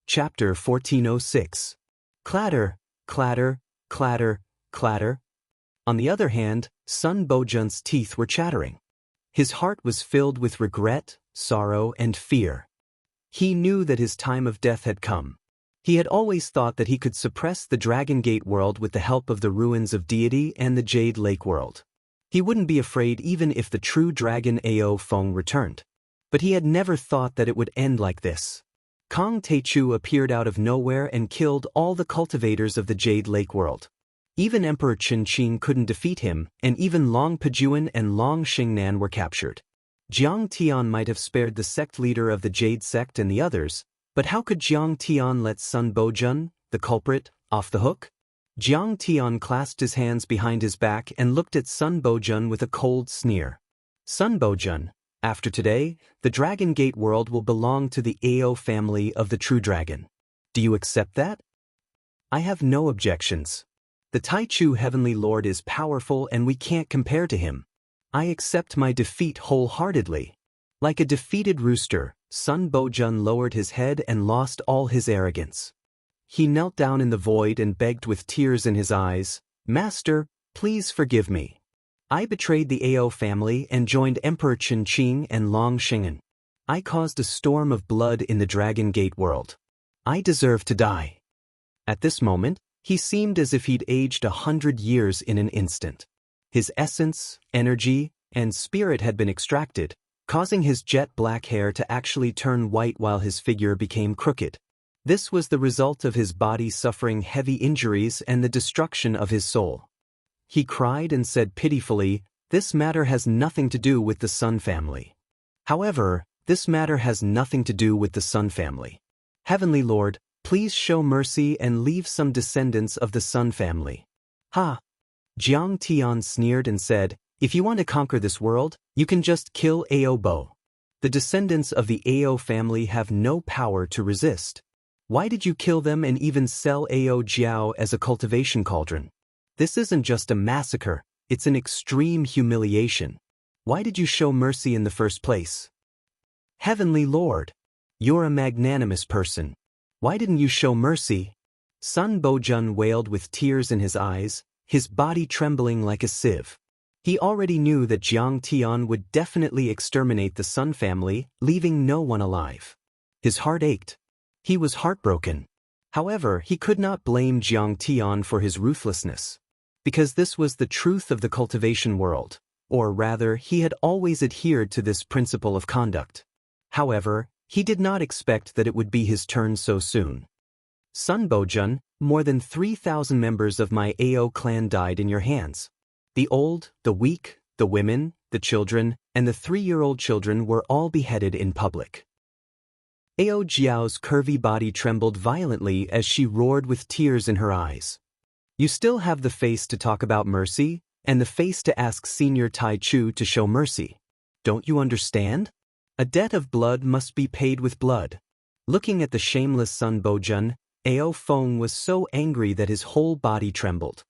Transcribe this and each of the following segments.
Chapter 1406. Clatter, clatter, clatter, clatter. On the other hand, Sun Bojun's teeth were chattering. His heart was filled with regret, sorrow, and fear. He knew that his time of death had come. He had always thought that he could suppress the Dragon Gate world with the help of the ruins of deity and the Jade Lake world. He wouldn't be afraid even if the true dragon Ao Feng returned. But he had never thought that it would end like this. Kong Teichu appeared out of nowhere and killed all the cultivators of the Jade Lake world. Even Emperor Qin Qing couldn't defeat him, and even Long Pejuan and Long Xingnan were captured. Jiang Tian might have spared the sect leader of the Jade sect and the others, but how could Jiang Tian let Sun Bojun, the culprit, off the hook? Jiang Tian clasped his hands behind his back and looked at Sun Bojun with a cold sneer. Sun Bojun, after today, the Dragon Gate world will belong to the Ao family of the True Dragon. Do you accept that? I have no objections. The Taichu Heavenly Lord is powerful and we can't compare to him. I accept my defeat wholeheartedly. Like a defeated rooster, Sun Bojun lowered his head and lost all his arrogance. He knelt down in the void and begged with tears in his eyes, "Master, please forgive me. I betrayed the Ao family and joined Emperor Qin Qing and Long Xingnan. I caused a storm of blood in the Dragon Gate world. I deserve to die." At this moment, he seemed as if he'd aged 100 years in an instant. His essence, energy, and spirit had been extracted, causing his jet black hair to actually turn white while his figure became crooked. This was the result of his body suffering heavy injuries and the destruction of his soul. He cried and said pitifully, "This matter has nothing to do with the Sun family." However, this matter has nothing to do with the Sun family. Heavenly Lord, please show mercy and leave some descendants of the Sun family. Ha! Jiang Tian sneered and said, "If you want to conquer this world, you can just kill Ao Bo. The descendants of the Ao family have no power to resist. Why did you kill them and even sell Ao Jiao as a cultivation cauldron? This isn't just a massacre, it's an extreme humiliation. Why did you show mercy in the first place? Heavenly Lord, you're a magnanimous person. Why didn't you show mercy?" Sun Bojun wailed with tears in his eyes, his body trembling like a sieve. He already knew that Jiang Tian would definitely exterminate the Sun family, leaving no one alive. His heart ached. He was heartbroken. However, he could not blame Jiang Tian for his ruthlessness. Because this was the truth of the cultivation world, or rather, he had always adhered to this principle of conduct. However, he did not expect that it would be his turn so soon. Sun Bojun, more than 3,000 members of my Ao clan died in your hands. The old, the weak, the women, the children, and the 3-year-old children were all beheaded in public. Ao Jiao's curvy body trembled violently as she roared with tears in her eyes. You still have the face to talk about mercy, and the face to ask Senior Tai Chu to show mercy. Don't you understand? A debt of blood must be paid with blood. Looking at the shameless Sun Bojun, Ao Feng was so angry that his whole body trembled.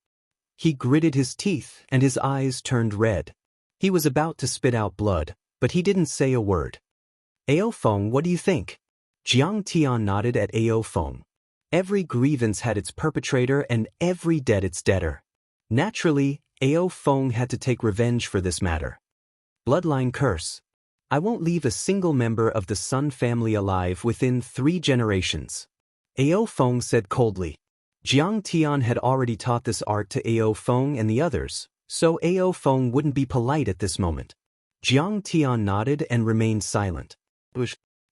He gritted his teeth and his eyes turned red. He was about to spit out blood, but he didn't say a word. Ao Feng, what do you think? Jiang Tian nodded at Ao Feng. Every grievance had its perpetrator and every debt its debtor. Naturally, Ao Feng had to take revenge for this matter. Bloodline curse. I won't leave a single member of the Sun family alive within 3 generations. Ao Feng said coldly. Jiang Tian had already taught this art to Ao Feng and the others, so Ao Feng wouldn't be polite at this moment. Jiang Tian nodded and remained silent.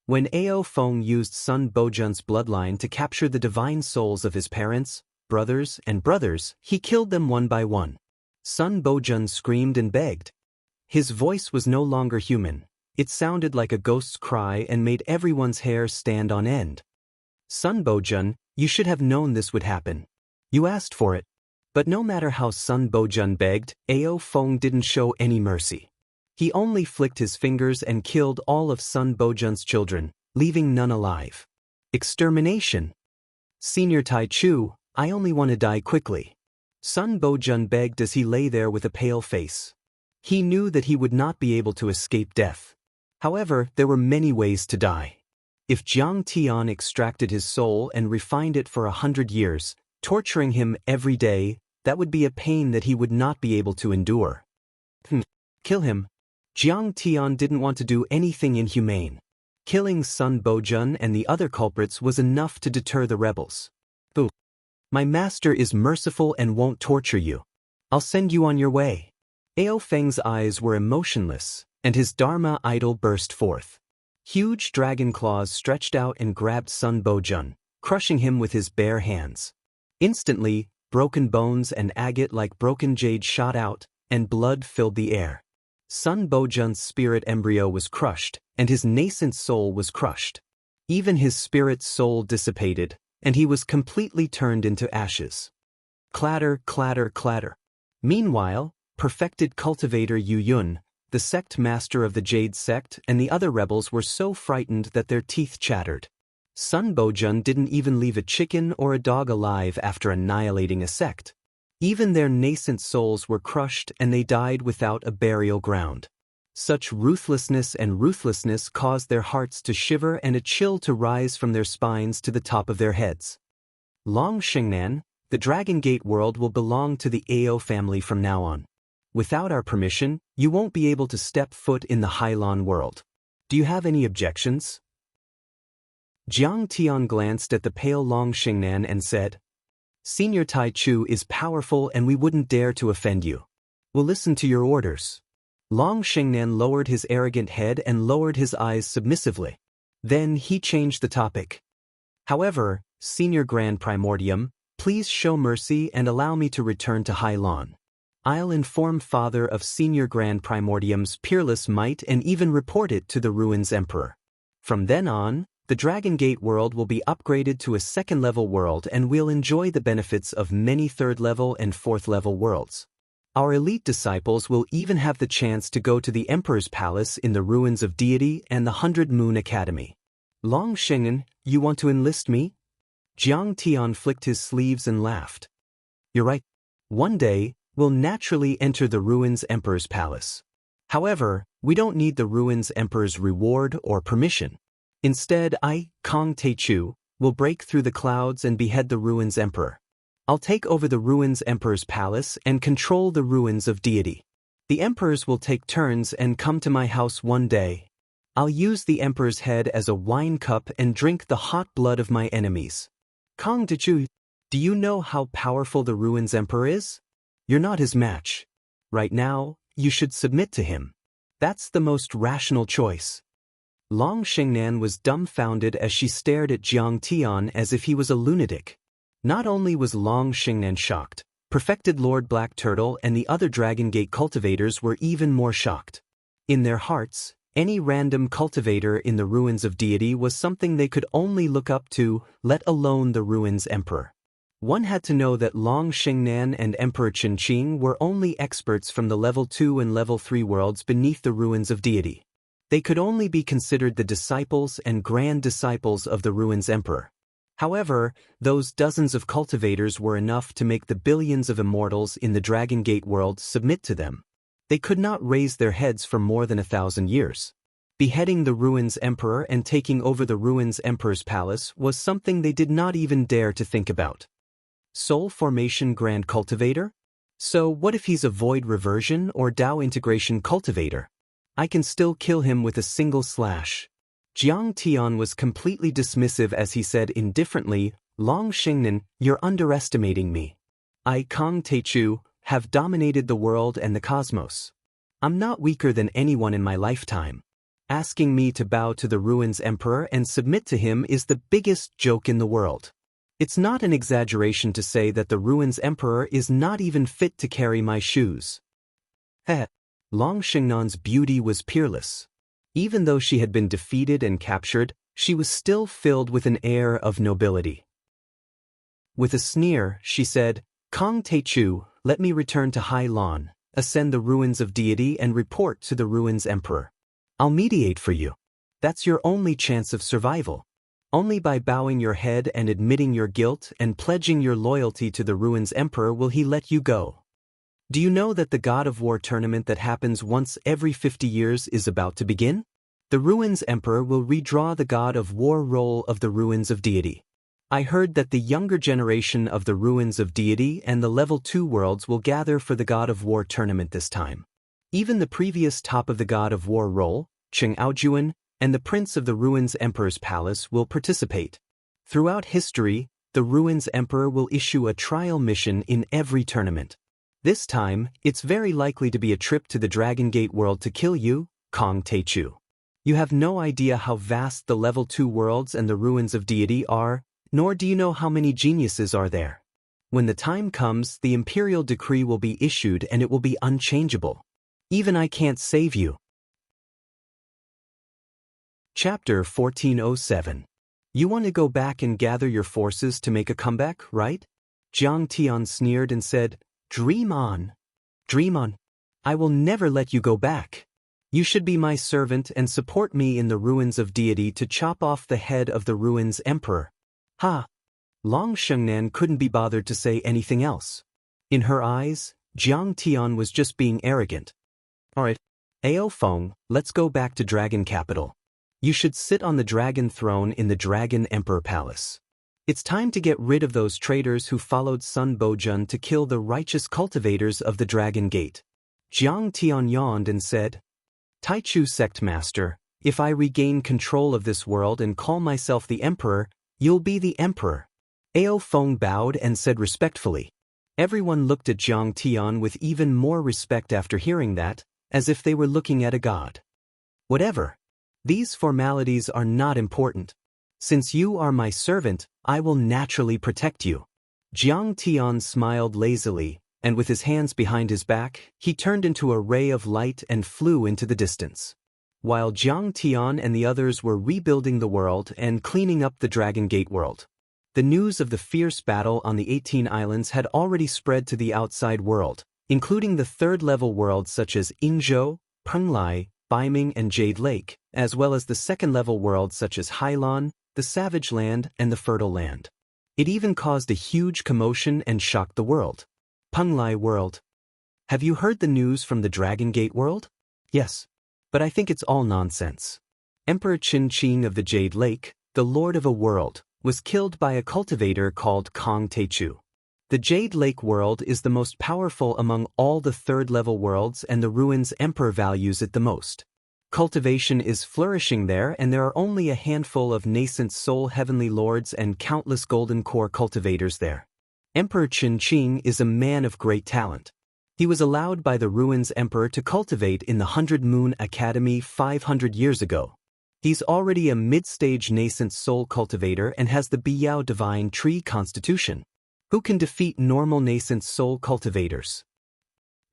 When Ao Feng used Sun Bojun's bloodline to capture the divine souls of his parents, brothers, he killed them one by one. Sun Bojun screamed and begged. His voice was no longer human. It sounded like a ghost's cry and made everyone's hair stand on end. Sun Bojun, you should have known this would happen. You asked for it. But no matter how Sun Bojun begged, Ao Feng didn't show any mercy. He only flicked his fingers and killed all of Sun Bojun's children, leaving none alive. Extermination. Senior Tai Chu, I only want to die quickly. Sun Bojun begged as he lay there with a pale face. He knew that he would not be able to escape death. However, there were many ways to die. If Jiang Tian extracted his soul and refined it for 100 years, torturing him every day, that would be a pain that he would not be able to endure. Kill him. Jiang Tian didn't want to do anything inhumane. Killing Sun Bojun and the other culprits was enough to deter the rebels. Boo. My master is merciful and won't torture you. I'll send you on your way. Ao Feng's eyes were emotionless, and his Dharma idol burst forth. Huge dragon claws stretched out and grabbed Sun Bojun, crushing him with his bare hands. Instantly, broken bones and agate like broken jade shot out, and blood filled the air. Sun Bojun's spirit embryo was crushed, and his nascent soul was crushed. Even his spirit soul dissipated, and he was completely turned into ashes. Clatter, clatter, clatter. Meanwhile, perfected cultivator Yu Yun, the sect master of the Jade sect, and the other rebels were so frightened that their teeth chattered. Sun Bojun didn't even leave a chicken or a dog alive after annihilating a sect. Even their nascent souls were crushed and they died without a burial ground. Such ruthlessness caused their hearts to shiver and a chill to rise from their spines to the top of their heads. Long Xingnan, the Dragon Gate world will belong to the Ao family from now on. Without our permission, you won't be able to step foot in the Hailan world. Do you have any objections? Jiang Tian glanced at the pale Long Xingnan and said, Senior Tai Chu is powerful and we wouldn't dare to offend you. We'll listen to your orders. Long Xingnan lowered his arrogant head and lowered his eyes submissively. Then he changed the topic. However, Senior Grand Primordium, please show mercy and allow me to return to Hailan. I'll inform Father of Senior Grand Primordium's peerless might and even report it to the Ruins Emperor. From then on, the Dragon Gate world will be upgraded to a second-level world and we'll enjoy the benefits of many third-level and fourth-level worlds. Our elite disciples will even have the chance to go to the Emperor's Palace in the Ruins of Deity and the 100 Moon Academy. Long Sheng'en, you want to enlist me? Jiang Tian flicked his sleeves and laughed. You're right. One day, we'll naturally enter the Ruins Emperor's Palace. However, we don't need the Ruins Emperor's reward or permission. Instead, I, Kong Teichu, will break through the clouds and behead the Ruins Emperor. I'll take over the Ruins Emperor's palace and control the Ruins of Deity. The Emperors will take turns and come to my house one day. I'll use the Emperor's head as a wine cup and drink the hot blood of my enemies. Kong Teichu, do you know how powerful the Ruins Emperor is? You're not his match. Right now, you should submit to him. That's the most rational choice. Long Xingnan was dumbfounded as she stared at Jiang Tian as if he was a lunatic. Not only was Long Xingnan shocked, Perfected Lord Black Turtle and the other Dragon Gate cultivators were even more shocked. In their hearts, any random cultivator in the Ruins of Deity was something they could only look up to, let alone the Ruins Emperor. One had to know that Long Xingnan and Emperor Qinqing were only experts from the Level 2 and Level 3 worlds beneath the Ruins of Deity. They could only be considered the disciples and grand disciples of the Ruins Emperor. However, those dozens of cultivators were enough to make the billions of immortals in the Dragon Gate world submit to them. They could not raise their heads for more than 1,000 years. Beheading the Ruins Emperor and taking over the Ruins Emperor's palace was something they did not even dare to think about. Soul Formation Grand Cultivator? So what if he's a Void Reversion or Dao Integration Cultivator? I can still kill him with a single slash. Jiang Tian was completely dismissive as he said indifferently, Long Xingnan, you're underestimating me. I, Kong Teichu, have dominated the world and the cosmos. I'm not weaker than anyone in my lifetime. Asking me to bow to the Ruins Emperor and submit to him is the biggest joke in the world. It's not an exaggeration to say that the Ruins Emperor is not even fit to carry my shoes. Heh. Long Xingnan's beauty was peerless. Even though she had been defeated and captured, she was still filled with an air of nobility. With a sneer, she said, Kong Teichu, let me return to Hailan, ascend the Ruins of Deity and report to the Ruins Emperor. I'll mediate for you. That's your only chance of survival. Only by bowing your head and admitting your guilt and pledging your loyalty to the Ruins Emperor will he let you go. Do you know that the God of War tournament that happens once every 50 years is about to begin? The Ruins Emperor will redraw the God of War role of the Ruins of Deity. I heard that the younger generation of the Ruins of Deity and the Level 2 worlds will gather for the God of War tournament this time. Even the previous top of the God of War role, Cheng Aojuan, and the Prince of the Ruins Emperor's Palace will participate. Throughout history, the Ruins Emperor will issue a trial mission in every tournament. This time, it's very likely to be a trip to the Dragon Gate world to kill you, Kong Teichu. You have no idea how vast the Level 2 worlds and the Ruins of Deity are, nor do you know how many geniuses are there. When the time comes, the imperial decree will be issued and it will be unchangeable. Even I can't save you. Chapter 1407. You want to go back and gather your forces to make a comeback, right? Jiang Tian sneered and said, Dream on. Dream on. I will never let you go back. You should be my servant and support me in the Ruins of Deity to chop off the head of the Ruins Emperor. Ha! Long Shengnan couldn't be bothered to say anything else. In her eyes, Jiang Tian was just being arrogant. Alright, Ao Feng, let's go back to Dragon Capital. You should sit on the dragon throne in the Dragon Emperor Palace. It's time to get rid of those traitors who followed Sun Bojun to kill the righteous cultivators of the Dragon Gate. Jiang Tian yawned and said, Taichu Sect Master, if I regain control of this world and call myself the Emperor, you'll be the Emperor. Ao Feng bowed and said respectfully. Everyone looked at Jiang Tian with even more respect after hearing that, as if they were looking at a god. Whatever. These formalities are not important. Since you are my servant, I will naturally protect you. Jiang Tian smiled lazily, and with his hands behind his back, he turned into a ray of light and flew into the distance. While Jiang Tian and the others were rebuilding the world and cleaning up the Dragon Gate world, the news of the fierce battle on the 18 islands had already spread to the outside world, including the third-level worlds such as Yingzhou, Penglai, Baiming and Jade Lake, as well as the second-level worlds such as Hailan, the Savage Land, and the Fertile Land. It even caused a huge commotion and shocked the world. Penglai world. Have you heard the news from the Dragon Gate world? Yes. But I think it's all nonsense. Emperor Qin Qing of the Jade Lake, the Lord of a World, was killed by a cultivator called Kong Teichu. The Jade Lake world is the most powerful among all the third-level worlds and the Ruins Emperor values it the most. Cultivation is flourishing there and there are only a handful of nascent soul heavenly lords and countless golden core cultivators there. Emperor Qin Qing is a man of great talent. He was allowed by the Ruins Emperor to cultivate in the 100 Moon Academy 500 years ago. He's already a mid-stage nascent soul cultivator and has the Biyao Divine Tree Constitution. Who can defeat normal nascent soul cultivators?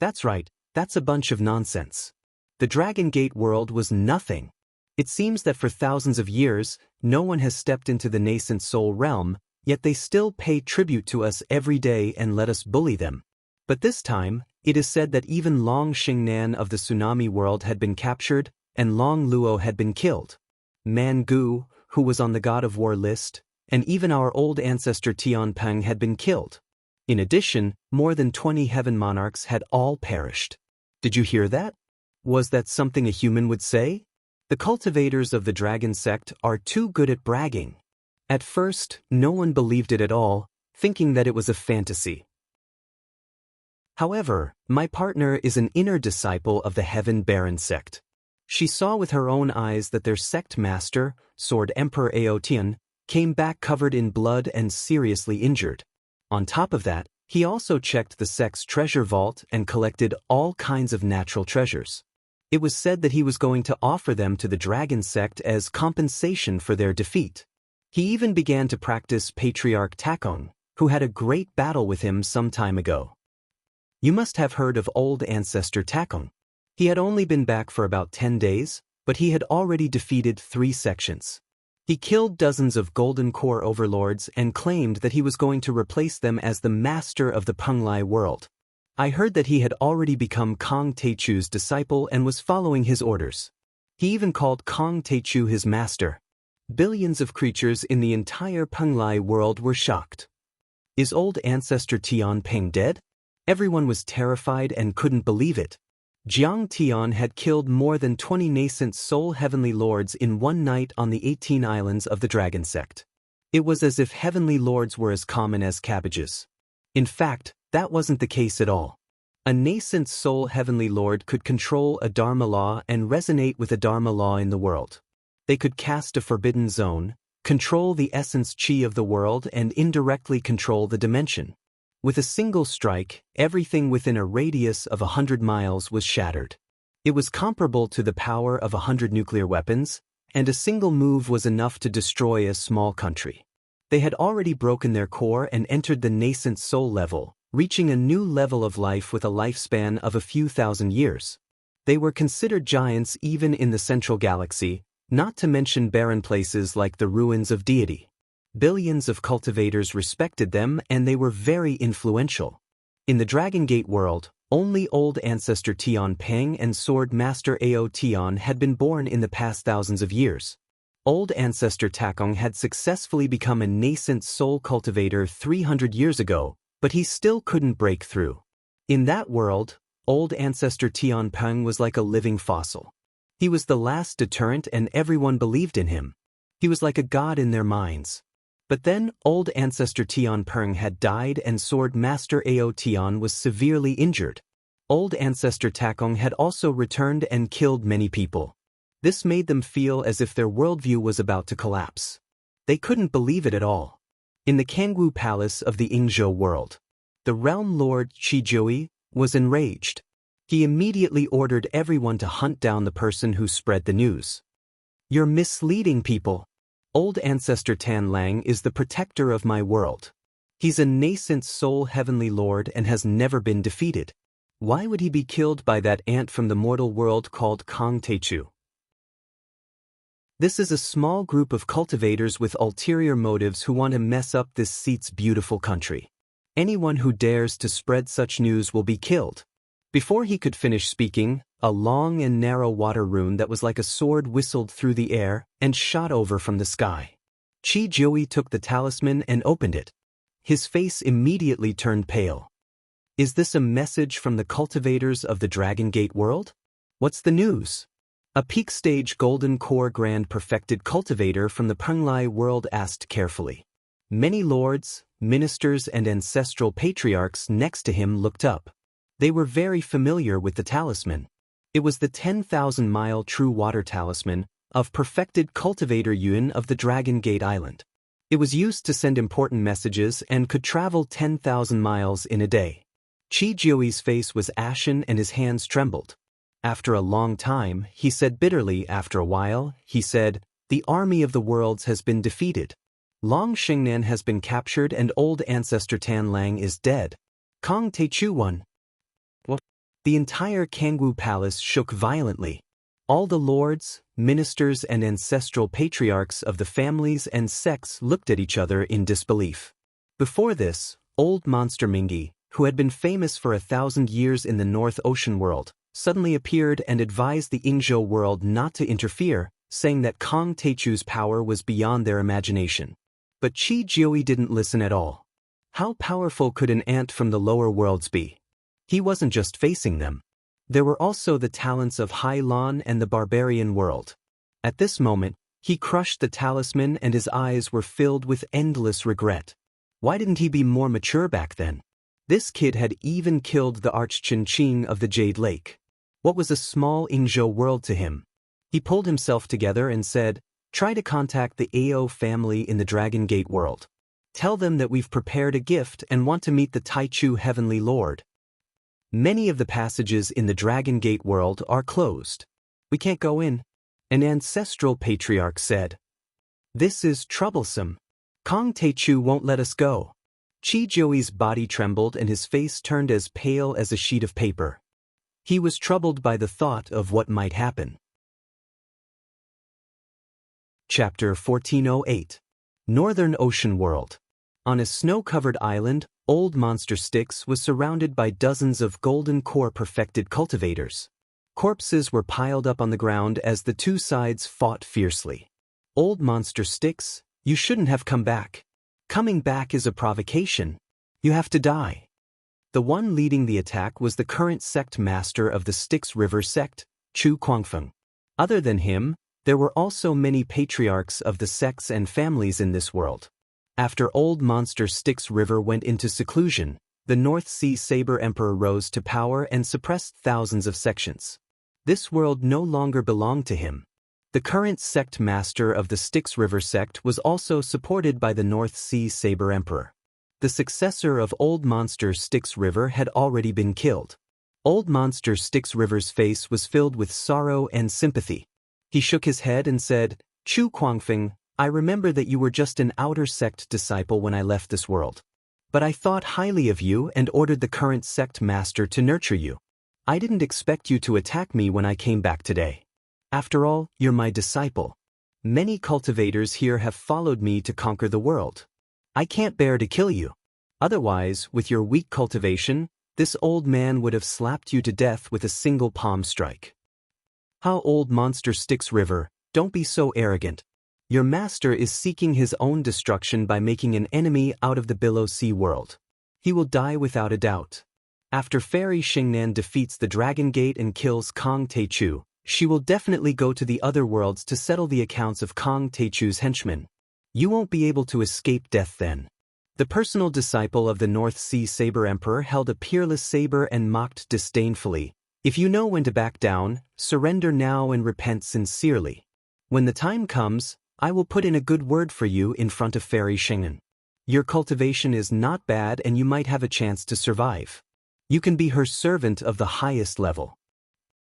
That's right, that's a bunch of nonsense. The Dragon Gate world was nothing. It seems that for thousands of years, no one has stepped into the nascent soul realm, yet they still pay tribute to us every day and let us bully them. But this time, it is said that even Long Xingnan of the Tsunami world had been captured, and Long Luo had been killed. Man Gu, who was on the God of War list, and even our old ancestor Tian Peng had been killed. In addition, more than 20 heaven monarchs had all perished. Did you hear that? Was that something a human would say? The cultivators of the dragon sect are too good at bragging. At first, no one believed it at all, thinking that it was a fantasy. However, my partner is an inner disciple of the Heaven Baron sect. She saw with her own eyes that their sect master, Sword Emperor Aotian, came back covered in blood and seriously injured. On top of that, he also checked the sect's treasure vault and collected all kinds of natural treasures. It was said that he was going to offer them to the dragon sect as compensation for their defeat. He even began to practice Patriarch Takong, who had a great battle with him some time ago. You must have heard of old ancestor Takong. He had only been back for about 10 days, but he had already defeated 3 sections. He killed dozens of golden core overlords and claimed that he was going to replace them as the master of the Penglai world. I heard that he had already become Kong Teichu's disciple and was following his orders. He even called Kong Teichu his master. Billions of creatures in the entire Penglai world were shocked. Is old ancestor Tian Peng dead? Everyone was terrified and couldn't believe it. Jiang Tian had killed more than 20 nascent soul heavenly lords in one night on the 18 islands of the dragon sect. It was as if heavenly lords were as common as cabbages. In fact, that wasn't the case at all. A nascent soul heavenly lord could control a dharma law and resonate with a dharma law in the world. They could cast a forbidden zone, control the essence chi of the world and indirectly control the dimension. With a single strike, everything within a radius of 100 miles was shattered. It was comparable to the power of 100 nuclear weapons, and a single move was enough to destroy a small country. They had already broken their core and entered the nascent soul level, reaching a new level of life with a lifespan of a few thousand years. They were considered giants even in the central galaxy, not to mention barren places like the ruins of deity. Billions of cultivators respected them and they were very influential. In the Dragon Gate world, only old ancestor Tian Peng and sword master Ao Tian had been born in the past thousands of years. Old ancestor Takong had successfully become a nascent soul cultivator 300 years ago, but he still couldn't break through. In that world, old ancestor Tian Peng was like a living fossil. He was the last deterrent and everyone believed in him. He was like a god in their minds. But then, old ancestor Tian Peng had died and sword master Ao Tian was severely injured. Old ancestor Takong had also returned and killed many people. This made them feel as if their worldview was about to collapse. They couldn't believe it at all. In the Kangwu Palace of the Yingzhou world, the realm lord Qi Jiui was enraged. He immediately ordered everyone to hunt down the person who spread the news. "You're misleading people. Old ancestor Tan Lang is the protector of my world. He's a nascent soul heavenly lord and has never been defeated. Why would he be killed by that ant from the mortal world called Kong Teichu?" This is a small group of cultivators with ulterior motives who want to mess up this seat's beautiful country. Anyone who dares to spread such news will be killed. Before he could finish speaking, a long and narrow water rune that was like a sword whistled through the air and shot over from the sky. Qi Jiui took the talisman and opened it. His face immediately turned pale. Is this a message from the cultivators of the Dragon Gate world? What's the news? A peak stage golden core grand perfected cultivator from the Penglai world asked carefully. Many lords, ministers and ancestral patriarchs next to him looked up. They were very familiar with the talisman. It was the 10,000-mile true water talisman of perfected cultivator Yuan of the Dragon Gate Island. It was used to send important messages and could travel 10,000 miles in a day. Qi Jiui's face was ashen and his hands trembled. After a long time, he said bitterly after a while, he said, "The army of the worlds has been defeated. Long Xingnan has been captured and old ancestor Tan Lang is dead. Kong Teichu won." The entire Kangwu Palace shook violently. All the lords, ministers and ancestral patriarchs of the families and sects looked at each other in disbelief. Before this, old monster Mingi, who had been famous for 1,000 years in the North Ocean world, suddenly appeared and advised the Yingzhou world not to interfere, saying that Kong Teichu's power was beyond their imagination. But Qi Jiui didn't listen at all. How powerful could an ant from the lower worlds be? He wasn't just facing them. There were also the talents of Hai Lan and the barbarian world. At this moment, he crushed the talisman and his eyes were filled with endless regret. Why didn't he be more mature back then? This kid had even killed the Archqing of the Jade Lake. What was a small Yingzhou world to him? He pulled himself together and said, "Try to contact the Ao family in the Dragon Gate world. Tell them that we've prepared a gift and want to meet the Taichu Heavenly Lord. Many of the passages in the Dragon Gate world are closed. We can't go in." An ancestral patriarch said. "This is troublesome. Kong Teichu won't let us go." Qi Jiui's body trembled and his face turned as pale as a sheet of paper. He was troubled by the thought of what might happen. Chapter 1408. Northern Ocean World. On a snow-covered island, old monster Styx was surrounded by dozens of golden core perfected cultivators. Corpses were piled up on the ground as the two sides fought fiercely. "Old monster Styx, you shouldn't have come back. Coming back is a provocation. You have to die." The one leading the attack was the current sect master of the Styx River sect, Chu Kuangfeng. Other than him, there were also many patriarchs of the sects and families in this world. After old monster Styx River went into seclusion, the North Sea Saber Emperor rose to power and suppressed thousands of sections. This world no longer belonged to him. The current sect master of the Styx River sect was also supported by the North Sea Saber Emperor. The successor of Old Monster Styx River had already been killed. Old Monster Styx River's face was filled with sorrow and sympathy. He shook his head and said, "Chu Kuangfeng, I remember that you were just an outer sect disciple when I left this world. But I thought highly of you and ordered the current sect master to nurture you. I didn't expect you to attack me when I came back today. After all, you're my disciple. Many cultivators here have followed me to conquer the world. I can't bear to kill you. Otherwise, with your weak cultivation, this old man would have slapped you to death with a single palm strike." "How Old Monster Styx River, don't be so arrogant. Your master is seeking his own destruction by making an enemy out of the below sea world. He will die without a doubt. After Fairy Xingnan defeats the Dragon Gate and kills Kong Teichu, she will definitely go to the other worlds to settle the accounts of Kong Teichu's henchmen. You won't be able to escape death then." The personal disciple of the North Sea Saber Emperor held a peerless saber and mocked disdainfully, "If you know when to back down, surrender now and repent sincerely. When the time comes, I will put in a good word for you in front of Fairy Xingnan. Your cultivation is not bad and you might have a chance to survive. You can be her servant of the highest level.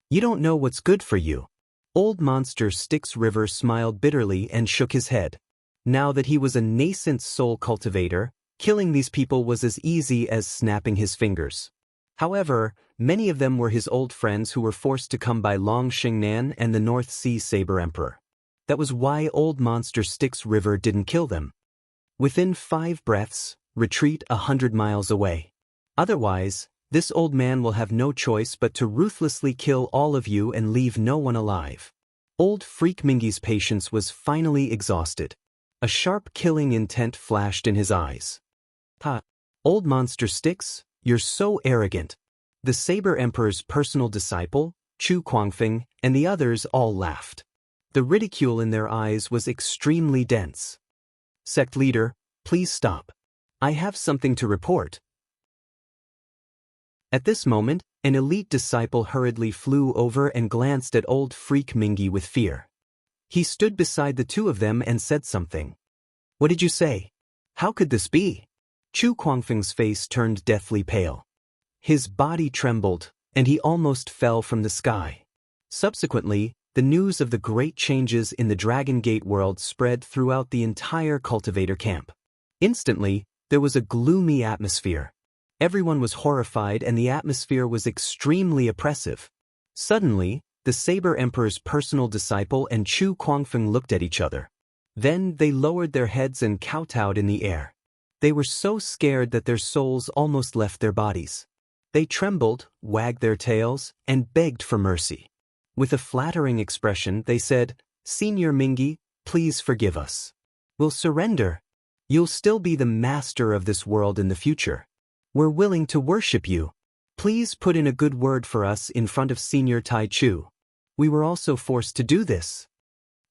You don't know what's good for you." Old Monster Styx River smiled bitterly and shook his head. Now that he was a nascent soul cultivator, killing these people was as easy as snapping his fingers. However, many of them were his old friends who were forced to come by Long Xingnan and the North Sea Saber Emperor. That was why Old Monster Styx River didn't kill them. Within 5 breaths, retreat 100 miles away. Otherwise, this old man will have no choice but to ruthlessly kill all of you and leave no one alive. Old Freak Mingy's patience was finally exhausted. A sharp killing intent flashed in his eyes. "Ha! Old Monster Styx, you're so arrogant." The Saber Emperor's personal disciple, Chu Kuangfeng, and the others all laughed. The ridicule in their eyes was extremely dense. "Sect leader, please stop. I have something to report." At this moment, an elite disciple hurriedly flew over and glanced at Old Freak Mingy with fear. He stood beside the two of them and said something. "What did you say? How could this be?" Chu Kuangfeng's face turned deathly pale. His body trembled, and he almost fell from the sky. Subsequently, the news of the great changes in the Dragon Gate world spread throughout the entire cultivator camp. Instantly, there was a gloomy atmosphere. Everyone was horrified and the atmosphere was extremely oppressive. Suddenly, the Saber Emperor's personal disciple and Chu Kuangfeng looked at each other. Then they lowered their heads and kowtowed in the air. They were so scared that their souls almost left their bodies. They trembled, wagged their tails, and begged for mercy. With a flattering expression, they said, "Senior Mingy, please forgive us. We'll surrender. You'll still be the master of this world in the future. We're willing to worship you. Please put in a good word for us in front of Senior Tai Chu. We were also forced to do this."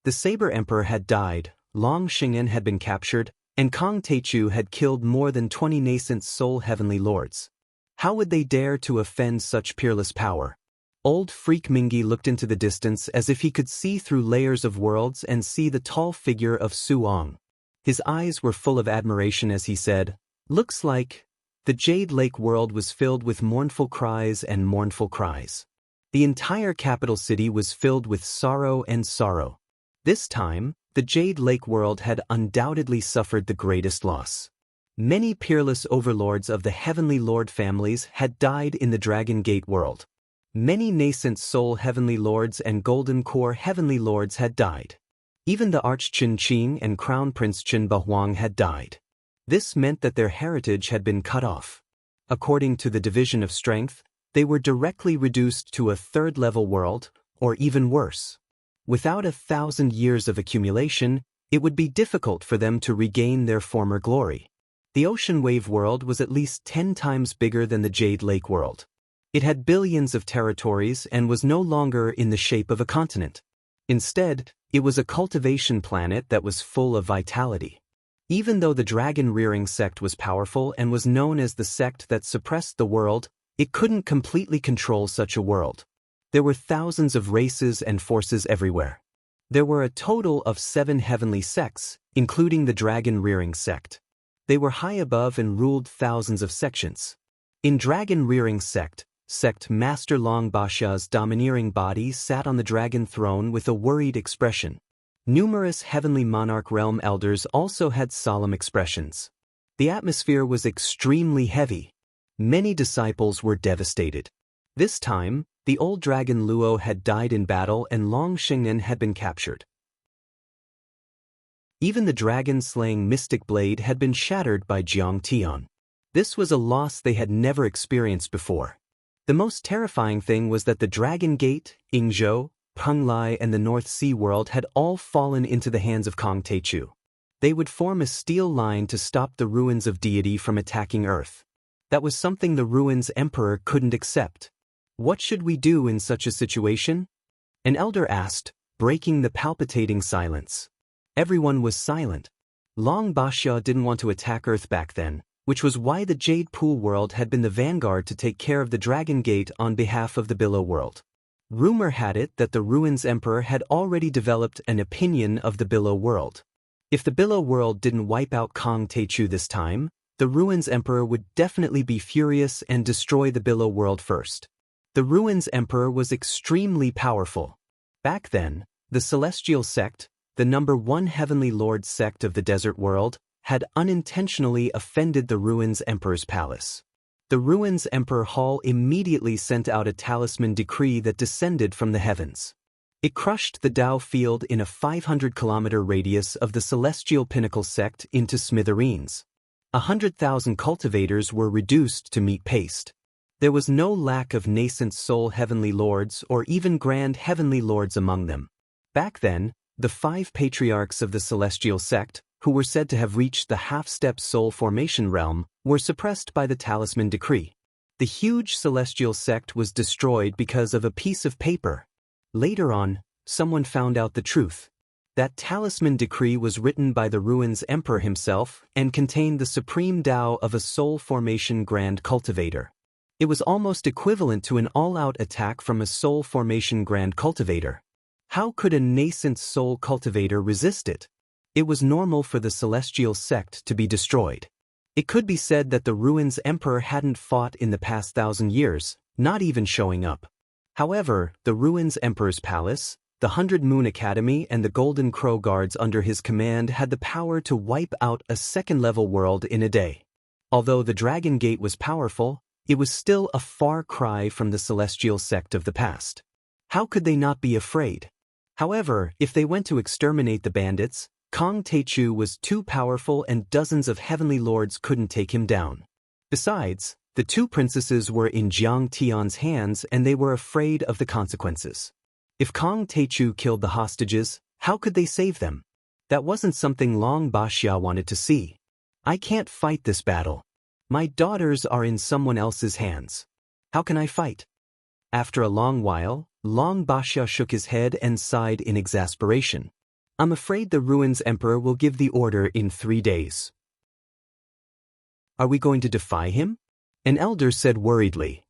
The Saber Emperor had died, Long Xingnan had been captured, and Kong Teichu had killed more than 20 nascent soul heavenly lords. How would they dare to offend such peerless power? Old Freak Mingy looked into the distance as if he could see through layers of worlds and see the tall figure of Su Ong. His eyes were full of admiration as he said, "Looks like..." The Jade Lake world was filled with mournful cries and mournful cries. The entire capital city was filled with sorrow and sorrow. This time, the Jade Lake world had undoubtedly suffered the greatest loss. Many peerless overlords of the Heavenly Lord families had died in the Dragon Gate world. Many nascent soul heavenly lords and golden core heavenly lords had died. Even the Archchen Qing and Crown Prince Chen Bahuang had died. This meant that their heritage had been cut off. According to the division of strength, they were directly reduced to a third-level world, or even worse. Without 1,000 years of accumulation, it would be difficult for them to regain their former glory. The ocean wave world was at least 10 times bigger than the Jade Lake world. It had billions of territories and was no longer in the shape of a continent. Instead, it was a cultivation planet that was full of vitality. Even though the dragon-rearing sect was powerful and was known as the sect that suppressed the world, it couldn't completely control such a world. There were thousands of races and forces everywhere. There were a total of 7 heavenly sects, including the dragon-rearing sect. They were high above and ruled thousands of sections. In dragon-rearing sect Master Long Basha's domineering body sat on the dragon throne with a worried expression. Numerous heavenly monarch realm elders also had solemn expressions. The atmosphere was extremely heavy. Many disciples were devastated. This time, the old dragon Luo had died in battle and Long Xingnan had been captured. Even the dragon-slaying mystic blade had been shattered by Jiang Tian. This was a loss they had never experienced before. The most terrifying thing was that the Dragon Gate, Yingzhou, Penglai and the North Sea world had all fallen into the hands of Kong Teichu. They would form a steel line to stop the ruins of deity from attacking Earth. That was something the ruins emperor couldn't accept. What should we do in such a situation? An elder asked, breaking the palpitating silence. Everyone was silent. Long Basha didn't want to attack Earth back then, which was why the Jade Pool world had been the vanguard to take care of the Dragon Gate on behalf of the Billow world. Rumor had it that the Ruins Emperor had already developed an opinion of the Billow world. If the Billow world didn't wipe out Kong Teichu this time, the Ruins Emperor would definitely be furious and destroy the Billow world first. The Ruins Emperor was extremely powerful. Back then, the Celestial Sect, the #1 Heavenly Lord sect of the Desert World, had unintentionally offended the Ruins Emperor's palace. The Ruins Emperor Hall immediately sent out a talisman decree that descended from the heavens. It crushed the Dao field in a 500-kilometer radius of the Celestial Pinnacle sect into smithereens. 100,000 cultivators were reduced to meat paste. There was no lack of nascent soul heavenly lords or even grand heavenly lords among them. Back then, the 5 patriarchs of the Celestial Sect, who were said to have reached the half-step soul formation realm, were suppressed by the talisman decree. The huge Celestial Sect was destroyed because of a piece of paper. Later on, someone found out the truth. That talisman decree was written by the Ruins Emperor himself and contained the supreme Tao of a soul formation grand cultivator. It was almost equivalent to an all-out attack from a soul formation grand cultivator. How could a nascent soul cultivator resist it? It was normal for the Celestial Sect to be destroyed. It could be said that the Ruins Emperor hadn't fought in the past 1,000 years, not even showing up. However, the Ruins Emperor's palace, the 100 Moon Academy and the Golden Crow Guards under his command had the power to wipe out a second-level world in a day. Although the Dragon Gate was powerful, it was still a far cry from the Celestial Sect of the past. How could they not be afraid? However, if they went to exterminate the bandits, Kong Teichu was too powerful and dozens of heavenly lords couldn't take him down. Besides, the 2 princesses were in Jiang Tian's hands and they were afraid of the consequences. If Kong Teichu killed the hostages, how could they save them? That wasn't something Long Baxia wanted to see. I can't fight this battle. My daughters are in someone else's hands. How can I fight? After a long while, Long Baxia shook his head and sighed in exasperation. I'm afraid the Ruins Emperor will give the order in 3 days. Are we going to defy him? An elder said worriedly.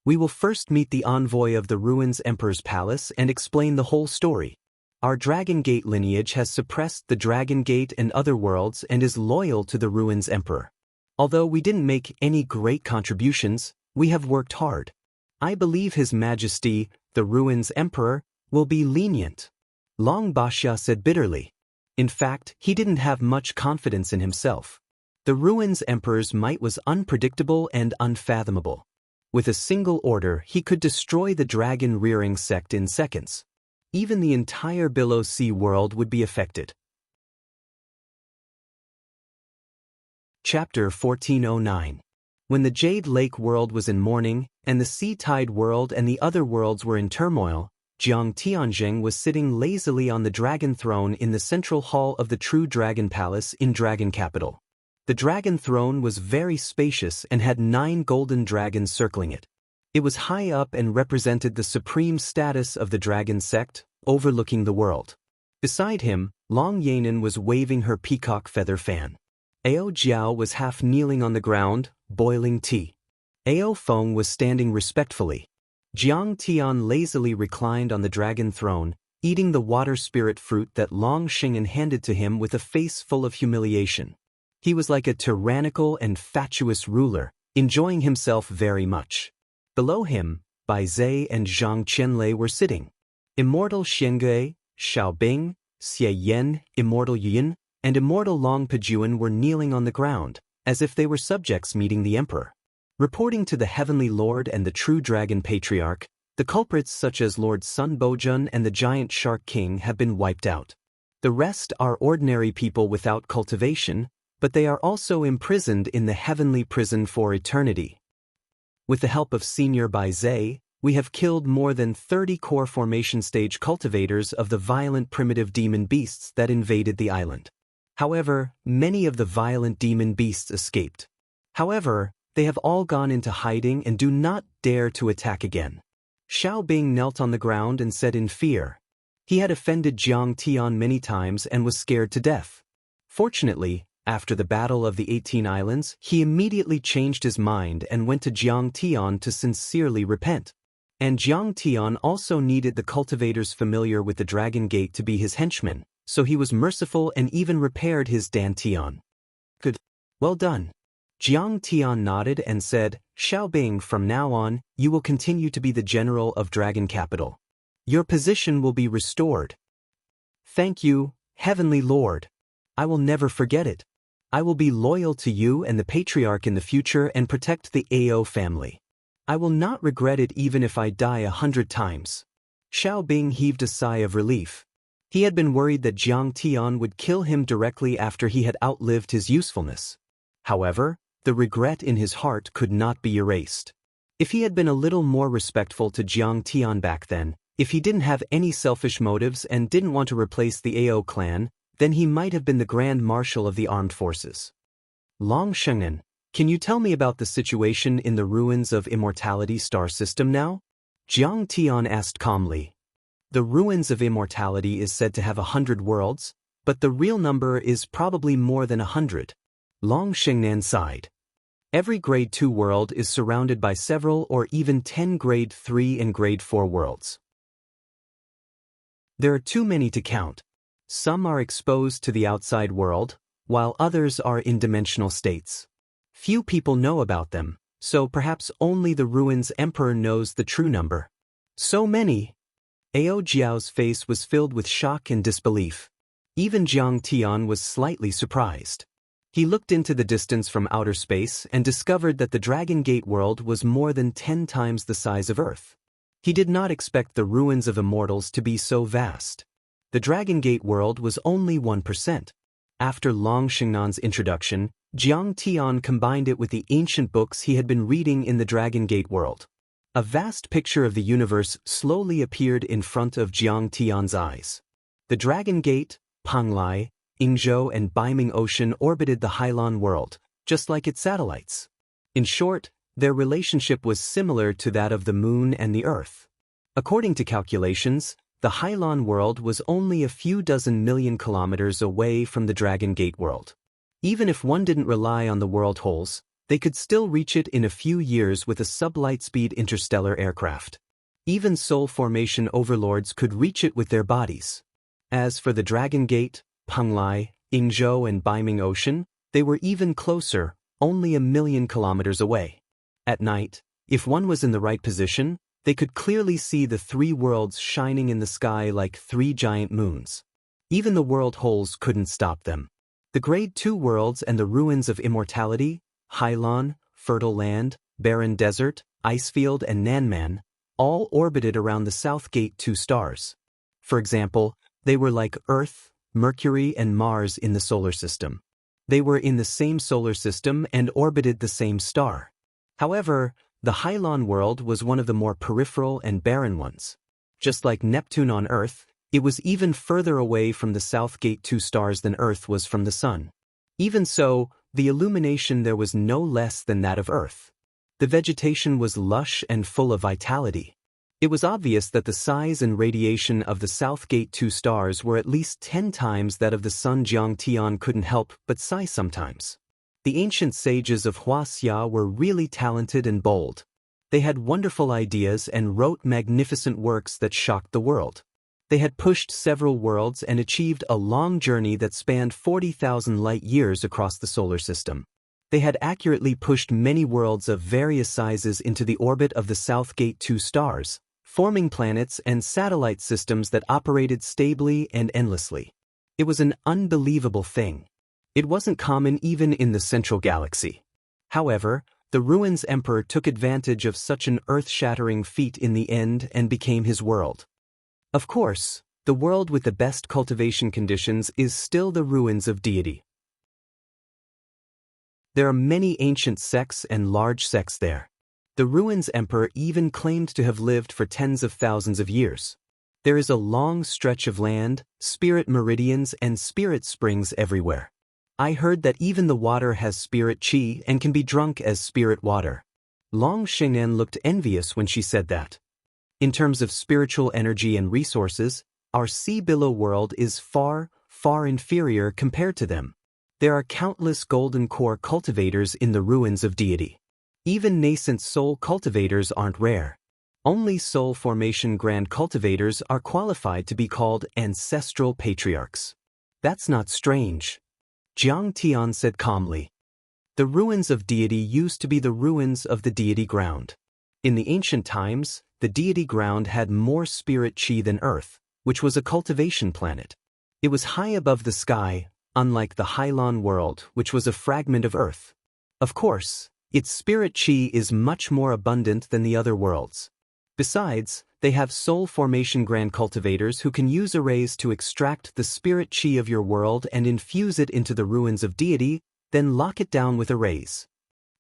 We will first meet the envoy of the Ruins Emperor's palace and explain the whole story. Our Dragon Gate lineage has suppressed the Dragon Gate and other worlds and is loyal to the Ruins Emperor. Although we didn't make any great contributions, we have worked hard. I believe His Majesty, the Ruins Emperor, will be lenient. Long Baxia said bitterly. In fact, he didn't have much confidence in himself. The Ruins Emperor's might was unpredictable and unfathomable. With a single order, he could destroy the dragon-rearing sect in seconds. Even the entire Below Sea world would be affected. Chapter 1409. When the Jade Lake world was in mourning, and the Sea Tide world and the other worlds were in turmoil, Jiang Tianjing was sitting lazily on the dragon throne in the central hall of the True Dragon Palace in Dragon Capital. The dragon throne was very spacious and had 9 golden dragons circling it. It was high up and represented the supreme status of the dragon sect, overlooking the world. Beside him, Long Yanan was waving her peacock feather fan. Ao Jiao was half kneeling on the ground, boiling tea. Ao Feng was standing respectfully. Jiang Tian lazily reclined on the dragon throne, eating the water spirit fruit that Long Xing'an handed to him with a face full of humiliation. He was like a tyrannical and fatuous ruler, enjoying himself very much. Below him, Bai Zhe and Zhang Qianlei were sitting. Immortal Xianxia, Xiaobing, Xie Yan, Immortal Yin, and Immortal Long Pejuan were kneeling on the ground, as if they were subjects meeting the emperor. Reporting to the Heavenly Lord and the true Dragon Patriarch, the culprits such as Lord Sun Bojun and the Giant Shark King have been wiped out. The rest are ordinary people without cultivation, but they are also imprisoned in the heavenly prison for eternity. With the help of Senior Bai Zhe, we have killed more than 30 core formation stage cultivators of the violent primitive demon beasts that invaded the island. However, many of the violent demon beasts escaped. However, they have all gone into hiding and do not dare to attack again. Xiao Bing knelt on the ground and said in fear. He had offended Jiang Tian many times and was scared to death. Fortunately, after the Battle of the 18 Islands, he immediately changed his mind and went to Jiang Tian to sincerely repent. And Jiang Tian also needed the cultivators familiar with the Dragon Gate to be his henchmen, so he was merciful and even repaired his Dan Tian. Good. Well done. Jiang Tian nodded and said, Xiaobing, from now on, you will continue to be the general of Dragon Capital. Your position will be restored. Thank you, Heavenly Lord. I will never forget it. I will be loyal to you and the Patriarch in the future and protect the Ao family. I will not regret it even if I die 100 times. Xiaobing heaved a sigh of relief. He had been worried that Jiang Tian would kill him directly after he had outlived his usefulness. However, the regret in his heart could not be erased. If he had been a little more respectful to Jiang Tian back then, if he didn't have any selfish motives and didn't want to replace the Ao clan, then he might have been the Grand Marshal of the Armed Forces. Long Sheng'an, can you tell me about the situation in the ruins of Immortality star system now? Jiang Tian asked calmly. The ruins of Immortality is said to have 100 worlds, but the real number is probably more than 100. Long Sheng'an sighed. Every Grade 2 world is surrounded by several or even 10 Grade 3 and Grade 4 worlds. There are too many to count. Some are exposed to the outside world, while others are in dimensional states. Few people know about them, so perhaps only the ruins emperor knows the true number. So many! Ao Jiao's face was filled with shock and disbelief. Even Jiang Tian was slightly surprised. He looked into the distance from outer space and discovered that the Dragon Gate world was more than 10 times the size of Earth. He did not expect the ruins of immortals to be so vast. The Dragon Gate world was only 1%. After Long Xing'an's introduction, Jiang Tian combined it with the ancient books he had been reading in the Dragon Gate world. A vast picture of the universe slowly appeared in front of Jiang Tian's eyes. The Dragon Gate, Panglai, Yingzhou and Baiming Ocean orbited the Hailan world, just like its satellites. In short, their relationship was similar to that of the Moon and the Earth. According to calculations, the Hailan world was only a few dozen million kilometers away from the Dragon Gate world. Even if one didn't rely on the world holes, they could still reach it in a few years with a sublight-speed interstellar aircraft. Even soul formation overlords could reach it with their bodies. As for the Dragon Gate, Panglai, Yingzhou and Baiming Ocean, they were even closer, only 1,000,000 kilometers away. At night, if one was in the right position, they could clearly see the 3 worlds shining in the sky like 3 giant moons. Even the world holes couldn't stop them. The Grade 2 worlds and the ruins of Immortality, Hailan, Fertile Land, Barren Desert, Icefield and Nanman, all orbited around the South Gate 2 stars. For example, they were like Earth, Mercury and Mars in the solar system. They were in the same solar system and orbited the same star. However, the Hailan world was one of the more peripheral and barren ones. Just like Neptune on Earth, it was even further away from the South Gate 2 stars than Earth was from the Sun. Even so, the illumination there was no less than that of Earth. The vegetation was lush and full of vitality. It was obvious that the size and radiation of the South Gate 2 stars were at least 10 times that of the sun. Jiang Tian couldn't help but sigh sometimes. The ancient sages of Wuxia were really talented and bold. They had wonderful ideas and wrote magnificent works that shocked the world. They had pushed several worlds and achieved a long journey that spanned 40,000 light-years across the solar system. They had accurately pushed many worlds of various sizes into the orbit of the South Gate 2 stars, forming planets and satellite systems that operated stably and endlessly. It was an unbelievable thing. It wasn't common even in the central galaxy. However, the Ruins Emperor took advantage of such an earth-shattering feat in the end and became his world. Of course, the world with the best cultivation conditions is still the Ruins of Deity. There are many ancient sects and large sects there. The Ruins Emperor even claimed to have lived for tens of thousands of years. There is a long stretch of land, spirit meridians and spirit springs everywhere. I heard that even the water has spirit qi and can be drunk as spirit water. Long Shengnan looked envious when she said that. In terms of spiritual energy and resources, our sea below world is far, far inferior compared to them. There are countless golden core cultivators in the Ruins of Deity. Even nascent soul cultivators aren't rare. Only soul formation grand cultivators are qualified to be called ancestral patriarchs. That's not strange. Jiang Tian said calmly. The Ruins of Deity used to be the ruins of the deity ground. In the ancient times, the deity ground had more spirit qi than Earth, which was a cultivation planet. It was high above the sky, unlike the Hylon world, which was a fragment of Earth. Of course, its spirit qi is much more abundant than the other worlds. Besides, they have soul formation grand cultivators who can use arrays to extract the spirit qi of your world and infuse it into the Ruins of Deity, then lock it down with arrays.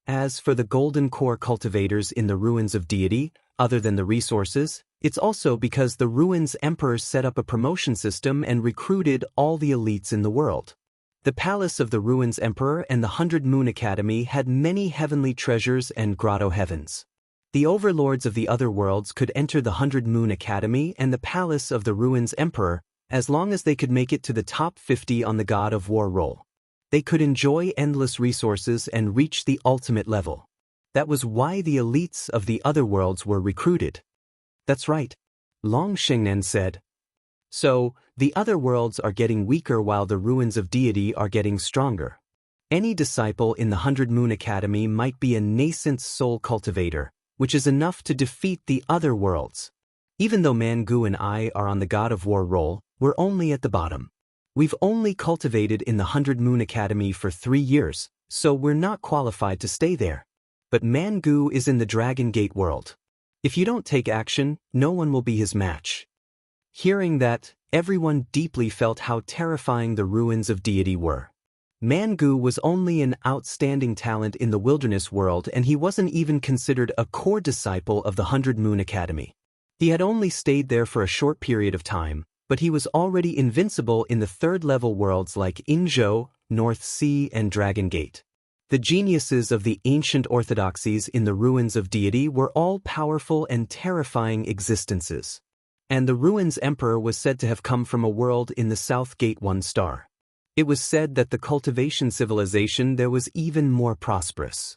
As for the golden core cultivators in the Ruins of Deity, other than the resources, it's also because the Ruins Emperor set up a promotion system and recruited all the elites in the world. The palace of the Ruins Emperor and the 100 Moon Academy had many heavenly treasures and grotto heavens. The overlords of the other worlds could enter the 100 Moon Academy and the palace of the Ruins Emperor as long as they could make it to the top 50 on the God of War roll. They could enjoy endless resources and reach the ultimate level. That was why the elites of the other worlds were recruited. That's right, Long Shengnan said. So, the other worlds are getting weaker while the Ruins of Deity are getting stronger. Any disciple in the 100 Moon Academy might be a nascent soul cultivator, which is enough to defeat the other worlds. Even though Mangu and I are on the God of War roll, we're only at the bottom. We've only cultivated in the 100 Moon Academy for 3 years, so we're not qualified to stay there. But Mangu is in the Dragon Gate world. If you don't take action, no one will be his match. Hearing that, everyone deeply felt how terrifying the Ruins of Deity were. Mangu was only an outstanding talent in the wilderness world and he wasn't even considered a core disciple of the 100 Moon Academy. He had only stayed there for a short period of time, but he was already invincible in the third-level worlds like Inzhou, North Sea and Dragon Gate. The geniuses of the ancient orthodoxies in the Ruins of Deity were all powerful and terrifying existences. And the Ruins Emperor was said to have come from a world in the South Gate 1 star. It was said that the cultivation civilization there was even more prosperous.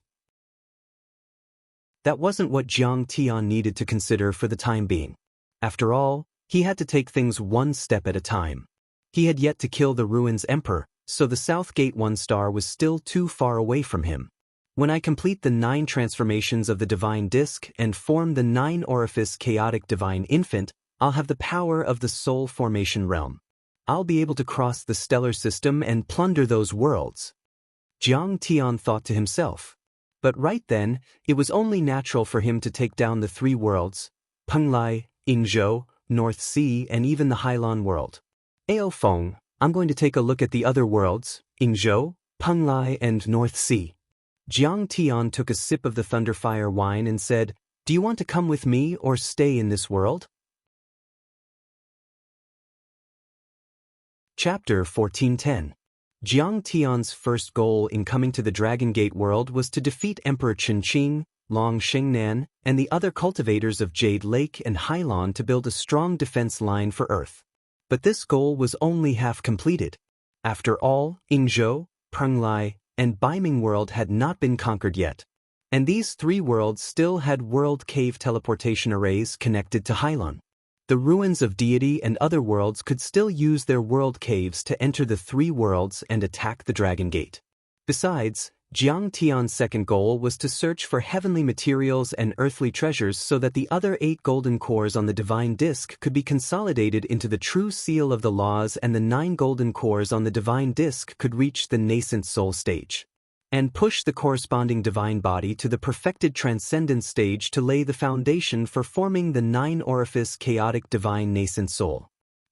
That wasn't what Jiang Tian needed to consider for the time being. After all, he had to take things one step at a time. He had yet to kill the Ruins Emperor, so the South Gate 1 star was still too far away from him. When I complete the 9 transformations of the Divine Disc and form the 9-orifice chaotic Divine Infant, I'll have the power of the soul formation realm. I'll be able to cross the stellar system and plunder those worlds. Jiang Tian thought to himself. But right then, it was only natural for him to take down the 3 worlds, Penglai, Inzhou, North Sea and even the Hylon world. Ao Feng, I'm going to take a look at the other worlds, Inzhou, Penglai and North Sea. Jiang Tian took a sip of the Thunderfire wine and said, "Do you want to come with me or stay in this world?" Chapter 1410. Jiang Tian's first goal in coming to the Dragon Gate world was to defeat Emperor Qinqing, Long Shengnan, and the other cultivators of Jade Lake and Hailan to build a strong defense line for Earth. But this goal was only half completed. After all, Yingzhou, Penglai, and Baiming world had not been conquered yet. And these three worlds still had world cave teleportation arrays connected to Hailan. The ruins of deity and other worlds could still use their world caves to enter the three worlds and attack the Dragon Gate. Besides, Jiang Tian's second goal was to search for heavenly materials and earthly treasures so that the other 8 golden cores on the divine disk could be consolidated into the true seal of the laws, and the 9 golden cores on the divine disk could reach the nascent soul stage and push the corresponding divine body to the perfected transcendence stage to lay the foundation for forming the 9-orifice chaotic divine nascent soul.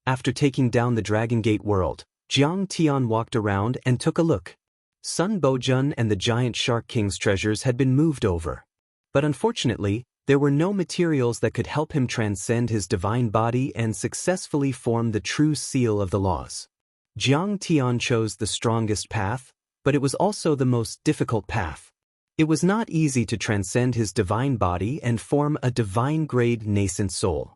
After taking down the Dragon Gate world, Jiang Tian walked around and took a look. Sun Bojun and the giant Shark King's treasures had been moved over. But unfortunately, there were no materials that could help him transcend his divine body and successfully form the true seal of the laws. Jiang Tian chose the strongest path, but it was also the most difficult path. It was not easy to transcend his divine body and form a divine-grade nascent soul.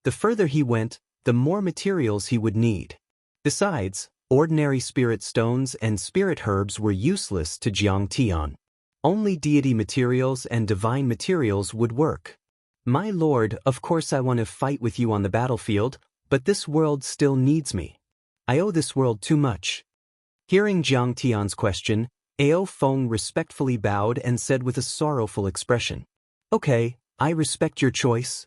The further he went, the more materials he would need. Besides, ordinary spirit stones and spirit herbs were useless to Jiang Tian. Only deity materials and divine materials would work. My lord, of course I want to fight with you on the battlefield, but this world still needs me. I owe this world too much. Hearing Jiang Tian's question, Ao Feng respectfully bowed and said with a sorrowful expression, "Okay, I respect your choice."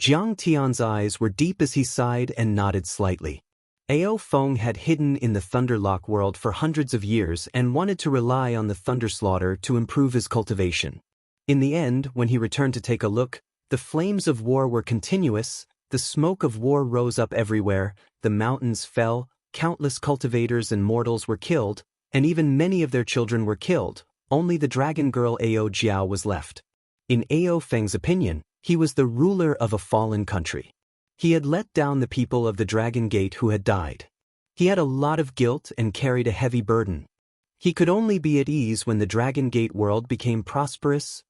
Jiang Tian's eyes were deep as he sighed and nodded slightly. Ao Feng had hidden in the Thunderlock world for hundreds of years and wanted to rely on the Thunderslaughter to improve his cultivation. In the end, when he returned to take a look, the flames of war were continuous, the smoke of war rose up everywhere, the mountains fell, countless cultivators and mortals were killed, and even many of their children were killed. Only the dragon girl Ao Jiao was left. In Ao Feng's opinion, he was the ruler of a fallen country. He had let down the people of the Dragon Gate who had died. He had a lot of guilt and carried a heavy burden. He could only be at ease when the Dragon Gate world became prosperous,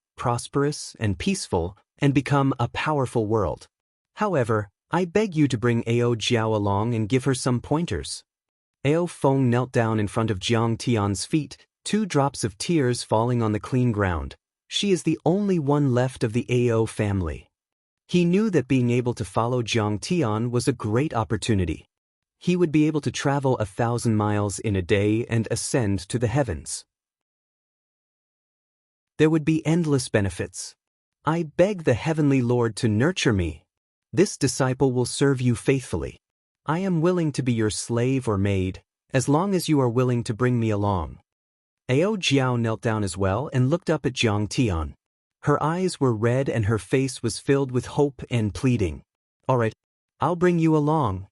and peaceful, and become a powerful world. However, I beg you to bring Ao Jiao along and give her some pointers. Ao Feng knelt down in front of Jiang Tian's feet, 2 drops of tears falling on the clean ground. She is the only one left of the Ao family. He knew that being able to follow Jiang Tian was a great opportunity. He would be able to travel 1,000 miles in a day and ascend to the heavens. There would be endless benefits. I beg the Heavenly Lord to nurture me. This disciple will serve you faithfully. I am willing to be your slave or maid, as long as you are willing to bring me along. Ao Jiao knelt down as well and looked up at Jiang Tian. Her eyes were red and her face was filled with hope and pleading. All right, I'll bring you along.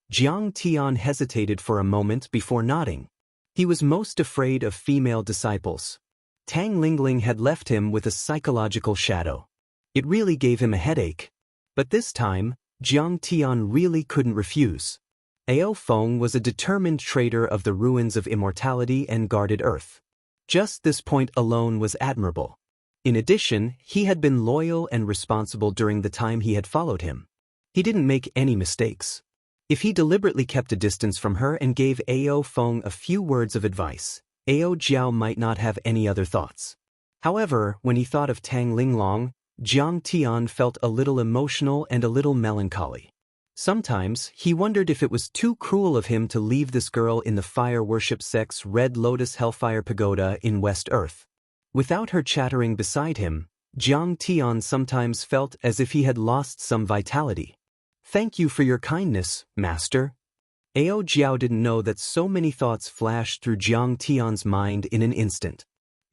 Jiang Tian hesitated for a moment before nodding. He was most afraid of female disciples. Tang Lingling had left him with a psychological shadow. It really gave him a headache. But this time, Jiang Tian really couldn't refuse. Ao Feng was a determined trader of the ruins of immortality and guarded Earth. Just this point alone was admirable. In addition, he had been loyal and responsible during the time he had followed him. He didn't make any mistakes. If he deliberately kept a distance from her and gave Ao Feng a few words of advice, Ao Jiao might not have any other thoughts. However, when he thought of Tang Linglong, Jiang Tian felt a little emotional and a little melancholy. Sometimes, he wondered if it was too cruel of him to leave this girl in the fire worship sect's Red Lotus Hellfire Pagoda in West Earth. Without her chattering beside him, Jiang Tian sometimes felt as if he had lost some vitality. Thank you for your kindness, master. Ao Jiao didn't know that so many thoughts flashed through Jiang Tian's mind in an instant.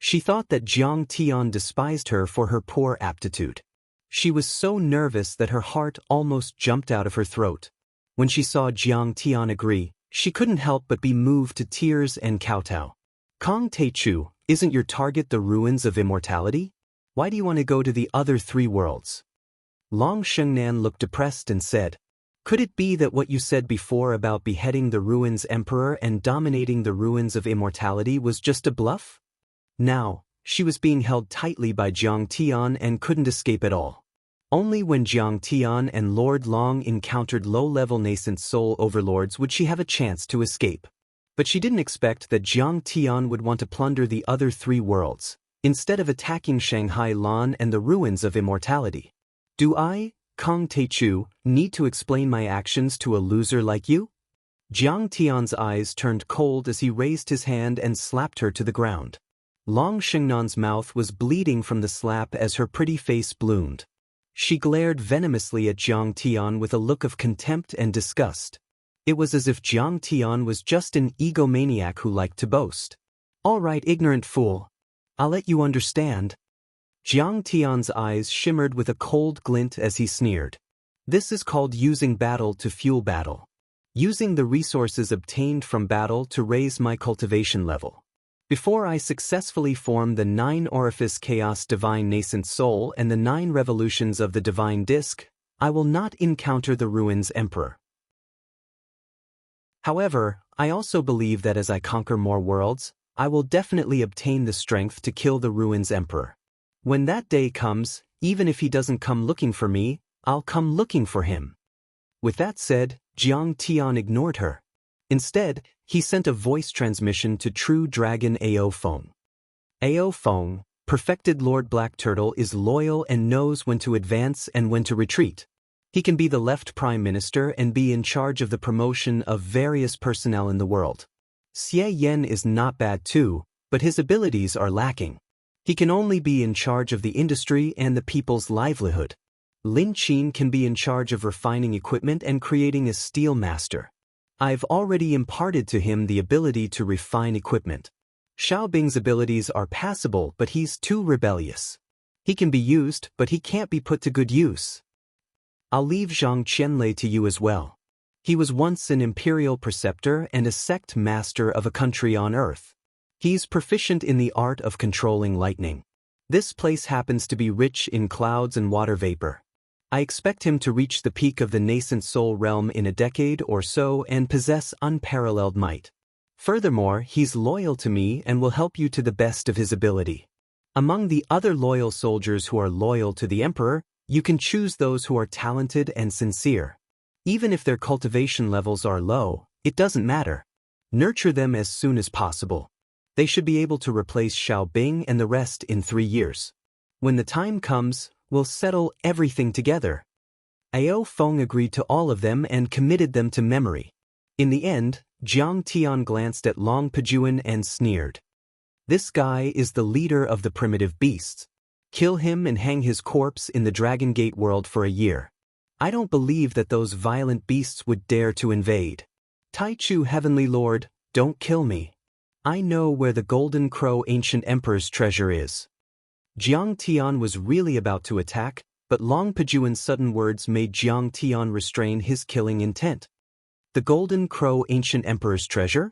She thought that Jiang Tian despised her for her poor aptitude. She was so nervous that her heart almost jumped out of her throat. When she saw Jiang Tian agree, she couldn't help but be moved to tears and kowtow. Kong Teichu, isn't your target the ruins of immortality? Why do you want to go to the other 3 worlds? Long Shengnan looked depressed and said, Could it be that what you said before about beheading the ruins emperor and dominating the ruins of immortality was just a bluff? Now, she was being held tightly by Jiang Tian and couldn't escape at all. Only when Jiang Tian and Lord Long encountered low-level nascent soul overlords would she have a chance to escape. But she didn't expect that Jiang Tian would want to plunder the other 3 worlds, instead of attacking Shanghai Lan and the ruins of immortality. Do I, Kong Teichu, need to explain my actions to a loser like you? Jiang Tian's eyes turned cold as he raised his hand and slapped her to the ground. Long Shengnan's mouth was bleeding from the slap as her pretty face bloomed. She glared venomously at Jiang Tian with a look of contempt and disgust. It was as if Jiang Tian was just an egomaniac who liked to boast. All right, ignorant fool. I'll let you understand. Jiang Tian's eyes shimmered with a cold glint as he sneered. This is called using battle to fuel battle. Using the resources obtained from battle to raise my cultivation level. Before I successfully form the 9 Orifice Chaos Divine Nascent Soul and the 9 Revolutions of the Divine Disc, I will not encounter the Ruins Emperor. However, I also believe that as I conquer more worlds, I will definitely obtain the strength to kill the Ruins Emperor. When that day comes, even if he doesn't come looking for me, I'll come looking for him. With that said, Jiang Tian ignored her. Instead, he sent a voice transmission to True Dragon Ao Feng. Ao Feng, perfected Lord Black Turtle, is loyal and knows when to advance and when to retreat. He can be the left prime minister and be in charge of the promotion of various personnel in the world. Xie Yan is not bad too, but his abilities are lacking. He can only be in charge of the industry and the people's livelihood. Lin Qin can be in charge of refining equipment and creating a steel master. I've already imparted to him the ability to refine equipment. Xiaobing's abilities are passable, but he's too rebellious. He can be used, but he can't be put to good use. I'll leave Zhang Qianlei to you as well. He was once an imperial preceptor and a sect master of a country on Earth. He's proficient in the art of controlling lightning. This place happens to be rich in clouds and water vapor. I expect him to reach the peak of the nascent soul realm in a decade or so and possess unparalleled might. Furthermore, he's loyal to me and will help you to the best of his ability. Among the other loyal soldiers who are loyal to the Emperor, you can choose those who are talented and sincere. Even if their cultivation levels are low, it doesn't matter. Nurture them as soon as possible. They should be able to replace Xiaobing and the rest in 3 years. When the time comes, we'll settle everything together. Ao Feng agreed to all of them and committed them to memory. In the end, Jiang Tian glanced at Long Pejuan and sneered. This guy is the leader of the primitive beasts. Kill him and hang his corpse in the Dragon Gate world for a year. I don't believe that those violent beasts would dare to invade. Taichu Heavenly Lord, don't kill me. I know where the Golden Crow Ancient Emperor's treasure is. Jiang Tian was really about to attack, but Long Pejuan's sudden words made Jiang Tian restrain his killing intent. The Golden Crow Ancient Emperor's treasure?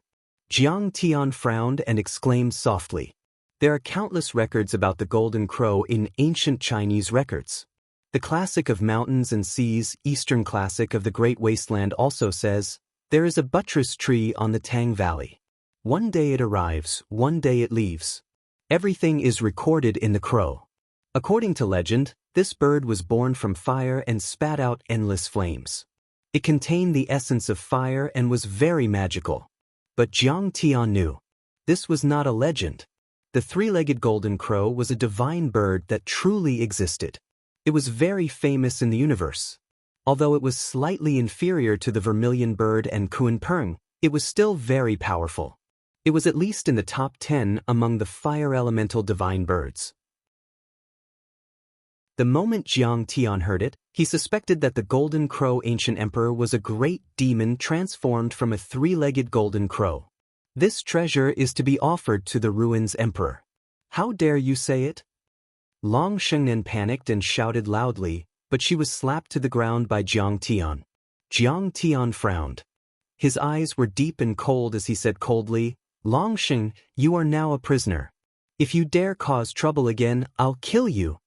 Jiang Tian frowned and exclaimed softly. There are countless records about the Golden Crow in ancient Chinese records. The Classic of Mountains and Seas, Eastern Classic of the Great Wasteland also says, there is a buttress tree on the Tang Valley. One day it arrives, one day it leaves. Everything is recorded in the crow. According to legend, this bird was born from fire and spat out endless flames. It contained the essence of fire and was very magical. But Jiang Tian knew. This was not a legend. The 3-legged golden crow was a divine bird that truly existed. It was very famous in the universe. Although it was slightly inferior to the vermilion bird and Kunpeng, it was still very powerful. It was at least in the top 10 among the fire elemental divine birds. The moment Jiang Tian heard it, he suspected that the Golden Crow Ancient Emperor was a great demon transformed from a 3-legged golden crow. This treasure is to be offered to the Ruins Emperor. How dare you say it? Long Shengnan panicked and shouted loudly, but she was slapped to the ground by Jiang Tian. Jiang Tian frowned. His eyes were deep and cold as he said coldly, Long Sheng, you are now a prisoner. If you dare cause trouble again, I'll kill you.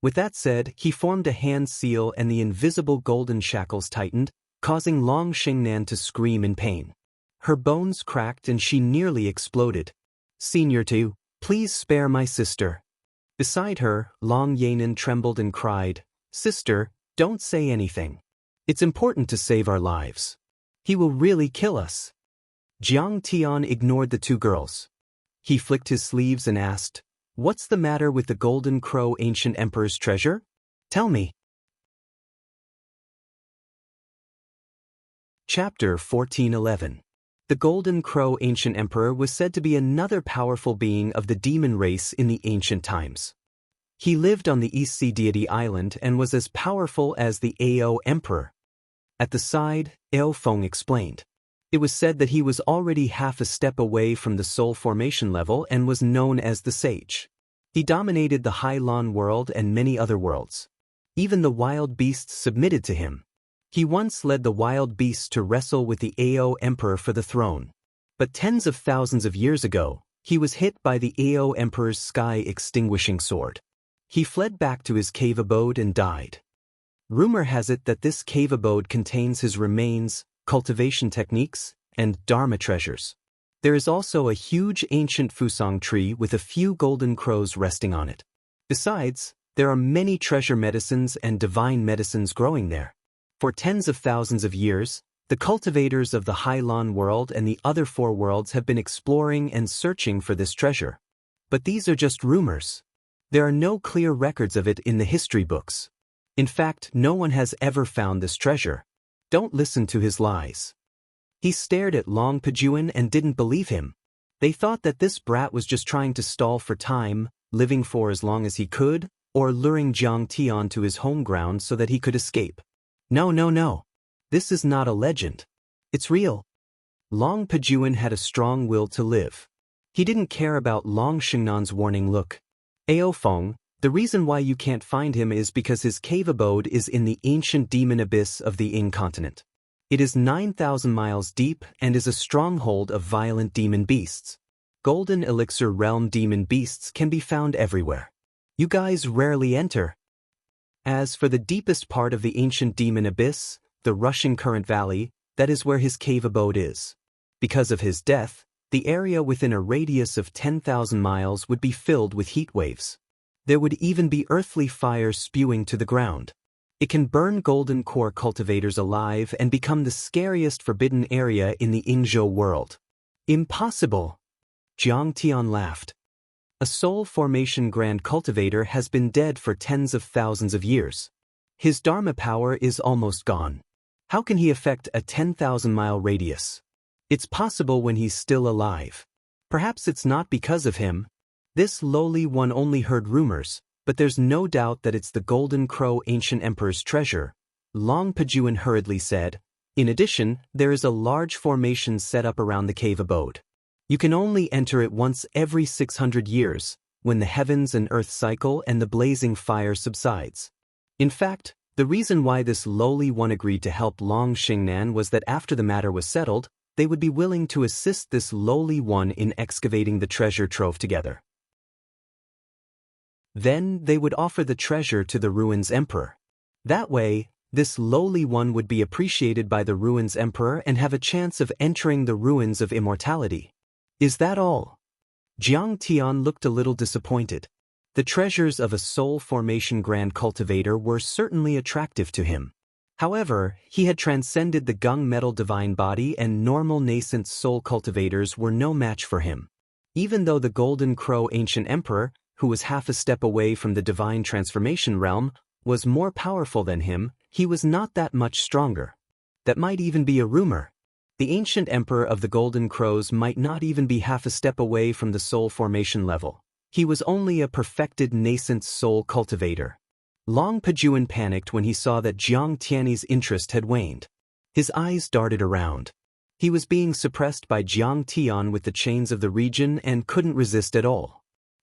With that said, he formed a hand seal and the invisible golden shackles tightened, causing Long Xingnan to scream in pain. Her bones cracked and she nearly exploded. "Senior Tu, please spare my sister." Beside her, Long Yanan trembled and cried, "Sister, don't say anything. It's important to save our lives. He will really kill us." Jiang Tian ignored the two girls. He flicked his sleeves and asked, "What's the matter with the Golden Crow Ancient Emperor's treasure? Tell me." Chapter 1411. The Golden Crow Ancient Emperor was said to be another powerful being of the demon race in the ancient times. He lived on the East Sea Deity Island and was as powerful as the Ao Emperor. At the side, Ao Feng explained. It was said that he was already half a step away from the soul formation level and was known as the Sage. He dominated the Hai Lan world and many other worlds. Even the wild beasts submitted to him. He once led the wild beasts to wrestle with the Ao Emperor for the throne. But tens of thousands of years ago, he was hit by the Ao Emperor's sky-extinguishing sword. He fled back to his cave abode and died. Rumor has it that this cave abode contains his remains, cultivation techniques, and Dharma treasures. There is also a huge ancient Fusang tree with a few golden crows resting on it. Besides, there are many treasure medicines and divine medicines growing there. For tens of thousands of years, the cultivators of the Hai Lan world and the other four worlds have been exploring and searching for this treasure. But these are just rumors. There are no clear records of it in the history books. In fact, no one has ever found this treasure. Don't listen to his lies. He stared at Long Pejuan and didn't believe him. They thought that this brat was just trying to stall for time, living for as long as he could, or luring Jiang Tian to his home ground so that he could escape. No. This is not a legend. It's real. Long Pejuan had a strong will to live. He didn't care about Long Xingnan's warning look. Ao Feng, the reason why you can't find him is because his cave abode is in the ancient demon abyss of the Ing continent. It is 9,000 miles deep and is a stronghold of violent demon beasts. Golden Elixir realm demon beasts can be found everywhere. You guys rarely enter. As for the deepest part of the ancient demon abyss, the rushing current valley, that is where his cave abode is. Because of his death, the area within a radius of 10,000 miles would be filled with heat waves. There would even be earthly fire spewing to the ground. It can burn golden core cultivators alive and become the scariest forbidden area in the Ingzhou world. Impossible! Jiang Tian laughed. A soul formation grand cultivator has been dead for tens of thousands of years. His Dharma power is almost gone. How can he affect a 10,000-mile radius? It's possible when he's still alive. Perhaps it's not because of him. This lowly one only heard rumors, but there's no doubt that it's the Golden Crow Ancient Emperor's treasure, Long Pejuan hurriedly said. In addition, there is a large formation set up around the cave abode. You can only enter it once every 600 years, when the heavens and earth cycle and the blazing fire subsides. In fact, the reason why this lowly one agreed to help Long Xingnan was that after the matter was settled, they would be willing to assist this lowly one in excavating the treasure trove together. Then they would offer the treasure to the Ruins Emperor. That way, this lowly one would be appreciated by the Ruins Emperor and have a chance of entering the ruins of immortality. Is that all? Jiang Tian looked a little disappointed. The treasures of a soul formation grand cultivator were certainly attractive to him. However, he had transcended the gung metal divine body and normal nascent soul cultivators were no match for him. Even though the Golden Crow Ancient Emperor, who was half a step away from the divine transformation realm, was more powerful than him, he was not that much stronger. That might even be a rumor. The ancient emperor of the Golden Crows might not even be half a step away from the soul formation level. He was only a perfected nascent soul cultivator. Long Pejuan panicked when he saw that Jiang Tian's interest had waned. His eyes darted around. He was being suppressed by Jiang Tian with the chains of the region and couldn't resist at all.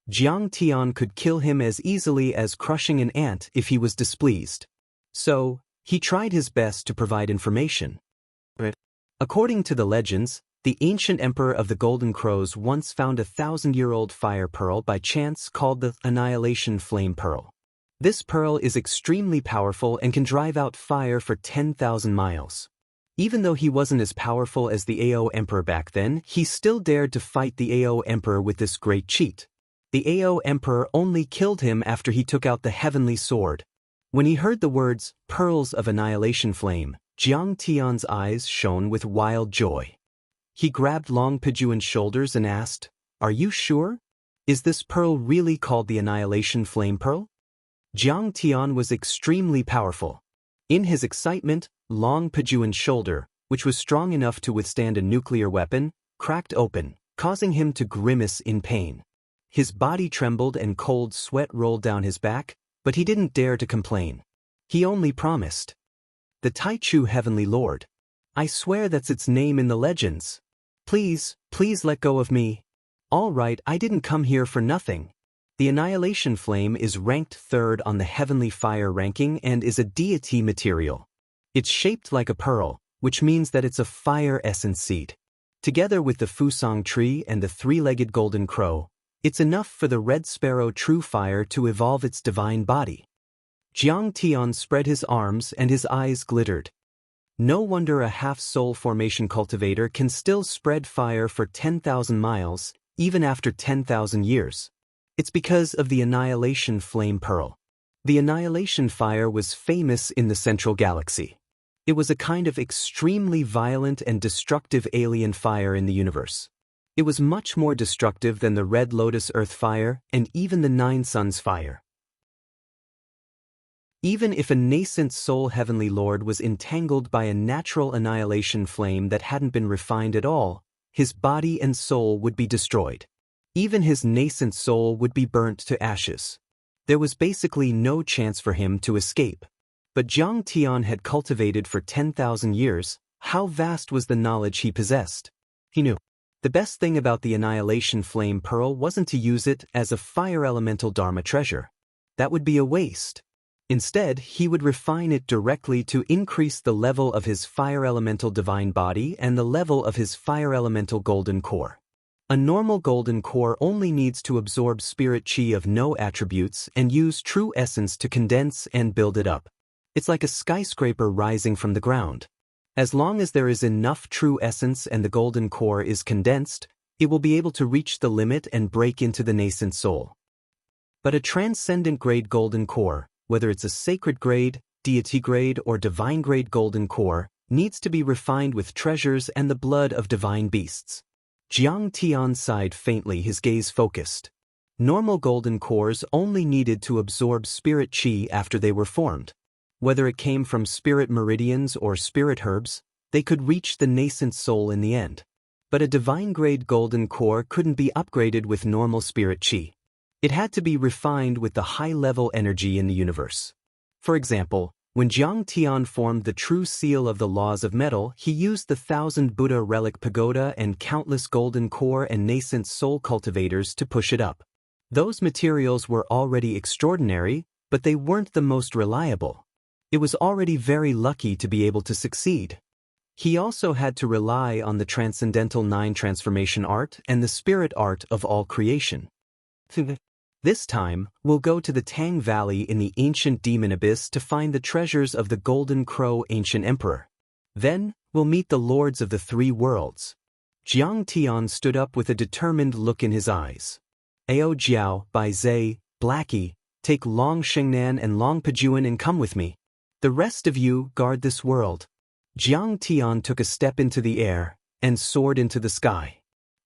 Jiang Tian could kill him as easily as crushing an ant if he was displeased. So, he tried his best to provide information. According to the legends, the ancient emperor of the Golden Crows once found a 1,000-year-old fire pearl by chance called the Annihilation Flame Pearl. This pearl is extremely powerful and can drive out fire for 10,000 miles. Even though he wasn't as powerful as the Ao Emperor back then, he still dared to fight the Ao Emperor with this great cheat. The Ao Emperor only killed him after he took out the heavenly sword. When he heard the words, "Pearls of Annihilation Flame," Jiang Tian's eyes shone with wild joy. He grabbed Long Pijuan's shoulders and asked, "Are you sure? Is this pearl really called the Annihilation Flame Pearl?" Jiang Tian was extremely powerful. In his excitement, Long Pijuan's shoulder, which was strong enough to withstand a nuclear weapon, cracked open, causing him to grimace in pain. His body trembled and cold sweat rolled down his back, but he didn't dare to complain. He only promised. "The Taichu Heavenly Lord. I swear that's its name in the legends. Please let go of me. All right, I didn't come here for nothing." The Annihilation Flame is ranked 3rd on the Heavenly Fire ranking and is a deity material. It's shaped like a pearl, which means that it's a fire essence seed. Together with the Fusang tree and the 3-legged golden crow, it's enough for the red sparrow true fire to evolve its divine body. Jiang Tian spread his arms and his eyes glittered. No wonder a half-soul formation cultivator can still spread fire for 10,000 miles, even after 10,000 years. It's because of the Annihilation Flame Pearl. The Annihilation Fire was famous in the Central Galaxy. It was a kind of extremely violent and destructive alien fire in the universe. It was much more destructive than the Red Lotus Earth Fire and even the Nine Suns Fire. Even if a nascent soul Heavenly Lord was entangled by a natural annihilation flame that hadn't been refined at all, his body and soul would be destroyed. Even his nascent soul would be burnt to ashes. There was basically no chance for him to escape. But Jiang Tian had cultivated for 10,000 years. How vast was the knowledge he possessed? He knew. The best thing about the Annihilation Flame Pearl wasn't to use it as a fire elemental Dharma treasure. That would be a waste. Instead, he would refine it directly to increase the level of his fire elemental divine body and the level of his fire elemental golden core. A normal golden core only needs to absorb spirit chi of no attributes and use true essence to condense and build it up. It's like a skyscraper rising from the ground. As long as there is enough true essence and the golden core is condensed, it will be able to reach the limit and break into the nascent soul. But a transcendent grade golden core, whether it's a sacred grade, deity grade, or divine grade golden core, needs to be refined with treasures and the blood of divine beasts. Jiang Tian sighed faintly, his gaze focused. Normal golden cores only needed to absorb spirit chi after they were formed. Whether it came from spirit meridians or spirit herbs, they could reach the nascent soul in the end. But a divine-grade golden core couldn't be upgraded with normal spirit chi. It had to be refined with the high-level energy in the universe. For example, when Jiang Tian formed the true seal of the laws of metal, he used the 1,000 Buddha relic pagoda and countless golden core and nascent soul cultivators to push it up. Those materials were already extraordinary, but they weren't the most reliable. It was already very lucky to be able to succeed. He also had to rely on the Transcendental 9 transformation art and the spirit art of all creation. This time, we'll go to the Tang Valley in the ancient demon abyss to find the treasures of the Golden Crow Ancient Emperor. Then, we'll meet the lords of the 3 worlds. Jiang Tian stood up with a determined look in his eyes. Ao Jiao, Bai Zhe, Blackie, take Long Shengnan and Long Pijuan and come with me. The rest of you guard this world. Jiang Tian took a step into the air and soared into the sky.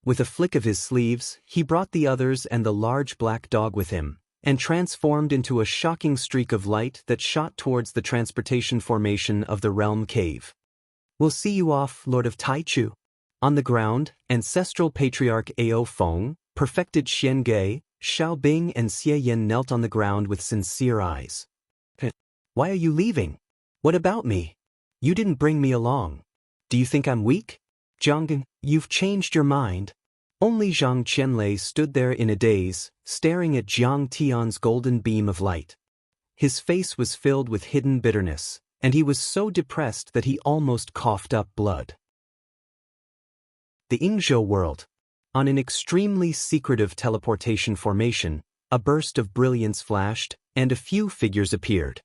With a flick of his sleeves, he brought the others and the large black dog with him, and transformed into a shocking streak of light that shot towards the transportation formation of the realm cave. We'll see you off, Lord of Taichu. On the ground, ancestral patriarch Ao Feng, perfected Xian Ge, Xiao Bing and Xie Yan knelt on the ground with sincere eyes. Why are you leaving? What about me? You didn't bring me along. Do you think I'm weak? Zhang, you've changed your mind. Only Zhang Qianlei stood there in a daze, staring at Jiang Tian's golden beam of light. His face was filled with hidden bitterness, and he was so depressed that he almost coughed up blood. The Yingzhou world. On an extremely secretive teleportation formation, a burst of brilliance flashed, and a few figures appeared.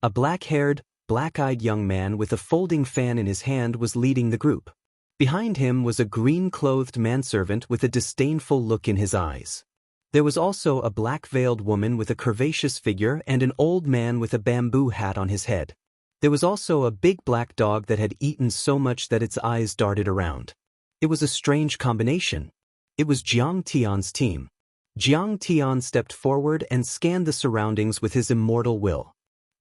A black-haired, black-eyed young man with a folding fan in his hand was leading the group. Behind him was a green-clothed manservant with a disdainful look in his eyes. There was also a black-veiled woman with a curvaceous figure and an old man with a bamboo hat on his head. There was also a big black dog that had eaten so much that its eyes darted around. It was a strange combination. It was Jiang Tian's team. Jiang Tian stepped forward and scanned the surroundings with his immortal will.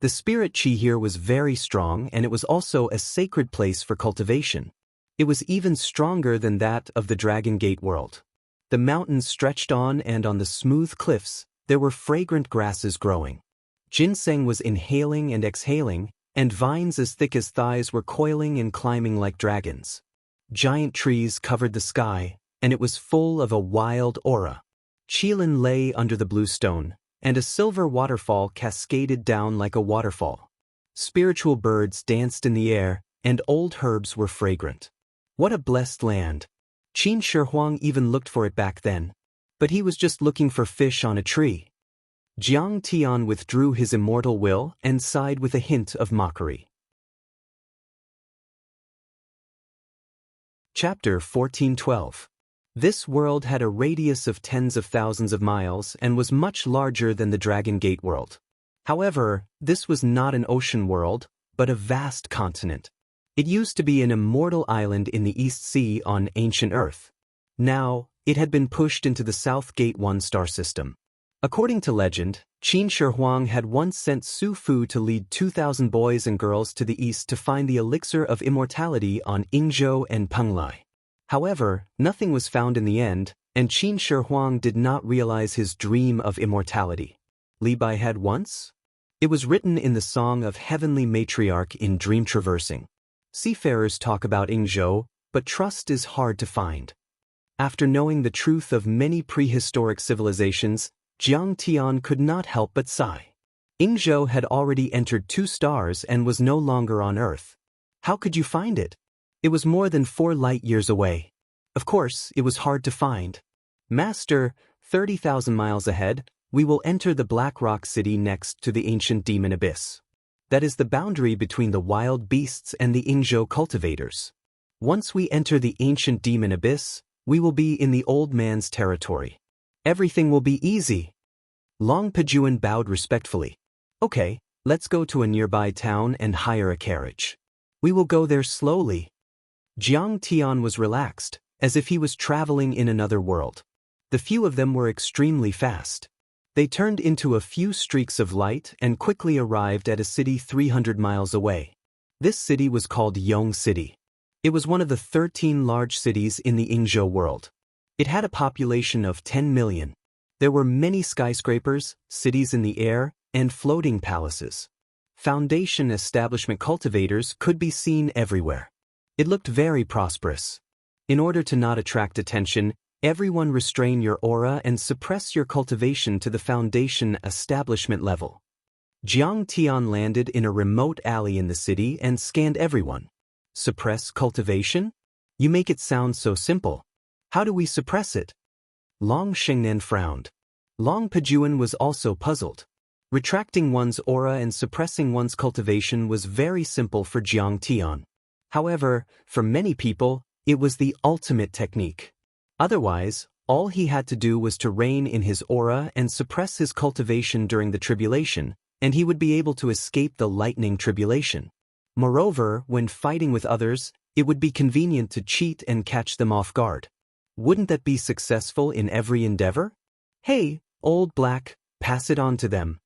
The spirit chi here was very strong, and it was also a sacred place for cultivation. It was even stronger than that of the Dragon Gate world. The mountains stretched on, and on the smooth cliffs, there were fragrant grasses growing. Ginseng was inhaling and exhaling, and vines as thick as thighs were coiling and climbing like dragons. Giant trees covered the sky, and it was full of a wild aura. Qilin lay under the blue stone, and a silver waterfall cascaded down like a waterfall. Spiritual birds danced in the air, and old herbs were fragrant. What a blessed land! Qin Shi Huang even looked for it back then. But he was just looking for fish on a tree. Jiang Tian withdrew his immortal will and sighed with a hint of mockery. Chapter 1412. This world had a radius of tens of thousands of miles and was much larger than the Dragon Gate world. However, this was not an ocean world, but a vast continent. It used to be an immortal island in the East Sea on ancient Earth. Now, it had been pushed into the South Gate one-star system. According to legend, Qin Shi Huang had once sent Su Fu to lead 2,000 boys and girls to the east to find the elixir of immortality on Yingzhou and Penglai. However, nothing was found in the end, and Qin Shi Huang did not realize his dream of immortality. Li Bai had once? It was written in the Song of Heavenly Matriarch in Dream Traversing. Seafarers talk about Yingzhou, but trust is hard to find. After knowing the truth of many prehistoric civilizations, Jiang Tian could not help but sigh. Yingzhou had already entered 2 stars and was no longer on Earth. How could you find it? It was more than 4 light years away. Of course, it was hard to find. Master, 30,000 miles ahead, we will enter the Black Rock City next to the ancient demon abyss. That is the boundary between the wild beasts and the Yingzhou cultivators. Once we enter the ancient demon abyss, we will be in the old man's territory. Everything will be easy. Long Pejuan bowed respectfully. Okay, let's go to a nearby town and hire a carriage. We will go there slowly. Jiang Tian was relaxed, as if he was traveling in another world. The few of them were extremely fast. They turned into a few streaks of light and quickly arrived at a city 300 miles away. This city was called Yong City. It was one of the 13 large cities in the Yingzhou world. It had a population of 10 million. There were many skyscrapers, cities in the air, and floating palaces. Foundation establishment cultivators could be seen everywhere. It looked very prosperous. In order to not attract attention, everyone restrain your aura and suppress your cultivation to the foundation establishment level. Jiang Tian landed in a remote alley in the city and scanned everyone. Suppress cultivation? You make it sound so simple. How do we suppress it? Long Shengnan frowned. Long Pejuan was also puzzled. Retracting one's aura and suppressing one's cultivation was very simple for Jiang Tian. However, for many people, it was the ultimate technique. Otherwise, all he had to do was to rein in his aura and suppress his cultivation during the tribulation, and he would be able to escape the lightning tribulation. Moreover, when fighting with others, it would be convenient to cheat and catch them off guard. Wouldn't that be successful in every endeavor? Hey, old black, pass it on to them.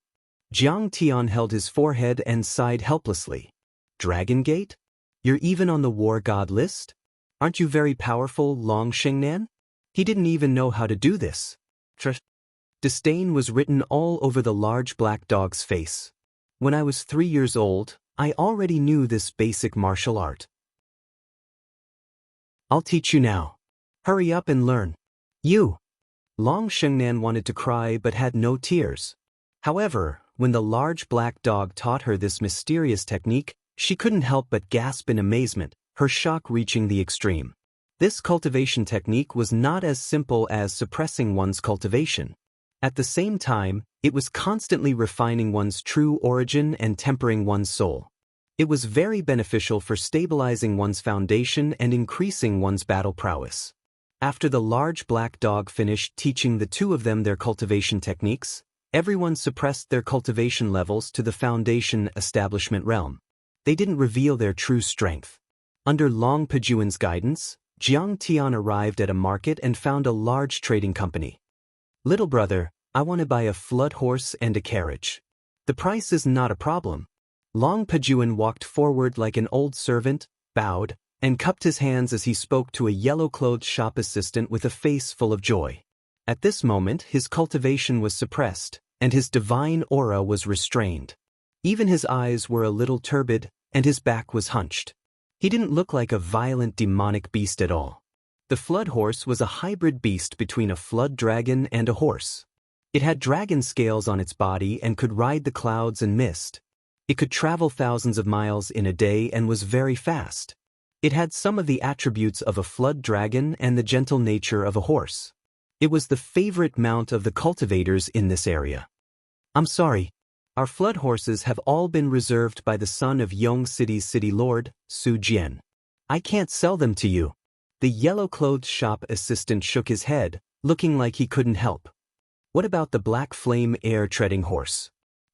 Jiang Tian held his forehead and sighed helplessly. Dragon Gate? You're even on the war god list? Aren't you very powerful, Long Shengnan? He didn't even know how to do this. Disdain was written all over the large black dog's face. When I was 3 years old, I already knew this basic martial art. I'll teach you now. Hurry up and learn. You! Long Shengnan wanted to cry but had no tears. However, when the large black dog taught her this mysterious technique, she couldn't help but gasp in amazement, her shock reaching the extreme. This cultivation technique was not as simple as suppressing one's cultivation. At the same time, it was constantly refining one's true origin and tempering one's soul. It was very beneficial for stabilizing one's foundation and increasing one's battle prowess. After the large black dog finished teaching the two of them their cultivation techniques, everyone suppressed their cultivation levels to the foundation establishment realm. They didn't reveal their true strength. Under Long Pejuan's guidance, Jiang Tian arrived at a market and found a large trading company. "Little brother, I want to buy a flood horse and a carriage. The price is not a problem." Long Pejuan walked forward like an old servant, bowed, and cupped his hands as he spoke to a yellow-clothed shop assistant with a face full of joy. At this moment, his cultivation was suppressed, and his divine aura was restrained. Even his eyes were a little turbid, and his back was hunched. He didn't look like a violent demonic beast at all. The flood horse was a hybrid beast between a flood dragon and a horse. It had dragon scales on its body and could ride the clouds and mist. It could travel thousands of miles in a day and was very fast. It had some of the attributes of a flood dragon and the gentle nature of a horse. It was the favorite mount of the cultivators in this area. "I'm sorry. Our flood horses have all been reserved by the son of Yong City's city lord, Su Jian. I can't sell them to you." The yellow-clothed shop assistant shook his head, looking like he couldn't help. "What about the black flame air-treading horse?"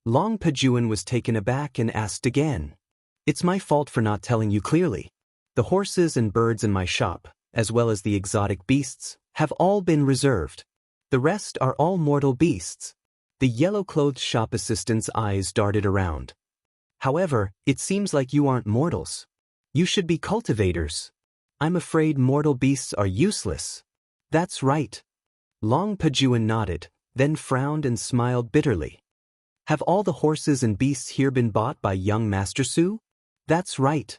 Long Pejuan was taken aback and asked again. "It's my fault for not telling you clearly. The horses and birds in my shop, as well as the exotic beasts, have all been reserved. The rest are all mortal beasts." The yellow-clothed shop assistant's eyes darted around. "However, it seems like you aren't mortals. You should be cultivators. I'm afraid mortal beasts are useless." "That's right." Long Pejuan nodded, then frowned and smiled bitterly. "Have all the horses and beasts here been bought by young Master Su?" "That's right."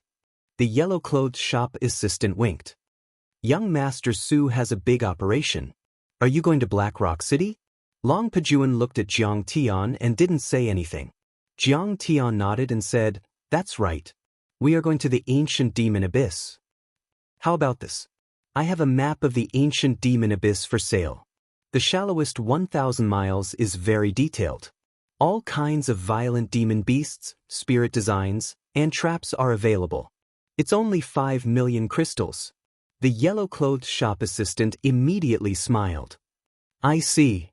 The yellow-clothed shop assistant winked. "Young Master Su has a big operation. Are you going to Black Rock City?" Long Pejuan looked at Jiang Tian and didn't say anything. Jiang Tian nodded and said, "That's right. We are going to the ancient demon abyss." "How about this? I have a map of the ancient demon abyss for sale. The shallowest 1,000 miles is very detailed. All kinds of violent demon beasts, spirit designs, and traps are available. It's only 5 million crystals." The yellow-clothed shop assistant immediately smiled. "I see."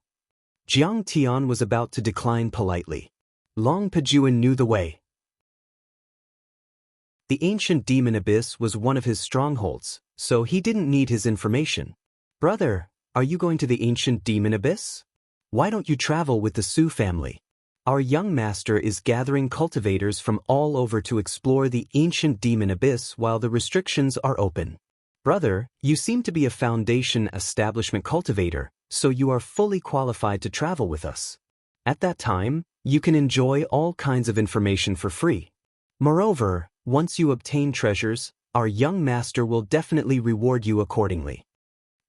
Jiang Tian was about to decline politely. Long Pejuan knew the way. The ancient demon abyss was one of his strongholds, so he didn't need his information. "Brother, are you going to the ancient demon abyss? Why don't you travel with the Su family? Our young master is gathering cultivators from all over to explore the ancient demon abyss while the restrictions are open. Brother, you seem to be a foundation establishment cultivator, so you are fully qualified to travel with us. At that time, you can enjoy all kinds of information for free. Moreover, once you obtain treasures, our young master will definitely reward you accordingly."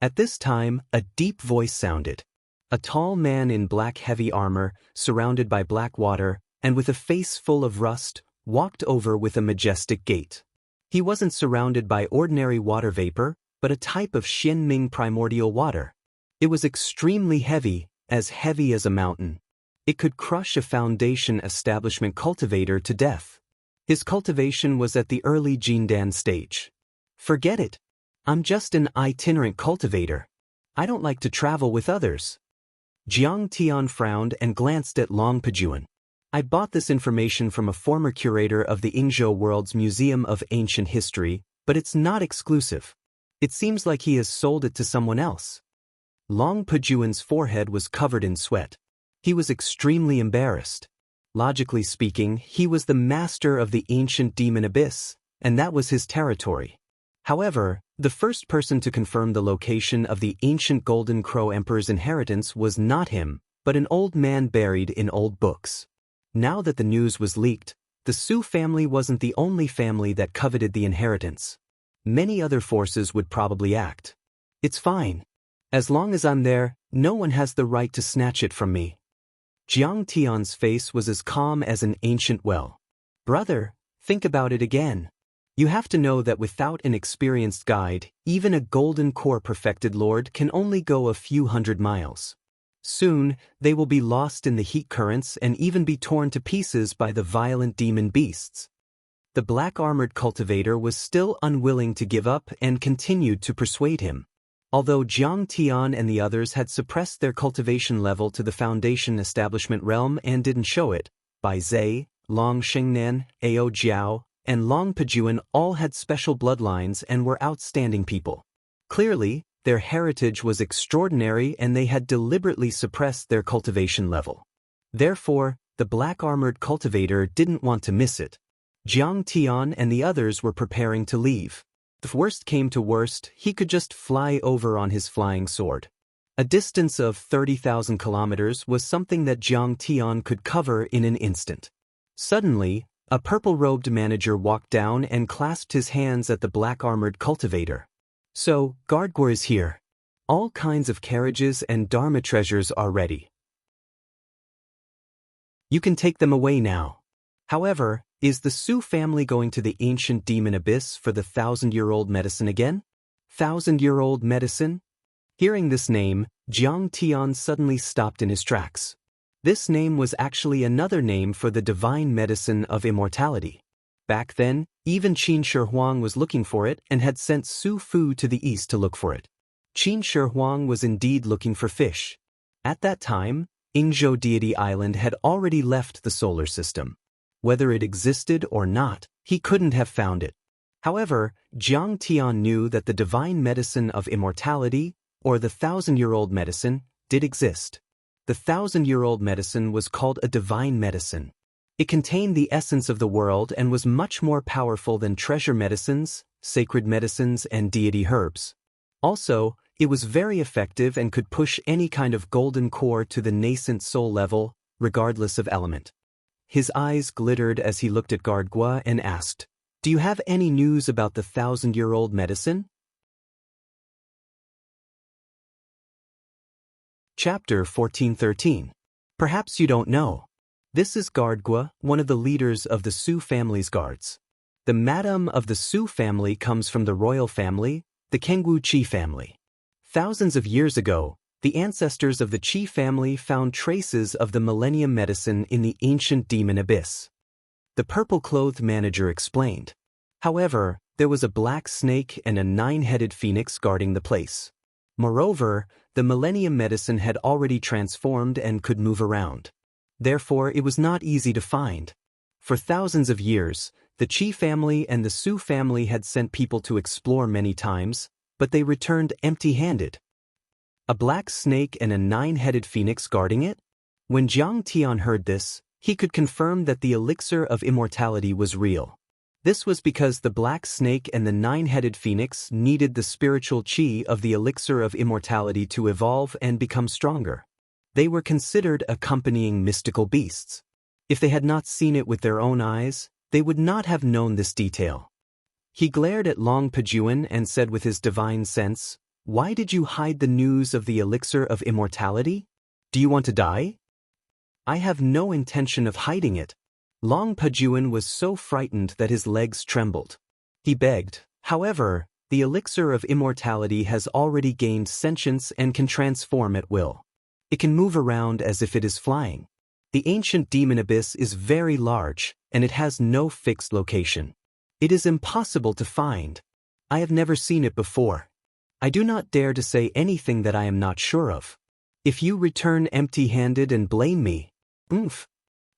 At this time, a deep voice sounded. A tall man in black heavy armor, surrounded by black water, and with a face full of rust, walked over with a majestic gait. He wasn't surrounded by ordinary water vapor, but a type of Xianming primordial water. It was extremely heavy as a mountain. It could crush a foundation establishment cultivator to death. His cultivation was at the early Jindan stage. "Forget it. I'm just an itinerant cultivator. I don't like to travel with others." Jiang Tian frowned and glanced at Long Pejuan. "I bought this information from a former curator of the Yingzhou World's Museum of Ancient History, but it's not exclusive. It seems like he has sold it to someone else." Long Pejuan's forehead was covered in sweat. He was extremely embarrassed. Logically speaking, he was the master of the ancient demon abyss, and that was his territory. However, the first person to confirm the location of the ancient Golden Crow Emperor's inheritance was not him, but an old man buried in old books. Now that the news was leaked, the Su family wasn't the only family that coveted the inheritance. Many other forces would probably act. "It's fine. As long as I'm there, no one has the right to snatch it from me." Jiang Tian's face was as calm as an ancient well. "Brother, think about it again. You have to know that without an experienced guide, even a golden core perfected lord can only go a few hundred miles. Soon, they will be lost in the heat currents and even be torn to pieces by the violent demon beasts." The black-armored cultivator was still unwilling to give up and continued to persuade him. Although Jiang Tian and the others had suppressed their cultivation level to the foundation establishment realm and didn't show it, Bai Zhe, Long Xingnan, Ao Jiao, and Long Pejuan all had special bloodlines and were outstanding people. Clearly, their heritage was extraordinary and they had deliberately suppressed their cultivation level. Therefore, the black-armored cultivator didn't want to miss it. Jiang Tian and the others were preparing to leave. If worst came to worst, he could just fly over on his flying sword. A distance of 30,000 kilometers was something that Jiang Tian could cover in an instant. Suddenly, a purple-robed manager walked down and clasped his hands at the black-armored cultivator. So, Guardgor is here. All kinds of carriages and Dharma treasures are ready. You can take them away now. However, is the Su family going to the ancient demon abyss for the 1,000-year-old medicine again? 1,000-year-old medicine? Hearing this name, Jiang Tian suddenly stopped in his tracks. This name was actually another name for the divine medicine of immortality. Back then, even Qin Shi Huang was looking for it and had sent Su Fu to the east to look for it. Qin Shi Huang was indeed looking for fish. At that time, Yingzhou Deity Island had already left the solar system. Whether it existed or not, he couldn't have found it. However, Jiang Tian knew that the divine medicine of immortality, or the 1,000-year-old medicine, did exist. The 1,000-year-old medicine was called a divine medicine. It contained the essence of the world and was much more powerful than treasure medicines, sacred medicines, and deity herbs. Also, it was very effective and could push any kind of golden core to the nascent soul level, regardless of element. His eyes glittered as he looked at Guardgua and asked, "Do you have any news about the 1,000-year-old medicine?" Chapter 1413. Perhaps you don't know. This is Guardgua, one of the leaders of the Su family's guards. The madam of the Su family comes from the royal family, the Kengwu Qi family. Thousands of years ago, the ancestors of the Qi family found traces of the millennium medicine in the ancient demon abyss. The purple-clothed manager explained. However, there was a black snake and a 9-headed phoenix guarding the place. Moreover, the millennium medicine had already transformed and could move around. Therefore, it was not easy to find. For thousands of years, the Qi family and the Su family had sent people to explore many times, but they returned empty-handed. A black snake and a 9-headed phoenix guarding it? When Jiang Tian heard this, he could confirm that the elixir of immortality was real. This was because the black snake and the 9-headed phoenix needed the spiritual qi of the elixir of immortality to evolve and become stronger. They were considered accompanying mystical beasts. If they had not seen it with their own eyes, they would not have known this detail. He glared at Long Pejuan and said with his divine sense, "Why did you hide the news of the elixir of immortality? Do you want to die?" "I have no intention of hiding it." Long Pejuan was so frightened that his legs trembled. He begged, "However, the elixir of immortality has already gained sentience and can transform at will. It can move around as if it is flying. The ancient demon abyss is very large, and it has no fixed location. It is impossible to find. I have never seen it before. I do not dare to say anything that I am not sure of. If you return empty-handed and blame me..." "Oomph."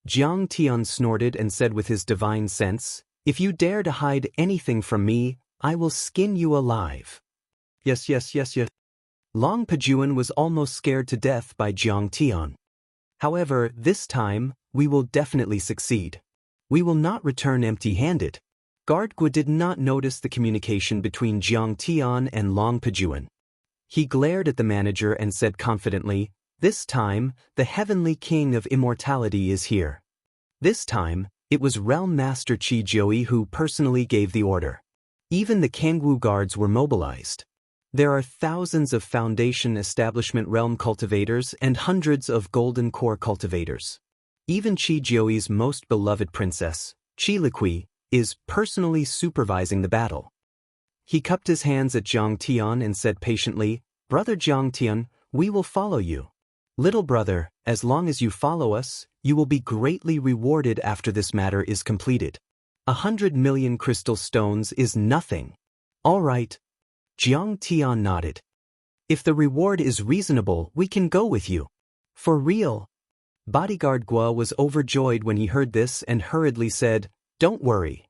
Jiang Tian snorted and said with his divine sense, "If you dare to hide anything from me, I will skin you alive." Yes. Long Pejuan was almost scared to death by Jiang Tian. "However, this time, we will definitely succeed. We will not return empty-handed." Guardgua did not notice the communication between Jiang Tian and Long Pejuan. He glared at the manager and said confidently, "This time, the heavenly king of immortality is here." This time, it was Realm Master Qi Jiui who personally gave the order. Even the Kangwu guards were mobilized. There are thousands of Foundation Establishment Realm cultivators and hundreds of Golden Core cultivators. Even Qi Jiui's most beloved princess, Qi Liqui, is personally supervising the battle. He cupped his hands at Jiang Tian and said patiently, "Brother Jiang Tian, we will follow you. Little brother, as long as you follow us, you will be greatly rewarded after this matter is completed." 100 million crystal stones is nothing. All right. Jiang Tian nodded. If the reward is reasonable, we can go with you. For real. Bodyguard Gua was overjoyed when he heard this and hurriedly said, "Don't worry.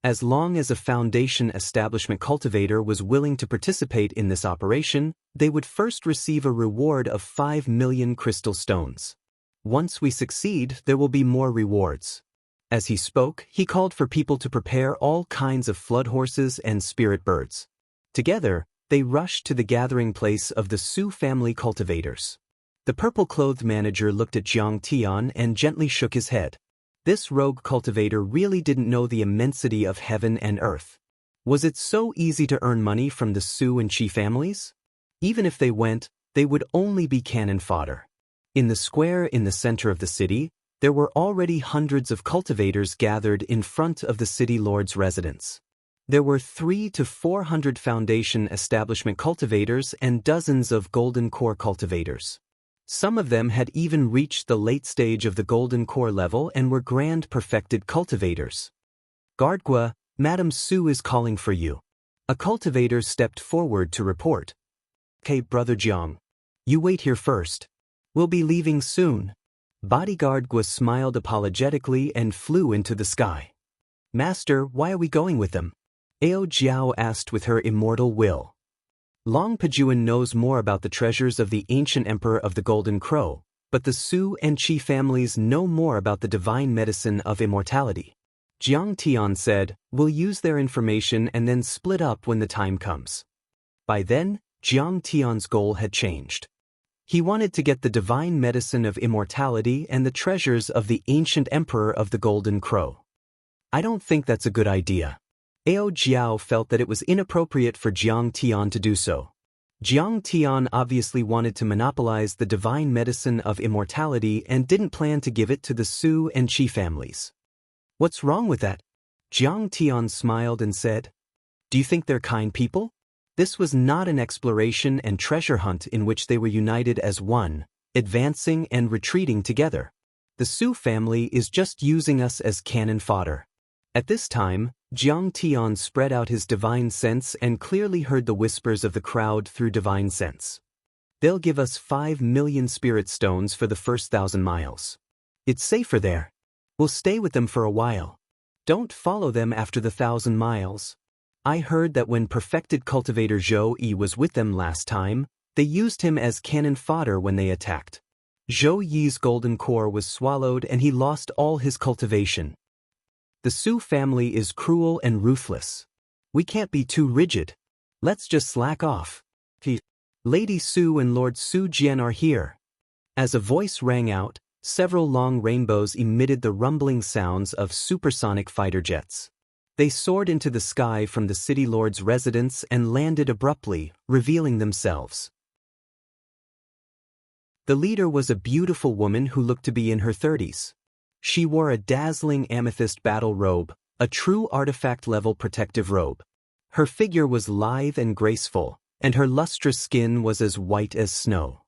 As long as a Foundation establishment cultivator was willing to participate in this operation, they would first receive a reward of 5 million crystal stones. Once we succeed, there will be more rewards." As he spoke, he called for people to prepare all kinds of flood horses and spirit birds. Together, they rushed to the gathering place of the Su family cultivators. The purple-clothed manager looked at Jiang Tian and gently shook his head. This rogue cultivator really didn't know the immensity of heaven and earth. Was it so easy to earn money from the Su and Qi families? Even if they went, they would only be cannon fodder. In the square in the center of the city, there were already hundreds of cultivators gathered in front of the city lord's residence. There were 300 to 400 Foundation establishment cultivators and dozens of golden core cultivators. Some of them had even reached the late stage of the golden core level and were grand perfected cultivators. "Guardgua, Madame Su is calling for you." A cultivator stepped forward to report. "Okay, Brother Jiang. You wait here first. We'll be leaving soon." Bodyguard Gua smiled apologetically and flew into the sky. "Master, why are we going with them?" Ao Jiao asked with her immortal will. Long Pajuan knows more about the treasures of the ancient emperor of the Golden Crow, but the Su and Qi families know more about the divine medicine of immortality. Jiang Tian said, "We'll use their information and then split up when the time comes." By then, Jiang Tian's goal had changed. He wanted to get the divine medicine of immortality and the treasures of the ancient emperor of the Golden Crow. "I don't think that's a good idea." Ao Jiao felt that it was inappropriate for Jiang Tian to do so. Jiang Tian obviously wanted to monopolize the divine medicine of immortality and didn't plan to give it to the Su and Qi families. "What's wrong with that?" Jiang Tian smiled and said, "Do you think they're kind people?" This was not an exploration and treasure hunt in which they were united as one, advancing and retreating together. The Su family is just using us as cannon fodder. At this time, Jiang Tian spread out his divine sense and clearly heard the whispers of the crowd through divine sense. "They'll give us 5 million spirit stones for the first 1,000 miles. It's safer there. We'll stay with them for a while. Don't follow them after the 1,000 miles. I heard that when perfected cultivator Zhou Yi was with them last time, they used him as cannon fodder when they attacked. Zhou Yi's golden core was swallowed and he lost all his cultivation. The Su family is cruel and ruthless. We can't be too rigid. Let's just slack off. Lady Su and Lord Su Jian are here." As a voice rang out, several long rainbows emitted the rumbling sounds of supersonic fighter jets. They soared into the sky from the city lord's residence and landed abruptly, revealing themselves. The leader was a beautiful woman who looked to be in her 30s. She wore a dazzling amethyst battle robe, a true artifact-level protective robe. Her figure was lithe and graceful, and her lustrous skin was as white as snow.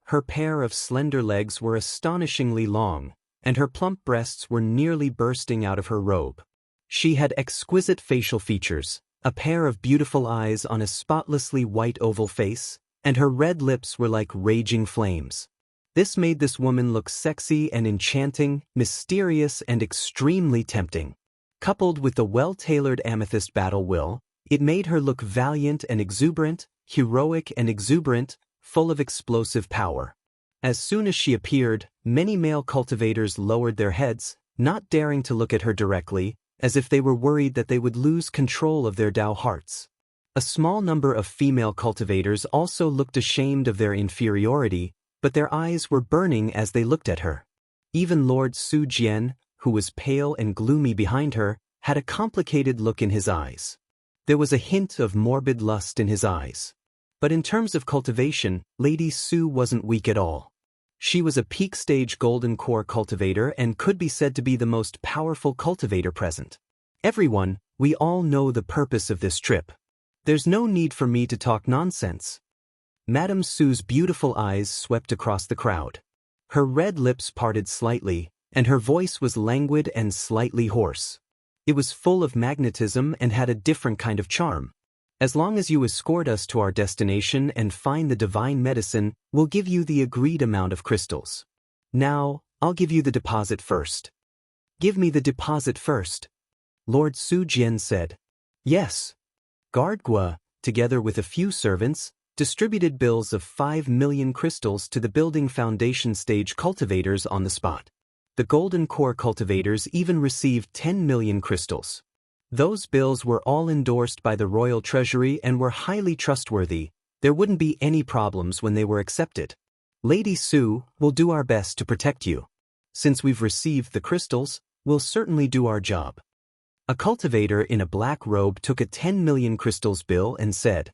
Her pair of slender legs were astonishingly long, and her plump breasts were nearly bursting out of her robe. She had exquisite facial features, a pair of beautiful eyes on a spotlessly white oval face, and her red lips were like raging flames. This made this woman look sexy and enchanting, mysterious and extremely tempting. Coupled with the well-tailored amethyst battle will, it made her look valiant and exuberant, heroic and exuberant, full of explosive power. As soon as she appeared, many male cultivators lowered their heads, not daring to look at her directly, as if they were worried that they would lose control of their Dao hearts. A small number of female cultivators also looked ashamed of their inferiority, but their eyes were burning as they looked at her. Even Lord Su Jian, who was pale and gloomy behind her, had a complicated look in his eyes. There was a hint of morbid lust in his eyes. But in terms of cultivation, Lady Su wasn't weak at all. She was a peak-stage golden core cultivator and could be said to be the most powerful cultivator present. "Everyone, we all know the purpose of this trip. There's no need for me to talk nonsense." Madame Su's beautiful eyes swept across the crowd. Her red lips parted slightly, and her voice was languid and slightly hoarse. It was full of magnetism and had a different kind of charm. As long as you escort us to our destination and find the divine medicine, we'll give you the agreed amount of crystals. Now, I'll give you the deposit first. Give me the deposit first, Lord Su Jian said. Yes. Guard Gua, together with a few servants, distributed bills of 5 million crystals to the building foundation stage cultivators on the spot. The golden core cultivators even received 10 million crystals. Those bills were all endorsed by the royal treasury and were highly trustworthy. There wouldn't be any problems when they were accepted. Lady Su, we'll do our best to protect you. Since we've received the crystals, we'll certainly do our job. A cultivator in a black robe took a 10 million crystals bill and said,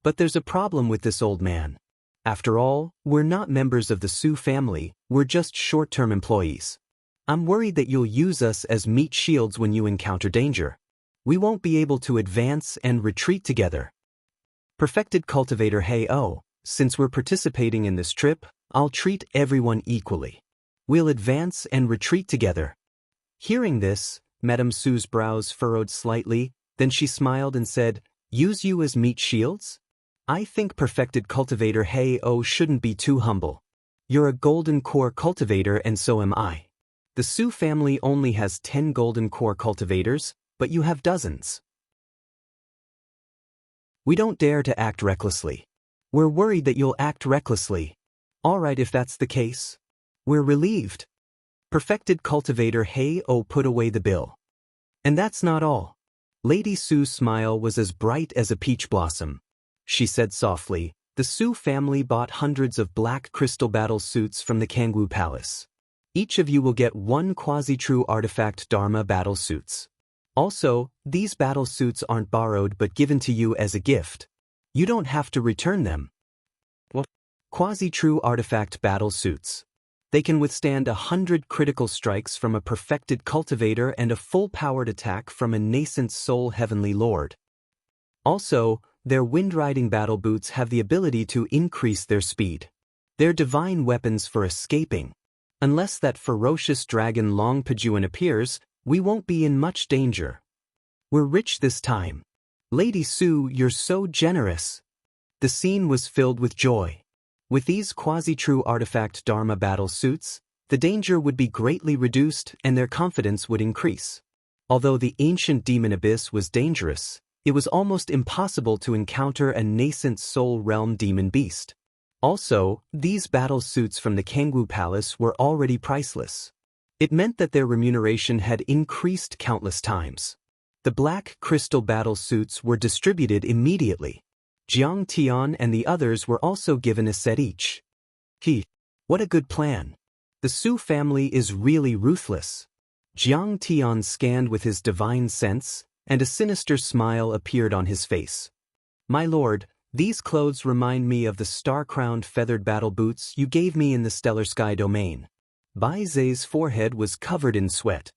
"But there's a problem with this old man. After all, we're not members of the Su family, we're just short-term employees. I'm worried that you'll use us as meat shields when you encounter danger. We won't be able to advance and retreat together." Perfected Cultivator Hei-O, since we're participating in this trip, I'll treat everyone equally. We'll advance and retreat together. Hearing this, Madame Su's brows furrowed slightly, then she smiled and said, "Use you as meat shields? I think Perfected Cultivator Hei-O shouldn't be too humble. You're a golden core cultivator and so am I. The Su family only has 10 golden core cultivators, but you have dozens. We don't dare to act recklessly. We're worried that you'll act recklessly. All right, if that's the case. We're relieved." Perfected Cultivator Hei-O put away the bill. And that's not all. Lady Su's smile was as bright as a peach blossom. She said softly, "The Su family bought hundreds of black crystal battle suits from the Kangwu Palace. Each of you will get 1 quasi-true artifact Dharma battle suits. Also, these battle suits aren't borrowed but given to you as a gift. You don't have to return them." What? Quasi-true artifact battle suits. They can withstand 100 critical strikes from a perfected cultivator and a full-powered attack from a nascent soul heavenly lord. Also, their wind-riding battle boots have the ability to increase their speed. They're divine weapons for escaping. Unless that ferocious dragon Long Pajuan appears, we won't be in much danger. We're rich this time. Lady Su, you're so generous. The scene was filled with joy. With these quasi-true artifact Dharma battle suits, the danger would be greatly reduced and their confidence would increase. Although the ancient demon abyss was dangerous, it was almost impossible to encounter a nascent soul realm demon beast. Also, these battle suits from the Kangwu Palace were already priceless. It meant that their remuneration had increased countless times. The black crystal battle suits were distributed immediately. Jiang Tian and the others were also given a set each. What a good plan. The Su family is really ruthless. Jiang Tian scanned with his divine sense, and a sinister smile appeared on his face. "My lord, these clothes remind me of the star-crowned feathered battle boots you gave me in the Stellar Sky domain." Bai Zhe's forehead was covered in sweat.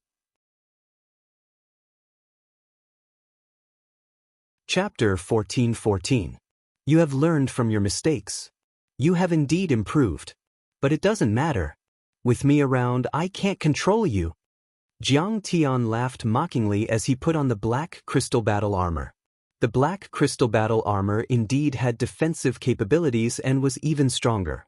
Chapter 14:14. You have learned from your mistakes. You have indeed improved. But it doesn't matter. With me around, I can't control you. Jiang Tian laughed mockingly as he put on the black crystal battle armor. The black crystal battle armor indeed had defensive capabilities and was even stronger.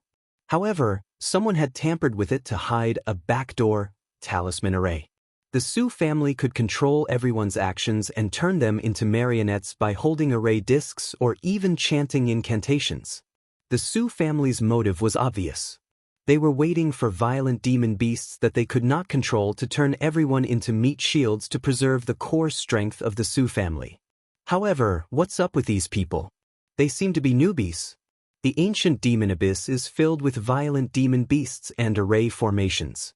However, someone had tampered with it to hide a backdoor talisman array. The Su family could control everyone's actions and turn them into marionettes by holding array discs or even chanting incantations. The Su family's motive was obvious. They were waiting for violent demon beasts that they could not control to turn everyone into meat shields to preserve the core strength of the Su family. However, what's up with these people? They seem to be newbies. The ancient demon abyss is filled with violent demon beasts and array formations.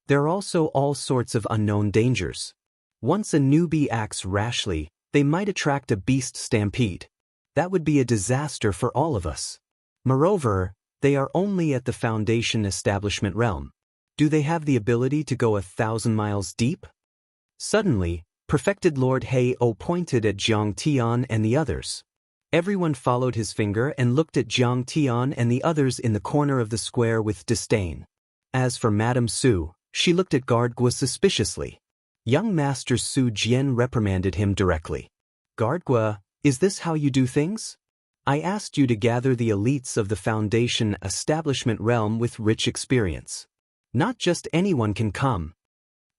There are also all sorts of unknown dangers. Once a newbie acts rashly, they might attract a beast stampede. That would be a disaster for all of us. Moreover, they are only at the Foundation establishment realm. Do they have the ability to go 1,000 miles deep? Suddenly, Perfected Lord Hei-O pointed at Jiang Tian and the others. Everyone followed his finger and looked at Jiang Tian and the others in the corner of the square with disdain. As for Madame Su, She looked at Guardgua suspiciously. Young Master Su Jian reprimanded him directly. Guardgua, is this how you do things? I asked you to gather the elites of the Foundation establishment realm with rich experience. Not just anyone can come.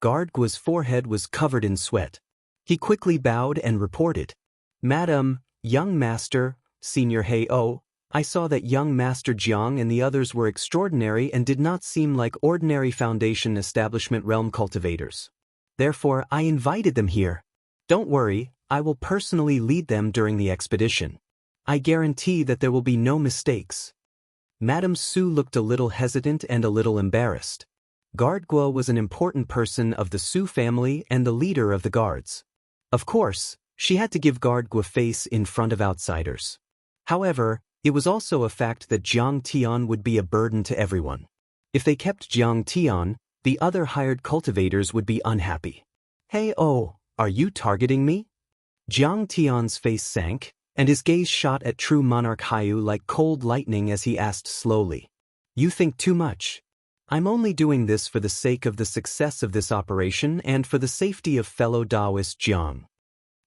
Guardgua's forehead was covered in sweat. He quickly bowed and reported. Madam, young master, Senior Hei-O, I saw that young Master Jiang and the others were extraordinary and did not seem like ordinary Foundation establishment realm cultivators. Therefore, I invited them here. Don't worry, I will personally lead them during the expedition. I guarantee that there will be no mistakes. Madame Su looked a little hesitant and a little embarrassed. Guardgua was an important person of the Su family and the leader of the guards. Of course, she had to give Guardgua face in front of outsiders. However, it was also a fact that Jiang Tian would be a burden to everyone. If they kept Jiang Tian, the other hired cultivators would be unhappy. Hey oh, are you targeting me? Jiang Tian's face sank, and his gaze shot at true monarch Haiyu like cold lightning as he asked slowly. You think too much. I'm only doing this for the sake of the success of this operation and for the safety of fellow Daoist Jiang.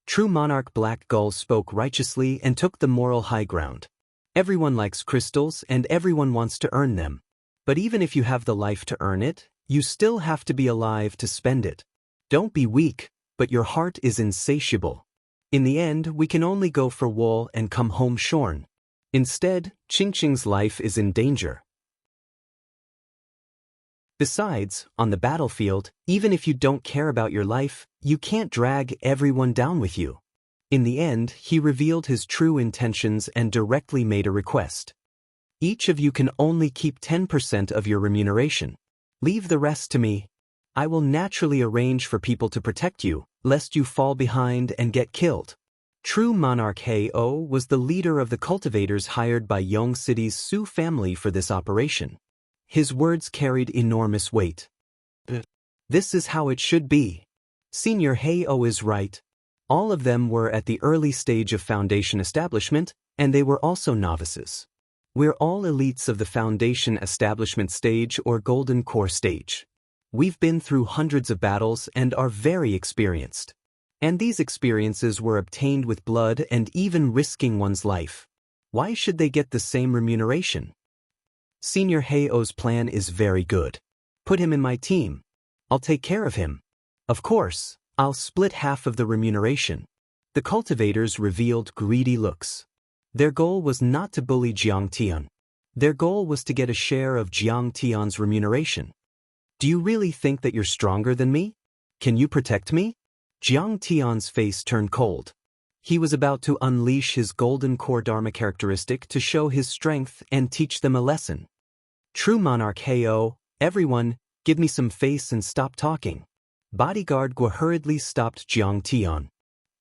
True monarch Black Gull spoke righteously and took the moral high ground. Everyone likes crystals and everyone wants to earn them. But even if you have the life to earn it, you still have to be alive to spend it. Don't be weak, but your heart is insatiable. In the end, we can only go for wool and come home shorn. Instead, Qingqing's life is in danger. Besides, on the battlefield, even if you don't care about your life, you can't drag everyone down with you. In the end, he revealed his true intentions and directly made a request. Each of you can only keep 10% of your remuneration. Leave the rest to me. I will naturally arrange for people to protect you, lest you fall behind and get killed. True monarch Hei-O was the leader of the cultivators hired by Yong City's Su family for this operation. His words carried enormous weight. This is how it should be. Senior Hei-O is right. All of them were at the early stage of Foundation establishment, and they were also novices. We're all elites of the Foundation establishment stage or Golden Core stage. We've been through hundreds of battles and are very experienced. And these experiences were obtained with blood and even risking one's life. Why should they get the same remuneration? Senior Hei-O's plan is very good. Put him in my team. I'll take care of him. Of course, I'll split half of the remuneration. The cultivators revealed greedy looks. Their goal was not to bully Jiang Tian. Their goal was to get a share of Jiang Tian's remuneration. Do you really think that you're stronger than me? Can you protect me? Jiang Tian's face turned cold. He was about to unleash his golden core dharma characteristic to show his strength and teach them a lesson. True monarch Hei-O, everyone, give me some face and stop talking. Bodyguard Guo hurriedly stopped Jiang Tian.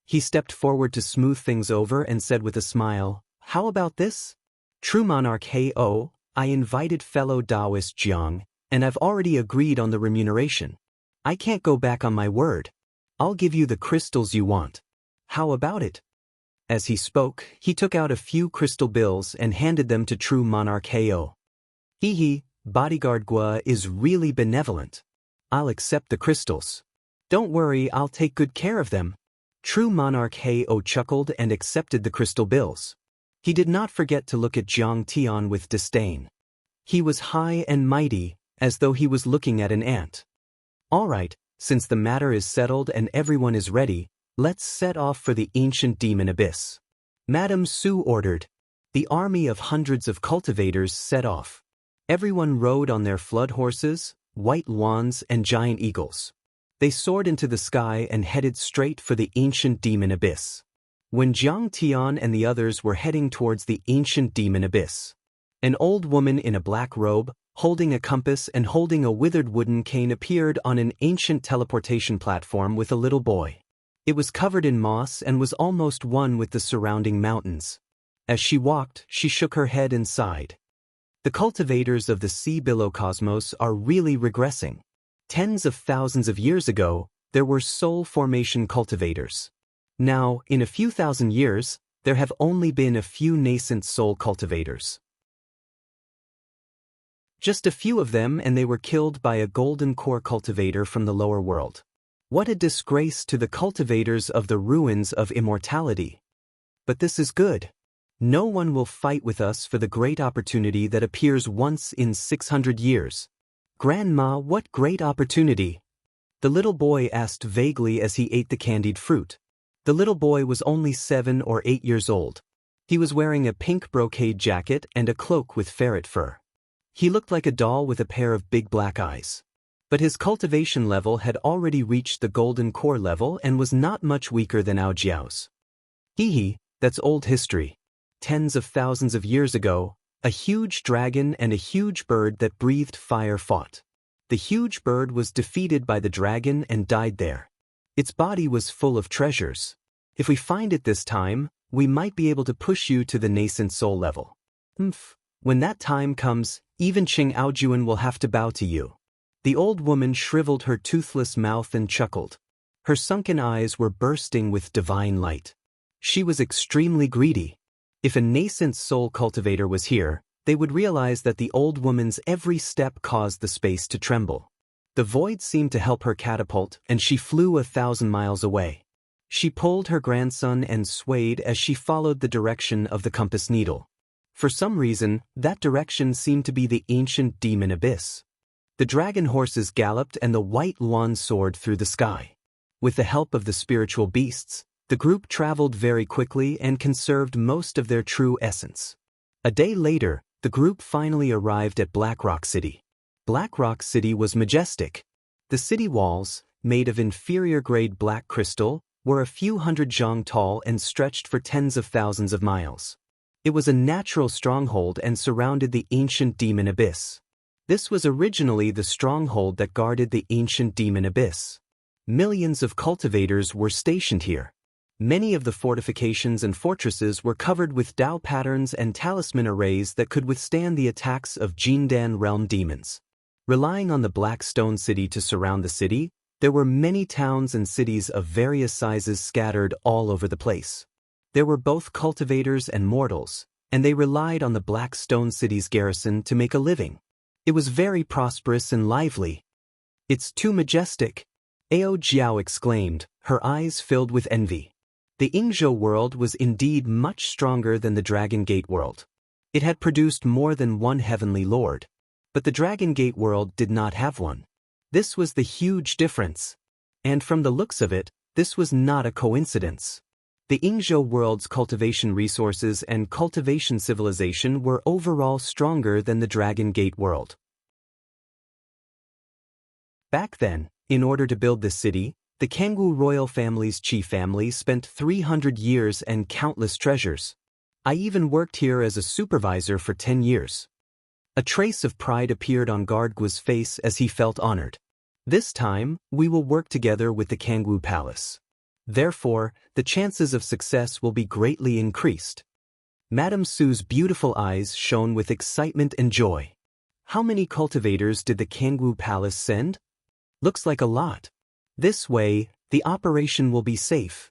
He stepped forward to smooth things over and said with a smile, how about this? True monarch Hei-O, I invited fellow Daoist Jiang, and I've already agreed on the remuneration. I can't go back on my word. I'll give you the crystals you want. How about it? As he spoke, he took out a few crystal bills and handed them to true monarch Hei-O. Hee, bodyguard Guo is really benevolent. I'll accept the crystals. Don't worry, I'll take good care of them. True monarch Hei-O chuckled and accepted the crystal bills. He did not forget to look at Jiang Tian with disdain. He was high and mighty, as though he was looking at an ant. All right, since the matter is settled and everyone is ready, let's set off for the ancient demon abyss. Madame Su ordered. The army of hundreds of cultivators set off. Everyone rode on their flood horses, white wands, and giant eagles. They soared into the sky and headed straight for the ancient demon abyss. When Jiang Tian and the others were heading towards the ancient demon abyss, an old woman in a black robe, holding a compass and holding a withered wooden cane appeared on an ancient teleportation platform with a little boy. It was covered in moss and was almost one with the surrounding mountains. As she walked, she shook her head and sighed. The cultivators of the sea below cosmos are really regressing. Tens of thousands of years ago, there were soul formation cultivators. Now, in a few thousand years, there have only been a few nascent soul cultivators. Just a few of them and they were killed by a golden core cultivator from the lower world. What a disgrace to the cultivators of the ruins of immortality. But this is good. No one will fight with us for the great opportunity that appears once in 600 years. Grandma, what great opportunity? The little boy asked vaguely as he ate the candied fruit. The little boy was only 7 or 8 years old. He was wearing a pink brocade jacket and a cloak with ferret fur. He looked like a doll with a pair of big black eyes. But his cultivation level had already reached the golden core level and was not much weaker than Ao Jiao's. Hee, that's old history. Tens of thousands of years ago, a huge dragon and a huge bird that breathed fire fought. The huge bird was defeated by the dragon and died there. Its body was full of treasures. If we find it this time, we might be able to push you to the nascent soul level. When that time comes, even Qing Aojuan will have to bow to you. The old woman shriveled her toothless mouth and chuckled. Her sunken eyes were bursting with divine light. She was extremely greedy. If a nascent soul cultivator was here, they would realize that the old woman's every step caused the space to tremble. The void seemed to help her catapult, and she flew 1,000 miles away. She pulled her grandson and swayed as she followed the direction of the compass needle. For some reason, that direction seemed to be the ancient demon abyss. The dragon horses galloped and the white Luan soared through the sky. With the help of the spiritual beasts, the group traveled very quickly and conserved most of their true essence. A day later, the group finally arrived at Black Rock City. Black Rock City was majestic. The city walls, made of inferior-grade black crystal, were a few hundred zhang tall and stretched for tens of thousands of miles. It was a natural stronghold and surrounded the ancient demon abyss. This was originally the stronghold that guarded the ancient demon abyss. Millions of cultivators were stationed here. Many of the fortifications and fortresses were covered with Dao patterns and talisman arrays that could withstand the attacks of Jindan realm demons. Relying on the Black Stone City to surround the city, there were many towns and cities of various sizes scattered all over the place. There were both cultivators and mortals, and they relied on the Black Stone City's garrison to make a living. It was very prosperous and lively. "It's too majestic," Ao Jiao exclaimed, her eyes filled with envy. The Yingzhou world was indeed much stronger than the Dragon Gate world. It had produced more than one heavenly lord. But the Dragon Gate world did not have one. This was the huge difference. And from the looks of it, this was not a coincidence. The Yingzhou world's cultivation resources and cultivation civilization were overall stronger than the Dragon Gate world. Back then, in order to build this city, the Kangwu royal family's Qi family spent 300 years and countless treasures. I even worked here as a supervisor for 10 years. A trace of pride appeared on Gardgu's face as he felt honored. This time, we will work together with the Kangwu Palace. Therefore, the chances of success will be greatly increased. Madame Su's beautiful eyes shone with excitement and joy. How many cultivators did the Kangwu Palace send? Looks like a lot. This way, the operation will be safe.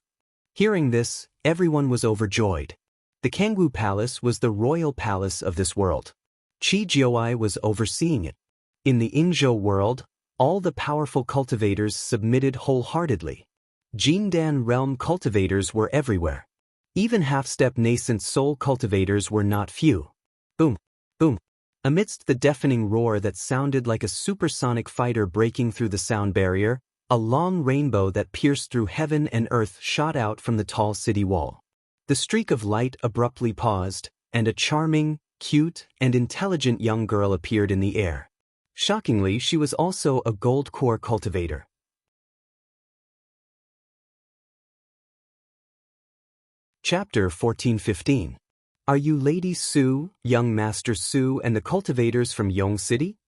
Hearing this, everyone was overjoyed. The Kangwu Palace was the royal palace of this world. Qi Jiuai was overseeing it. In the Yingzhou world, all the powerful cultivators submitted wholeheartedly. Jindan realm cultivators were everywhere. Even half-step nascent soul cultivators were not few. Boom, boom. Amidst the deafening roar that sounded like a supersonic fighter breaking through the sound barrier, a long rainbow that pierced through heaven and earth shot out from the tall city wall. The streak of light abruptly paused, and a charming, cute, and intelligent young girl appeared in the air. Shockingly, she was also a gold core cultivator. Chapter 14:15. Are you Lady Su, young Master Su, and the cultivators from Yong City?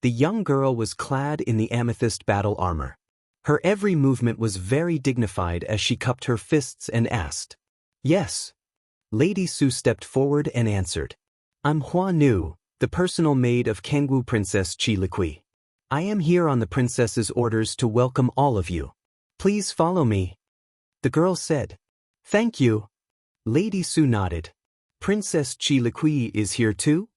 The young girl was clad in the amethyst battle armor. Her every movement was very dignified as she cupped her fists and asked. Yes. Lady Su stepped forward and answered. I'm Hua Nu, the personal maid of Kangwu Princess Qi Liqui. I am here on the princess's orders to welcome all of you. Please follow me. The girl said. Thank you. Lady Su nodded. Princess Qi Liqui is here too?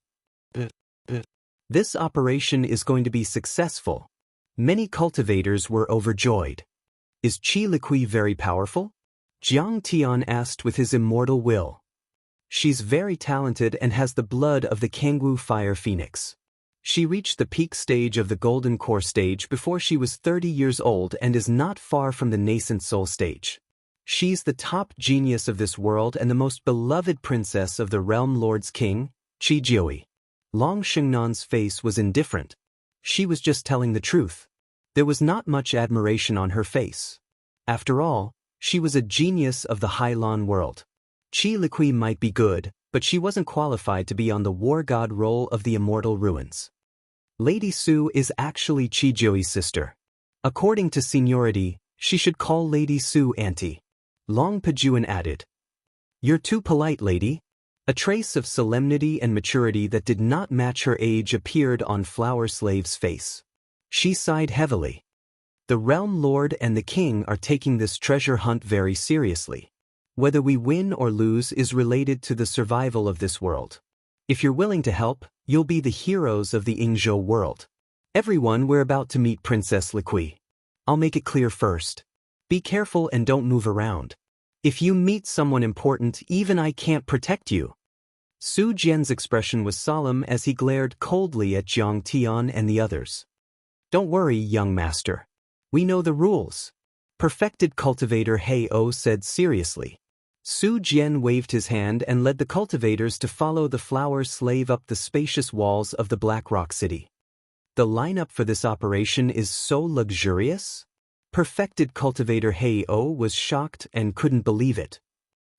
This operation is going to be successful. Many cultivators were overjoyed. Is Qi Liqui very powerful? Jiang Tian asked with his immortal will. She's very talented and has the blood of the Kangwu fire phoenix. She reached the peak stage of the golden core stage before she was 30 years old and is not far from the nascent soul stage. She's the top genius of this world and the most beloved princess of the realm lord's king, Qi Jiui. Long Xingnan's face was indifferent. She was just telling the truth. There was not much admiration on her face. After all, she was a genius of the Hailan world. Qi Liqui might be good, but she wasn't qualified to be on the war god role of the immortal ruins. Lady Su is actually Qi Jiui's sister. According to seniority, she should call Lady Su auntie. Long Pejuan added. You're too polite, lady. A trace of solemnity and maturity that did not match her age appeared on Flower Slave's face. She sighed heavily. The realm lord and the king are taking this treasure hunt very seriously. Whether we win or lose is related to the survival of this world. If you're willing to help, you'll be the heroes of the Yingzhou world. Everyone, we're about to meet Princess Liqui. I'll make it clear first. Be careful and don't move around. If you meet someone important, even I can't protect you. Su Jian's expression was solemn as he glared coldly at Jiang Tian and the others. Don't worry, young master. We know the rules. Perfected cultivator He O said seriously. Su Jian waved his hand and led the cultivators to follow the flower slave up the spacious walls of the Black Rock City. The lineup for this operation is so luxurious. Perfected cultivator He O was shocked and couldn't believe it.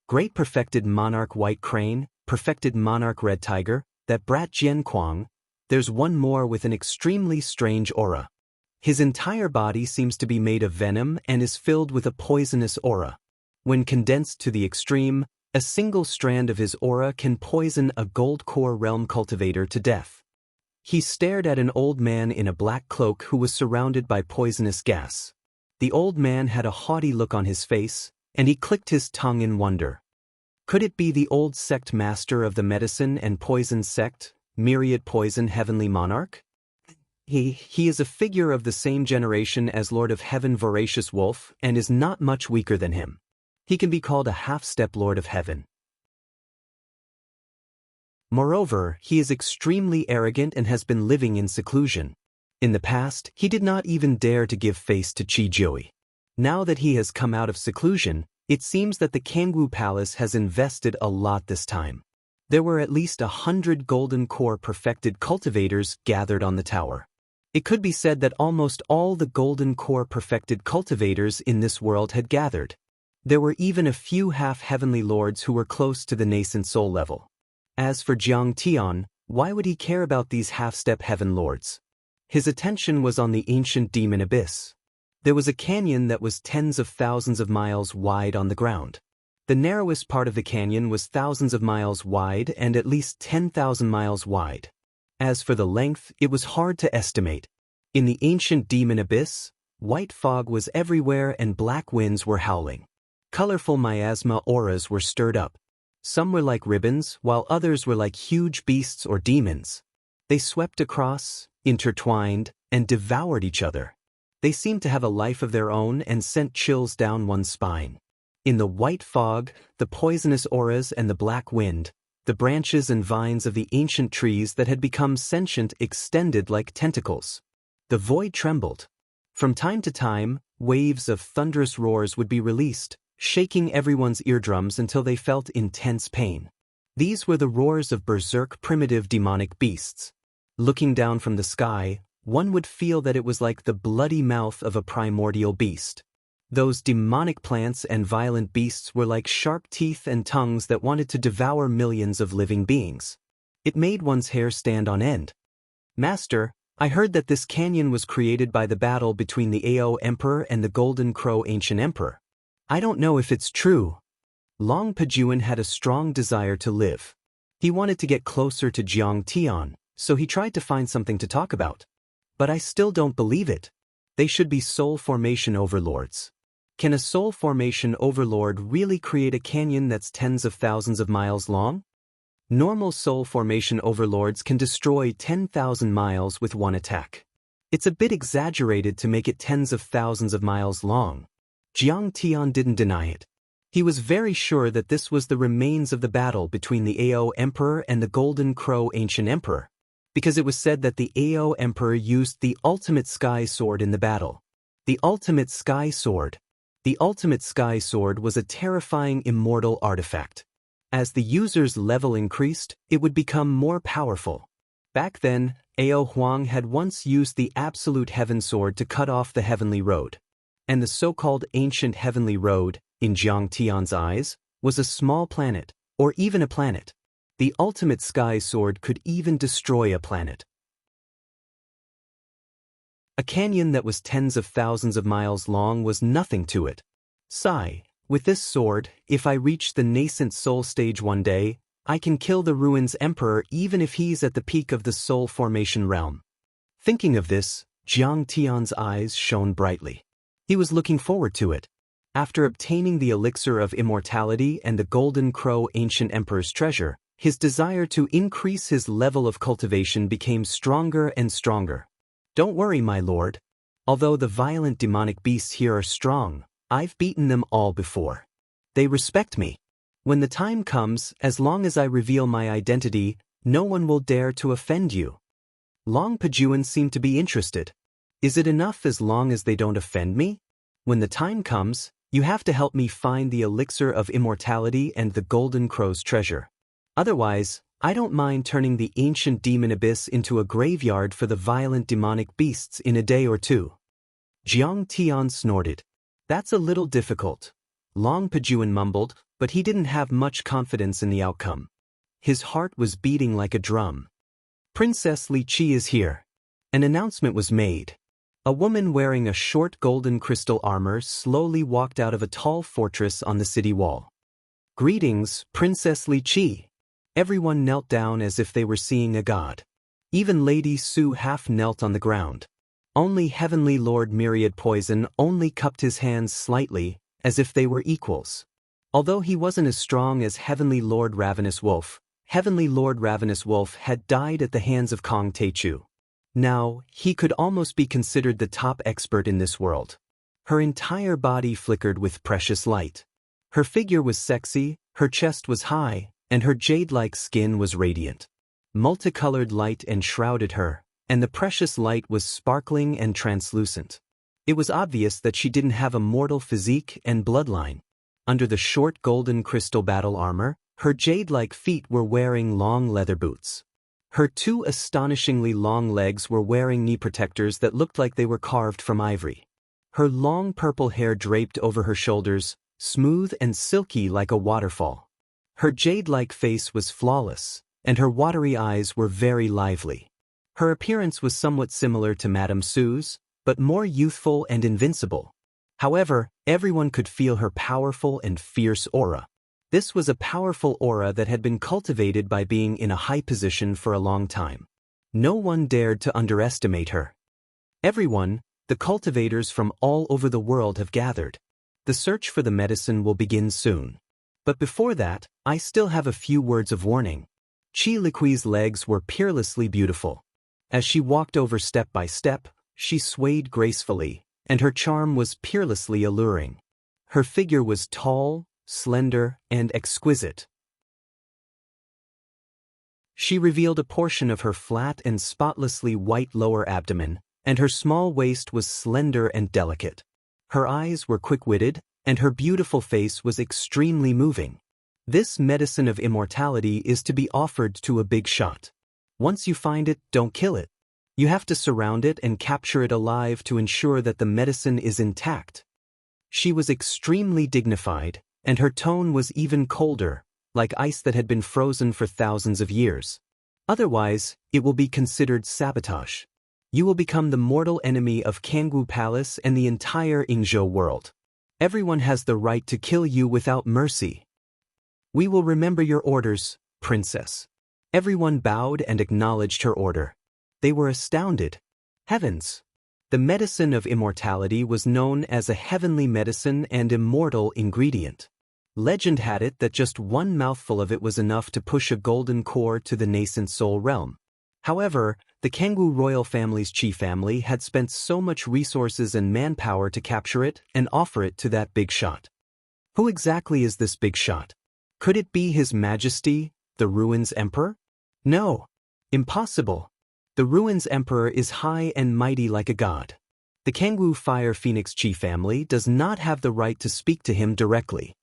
Great perfected monarch White Crane, perfected monarch Red Tiger, that brat Jian Kuang. There's one more with an extremely strange aura. His entire body seems to be made of venom and is filled with a poisonous aura. When condensed to the extreme, a single strand of his aura can poison a gold core realm cultivator to death. He stared at an old man in a black cloak who was surrounded by poisonous gas. The old man had a haughty look on his face, and he clicked his tongue in wonder. Could it be the old sect master of the medicine and poison sect, Myriad Poison Heavenly Monarch? He is a figure of the same generation as Lord of Heaven Voracious Wolf and is not much weaker than him. He can be called a half-step Lord of Heaven. Moreover, he is extremely arrogant and has been living in seclusion. In the past, he did not even dare to give face to Qi Jiui. Now that he has come out of seclusion, it seems that the Kangwu Palace has invested a lot this time. There were at least 100 golden core perfected cultivators gathered on the tower. It could be said that almost all the golden core perfected cultivators in this world had gathered. There were even a few half-heavenly lords who were close to the nascent soul level. As for Jiang Tian, why would he care about these half-step heaven lords? His attention was on the ancient demon abyss. There was a canyon that was tens of thousands of miles wide on the ground. The narrowest part of the canyon was thousands of miles wide and at least 10,000 miles wide. As for the length, it was hard to estimate. In the ancient demon abyss, white fog was everywhere and black winds were howling. Colorful miasma auras were stirred up. Some were like ribbons, while others were like huge beasts or demons. They swept across, intertwined, and devoured each other. They seemed to have a life of their own and sent chills down one's spine. In the white fog, the poisonous auras and the black wind, the branches and vines of the ancient trees that had become sentient extended like tentacles. The void trembled. From time to time, waves of thunderous roars would be released, shaking everyone's eardrums until they felt intense pain. These were the roars of berserk primitive demonic beasts. Looking down from the sky, one would feel that it was like the bloody mouth of a primordial beast. Those demonic plants and violent beasts were like sharp teeth and tongues that wanted to devour millions of living beings. It made one's hair stand on end. Master, I heard that this canyon was created by the battle between the Ao Emperor and the Golden Crow Ancient Emperor. I don't know if it's true. Long Pejuan had a strong desire to live. He wanted to get closer to Jiang Tian, so he tried to find something to talk about. But I still don't believe it. They should be soul formation overlords. Can a soul formation overlord really create a canyon that's tens of thousands of miles long? Normal soul formation overlords can destroy 10,000 miles with one attack. It's a bit exaggerated to make it tens of thousands of miles long. Jiang Tian didn't deny it. He was very sure that this was the remains of the battle between the Ao Emperor and the Golden Crow Ancient Emperor, because it was said that the Ao Emperor used the ultimate sky sword in the battle. The ultimate sky sword. The ultimate sky sword was a terrifying immortal artifact. As the user's level increased, it would become more powerful. Back then, Ao Huang had once used the absolute heaven sword to cut off the heavenly road. And the so-called ancient heavenly road, in Jiang Tian's eyes, was a small planet, or even a planet. The ultimate sky sword could even destroy a planet. A canyon that was tens of thousands of miles long was nothing to it. Sigh, with this sword, if I reach the nascent soul stage one day, I can kill the ruins emperor even if he's at the peak of the soul formation realm. Thinking of this, Jiang Tian's eyes shone brightly. He was looking forward to it. After obtaining the elixir of immortality and the Golden Crow Ancient Emperor's treasure, his desire to increase his level of cultivation became stronger and stronger. Don't worry, my lord. Although the violent demonic beasts here are strong, I've beaten them all before. They respect me. When the time comes, as long as I reveal my identity, no one will dare to offend you. Long Pajuan seemed to be interested. Is it enough as long as they don't offend me? When the time comes, you have to help me find the elixir of immortality and the Golden Crow's treasure. Otherwise, I don't mind turning the ancient demon abyss into a graveyard for the violent demonic beasts in a day or two. Jiang Tian snorted. That's a little difficult. Long Pajuan mumbled, but he didn't have much confidence in the outcome. His heart was beating like a drum. Princess Li Qi is here. An announcement was made. A woman wearing a short golden crystal armor slowly walked out of a tall fortress on the city wall. Greetings, Princess Li Qi. Everyone knelt down as if they were seeing a god. Even Lady Su half knelt on the ground. Only Heavenly Lord Myriad Poison only cupped his hands slightly, as if they were equals. Although he wasn't as strong as Heavenly Lord Ravenous Wolf, Heavenly Lord Ravenous Wolf had died at the hands of Kong Teichu. Now, he could almost be considered the top expert in this world. Her entire body flickered with precious light. Her figure was sexy, her chest was high, and her jade-like skin was radiant. Multicolored light enshrouded her, and the precious light was sparkling and translucent. It was obvious that she didn't have a mortal physique and bloodline. Under the short golden crystal battle armor, her jade-like feet were wearing long leather boots. Her two astonishingly long legs were wearing knee protectors that looked like they were carved from ivory. Her long purple hair draped over her shoulders, smooth and silky like a waterfall. Her jade-like face was flawless, and her watery eyes were very lively. Her appearance was somewhat similar to Madame Sue's, but more youthful and invincible. However, everyone could feel her powerful and fierce aura. This was a powerful aura that had been cultivated by being in a high position for a long time. No one dared to underestimate her. Everyone, the cultivators from all over the world have gathered. The search for the medicine will begin soon. But before that, I still have a few words of warning. Qi Liqui's legs were peerlessly beautiful. As she walked over step by step, she swayed gracefully, and her charm was peerlessly alluring. Her figure was tall, slender, and exquisite. She revealed a portion of her flat and spotlessly white lower abdomen, and her small waist was slender and delicate. Her eyes were quick-witted, and her beautiful face was extremely moving. This medicine of immortality is to be offered to a big shot. Once you find it, don't kill it. You have to surround it and capture it alive to ensure that the medicine is intact. She was extremely dignified, and her tone was even colder, like ice that had been frozen for thousands of years. Otherwise, it will be considered sabotage. You will become the mortal enemy of Kangwu Palace and the entire Yingzhou world. Everyone has the right to kill you without mercy. We will remember your orders, Princess. Everyone bowed and acknowledged her order. They were astounded. Heavens! The medicine of immortality was known as a heavenly medicine and immortal ingredient. Legend had it that just one mouthful of it was enough to push a golden core to the nascent soul realm. However, the Kangwu royal family's Qi family had spent so much resources and manpower to capture it and offer it to that big shot. Who exactly is this big shot? Could it be His Majesty, the Ruins Emperor? No. Impossible. The Ruins Emperor is high and mighty like a god. The Kangwu Fire Phoenix Qi family does not have the right to speak to him directly.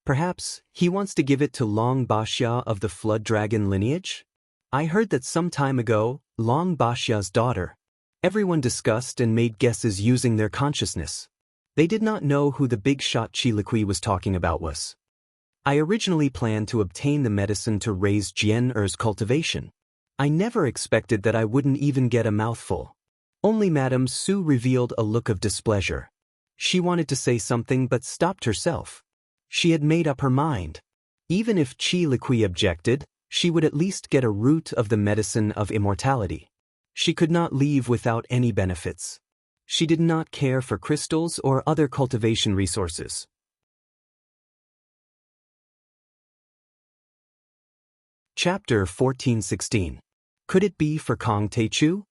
Perhaps he wants to give it to Long Baxia of the Flood Dragon lineage? I heard that some time ago, Long Baxia's daughter. Everyone discussed and made guesses using their consciousness. They did not know who the big shot Qi Liqui was talking about was. I originally planned to obtain the medicine to raise Jian Er's cultivation. I never expected that I wouldn't even get a mouthful. Only Madame Su revealed a look of displeasure. She wanted to say something but stopped herself. She had made up her mind. Even if Qi Liqui objected, she would at least get a root of the medicine of immortality. She could not leave without any benefits. She did not care for crystals or other cultivation resources. Chapter 14:16. Could it be for Kong Teichu?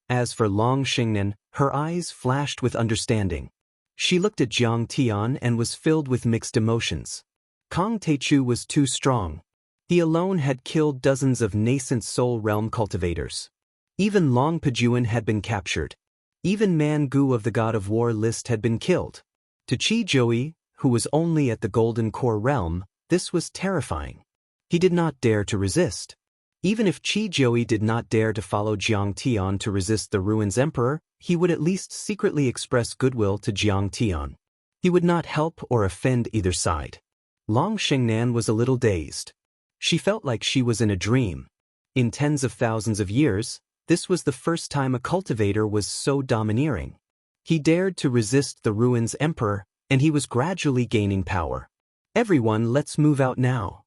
As for Long Xingnan, her eyes flashed with understanding. She looked at Jiang Tian and was filled with mixed emotions. Kong Teichu was too strong. He alone had killed dozens of nascent soul realm cultivators. Even Long Pejuan had been captured. Even Man Gu of the God of War list had been killed. To Qi Joui, who was only at the Golden Core realm, this was terrifying. He did not dare to resist. Even if Qi Joui did not dare to follow Jiang Tian to resist the Ruins Emperor, he would at least secretly express goodwill to Jiang Tian. He would not help or offend either side. Long Xingnan was a little dazed. She felt like she was in a dream. In tens of thousands of years, this was the first time a cultivator was so domineering. He dared to resist the Ruins Emperor, and he was gradually gaining power. Everyone, let's move out now.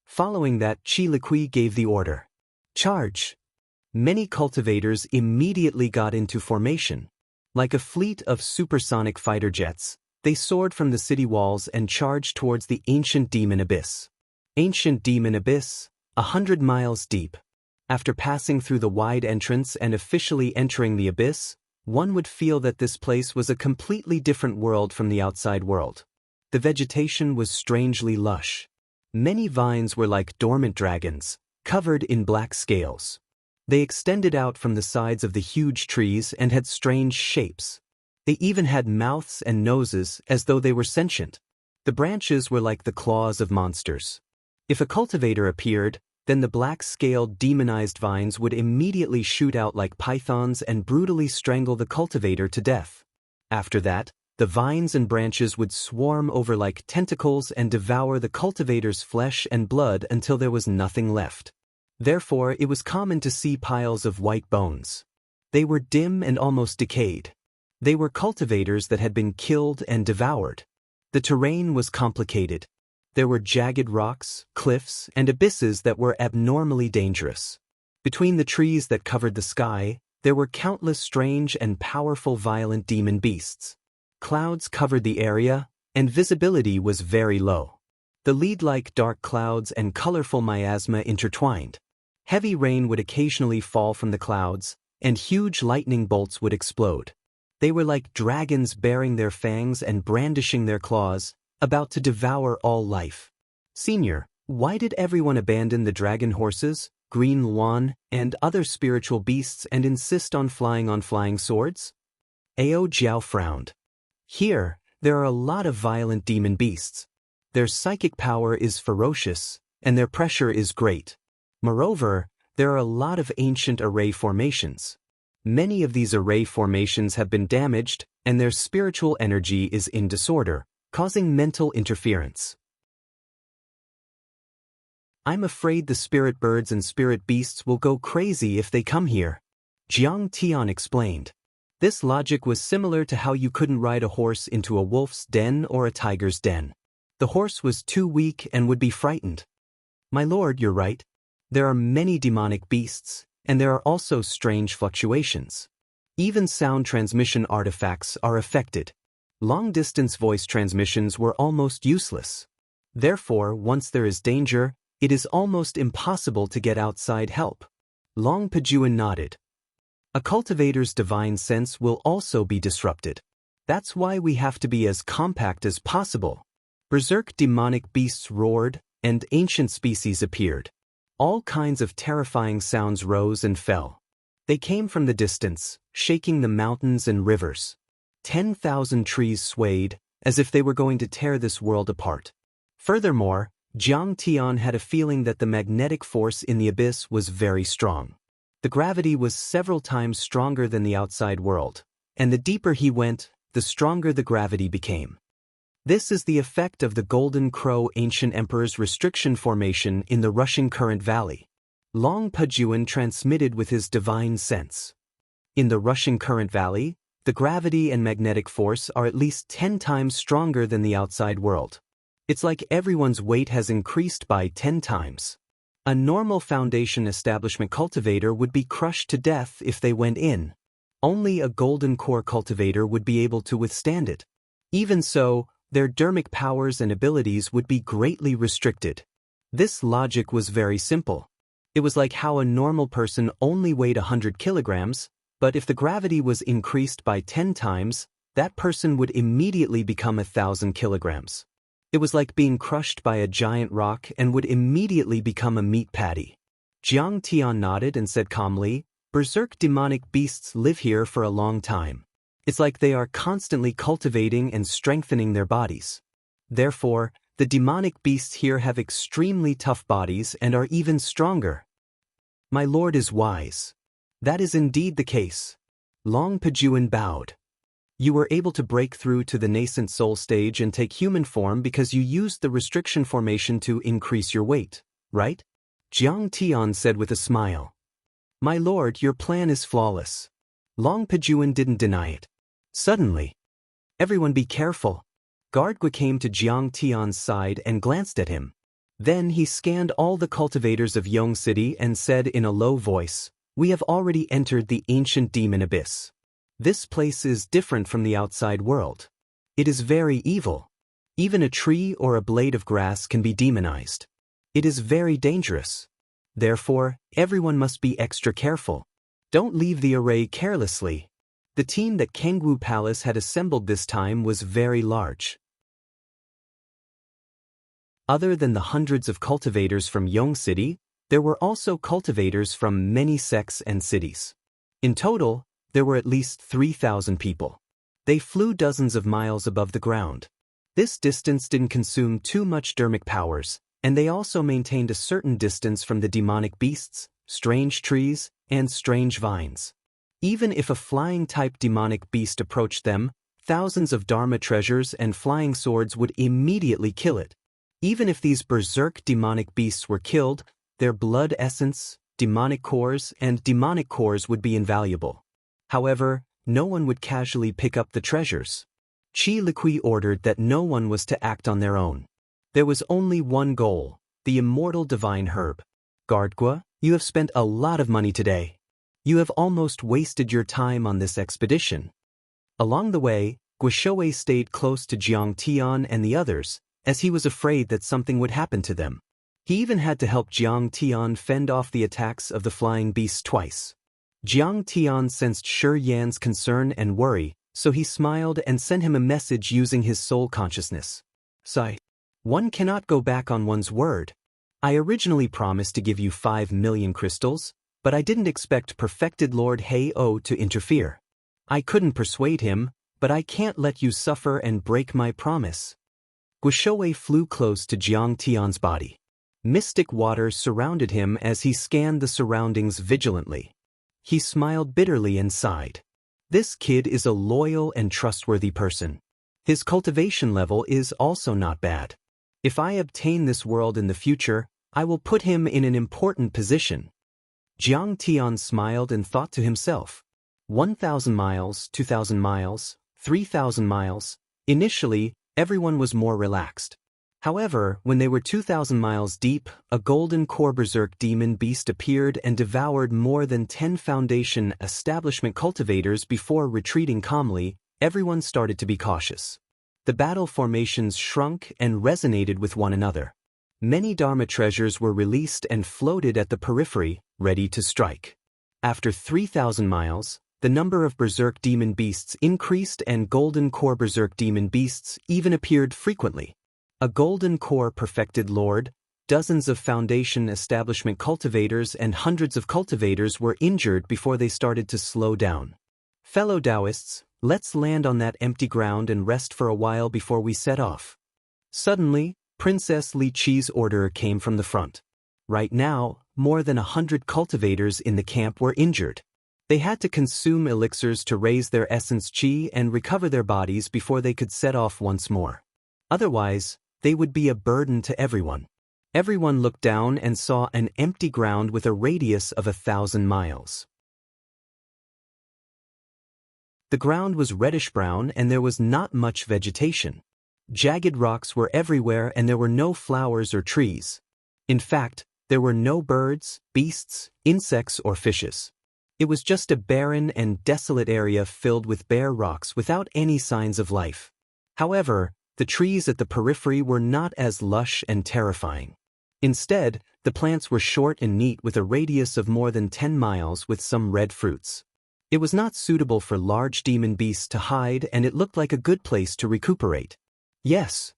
Following that, Qi Liqui gave the order. Charge! Many cultivators immediately got into formation. Like a fleet of supersonic fighter jets, they soared from the city walls and charged towards the ancient demon abyss. Ancient demon abyss, 100 miles deep. After passing through the wide entrance and officially entering the abyss, one would feel that this place was a completely different world from the outside world. The vegetation was strangely lush. Many vines were like dormant dragons, covered in black scales. They extended out from the sides of the huge trees and had strange shapes. They even had mouths and noses as though they were sentient. The branches were like the claws of monsters. If a cultivator appeared, then the black-scaled demonized vines would immediately shoot out like pythons and brutally strangle the cultivator to death. After that, the vines and branches would swarm over like tentacles and devour the cultivator's flesh and blood until there was nothing left. Therefore, it was common to see piles of white bones. They were dim and almost decayed. They were cultivators that had been killed and devoured. The terrain was complicated. There were jagged rocks, cliffs, and abysses that were abnormally dangerous. Between the trees that covered the sky, there were countless strange and powerful violent demon beasts. Clouds covered the area, and visibility was very low. The lead-like dark clouds and colorful miasma intertwined. Heavy rain would occasionally fall from the clouds, and huge lightning bolts would explode. They were like dragons baring their fangs and brandishing their claws, about to devour all life. Senior, why did everyone abandon the dragon horses, green luan, and other spiritual beasts and insist on flying swords? Ao Jiao frowned. Here, there are a lot of violent demon beasts. Their psychic power is ferocious, and their pressure is great. Moreover, there are a lot of ancient array formations. Many of these array formations have been damaged, and their spiritual energy is in disorder, causing mental interference. I'm afraid the spirit birds and spirit beasts will go crazy if they come here, Jiang Tian explained. This logic was similar to how you couldn't ride a horse into a wolf's den or a tiger's den. The horse was too weak and would be frightened. My lord, you're right. There are many demonic beasts, and there are also strange fluctuations. Even sound transmission artifacts are affected. Long-distance voice transmissions were almost useless. Therefore, once there is danger, it is almost impossible to get outside help. Long Pajuan nodded. A cultivator's divine sense will also be disrupted. That's why we have to be as compact as possible. Berserk demonic beasts roared, and ancient species appeared. All kinds of terrifying sounds rose and fell. They came from the distance, shaking the mountains and rivers. 10,000 trees swayed, as if they were going to tear this world apart. Furthermore, Jiang Tian had a feeling that the magnetic force in the abyss was very strong. The gravity was several times stronger than the outside world, and the deeper he went, the stronger the gravity became. This is the effect of the Golden Crow Ancient Emperor's restriction formation in the rushing current valley. Long Pajuan transmitted with his divine sense. In the rushing current valley, the gravity and magnetic force are at least 10 times stronger than the outside world. It's like everyone's weight has increased by 10 times. A normal foundation establishment cultivator would be crushed to death if they went in. Only a golden core cultivator would be able to withstand it. Even so, their dermic powers and abilities would be greatly restricted. This logic was very simple. It was like how a normal person only weighed 100 kilograms, but if the gravity was increased by 10 times, that person would immediately become 1,000 kilograms. It was like being crushed by a giant rock and would immediately become a meat patty. Jiang Tian nodded and said calmly, "Berserk demonic beasts live here for a long time. It's like they are constantly cultivating and strengthening their bodies. Therefore, the demonic beasts here have extremely tough bodies and are even stronger." My lord is wise. That is indeed the case. Long Pajuan bowed. You were able to break through to the nascent soul stage and take human form because you used the restriction formation to increase your weight, right? Jiang Tian said with a smile. My lord, your plan is flawless. Long Pajuan didn't deny it. Suddenly, everyone be careful. Guardgua came to Jiang Tian's side and glanced at him. Then he scanned all the cultivators of Yong City and said in a low voice, "We have already entered the ancient demon abyss. This place is different from the outside world. It is very evil. Even a tree or a blade of grass can be demonized. It is very dangerous. Therefore, everyone must be extra careful. Don't leave the array carelessly." The team that Kangwu Palace had assembled this time was very large. Other than the hundreds of cultivators from Yong City, there were also cultivators from many sects and cities. In total, there were at least 3,000 people. They flew dozens of miles above the ground. This distance didn't consume too much dermic powers, and they also maintained a certain distance from the demonic beasts, strange trees, and strange vines. Even if a flying-type demonic beast approached them, thousands of Dharma treasures and flying swords would immediately kill it. Even if these berserk demonic beasts were killed, their blood essence, demonic cores, and demonic cores would be invaluable. However, no one would casually pick up the treasures. Chi Liqui ordered that no one was to act on their own. There was only one goal, the immortal divine herb. Guardgua, you have spent a lot of money today. You have almost wasted your time on this expedition. Along the way, Guishoe stayed close to Jiang Tian and the others, as he was afraid that something would happen to them. He even had to help Jiang Tian fend off the attacks of the flying beasts twice. Jiang Tian sensed Shi Yan's concern and worry, so he smiled and sent him a message using his soul consciousness. Sigh. One cannot go back on one's word. I originally promised to give you 5 million crystals, but I didn't expect perfected Lord Hei-O to interfere. I couldn't persuade him, but I can't let you suffer and break my promise. Guishoe flew close to Jiang Tian's body. Mystic waters surrounded him as he scanned the surroundings vigilantly. He smiled bitterly and sighed. This kid is a loyal and trustworthy person. His cultivation level is also not bad. If I obtain this world in the future, I will put him in an important position. Jiang Tian smiled and thought to himself, 1,000 miles, 2,000 miles, 3,000 miles. Initially, everyone was more relaxed. However, when they were 2,000 miles deep, a golden core berserk demon beast appeared and devoured more than 10 foundation establishment cultivators before retreating calmly. Everyone started to be cautious. The battle formations shrunk and resonated with one another. Many Dharma treasures were released and floated at the periphery, ready to strike. After 3,000 miles, the number of berserk demon beasts increased and golden core berserk demon beasts even appeared frequently. A golden core perfected lord, dozens of foundation establishment cultivators and hundreds of cultivators were injured before they started to slow down. Fellow Daoists, let's land on that empty ground and rest for a while before we set off. Suddenly, Princess Li Qi's order came from the front. Right now, more than 100 cultivators in the camp were injured. They had to consume elixirs to raise their essence qi and recover their bodies before they could set off once more. Otherwise, they would be a burden to everyone. Everyone looked down and saw an empty ground with a radius of 1,000 miles. The ground was reddish-brown and there was not much vegetation. Jagged rocks were everywhere and there were no flowers or trees. In fact, there were no birds, beasts, insects or fishes. It was just a barren and desolate area filled with bare rocks without any signs of life. However, the trees at the periphery were not as lush and terrifying. Instead, the plants were short and neat with a radius of more than 10 miles with some red fruits. It was not suitable for large demon beasts to hide and it looked like a good place to recuperate. Yes.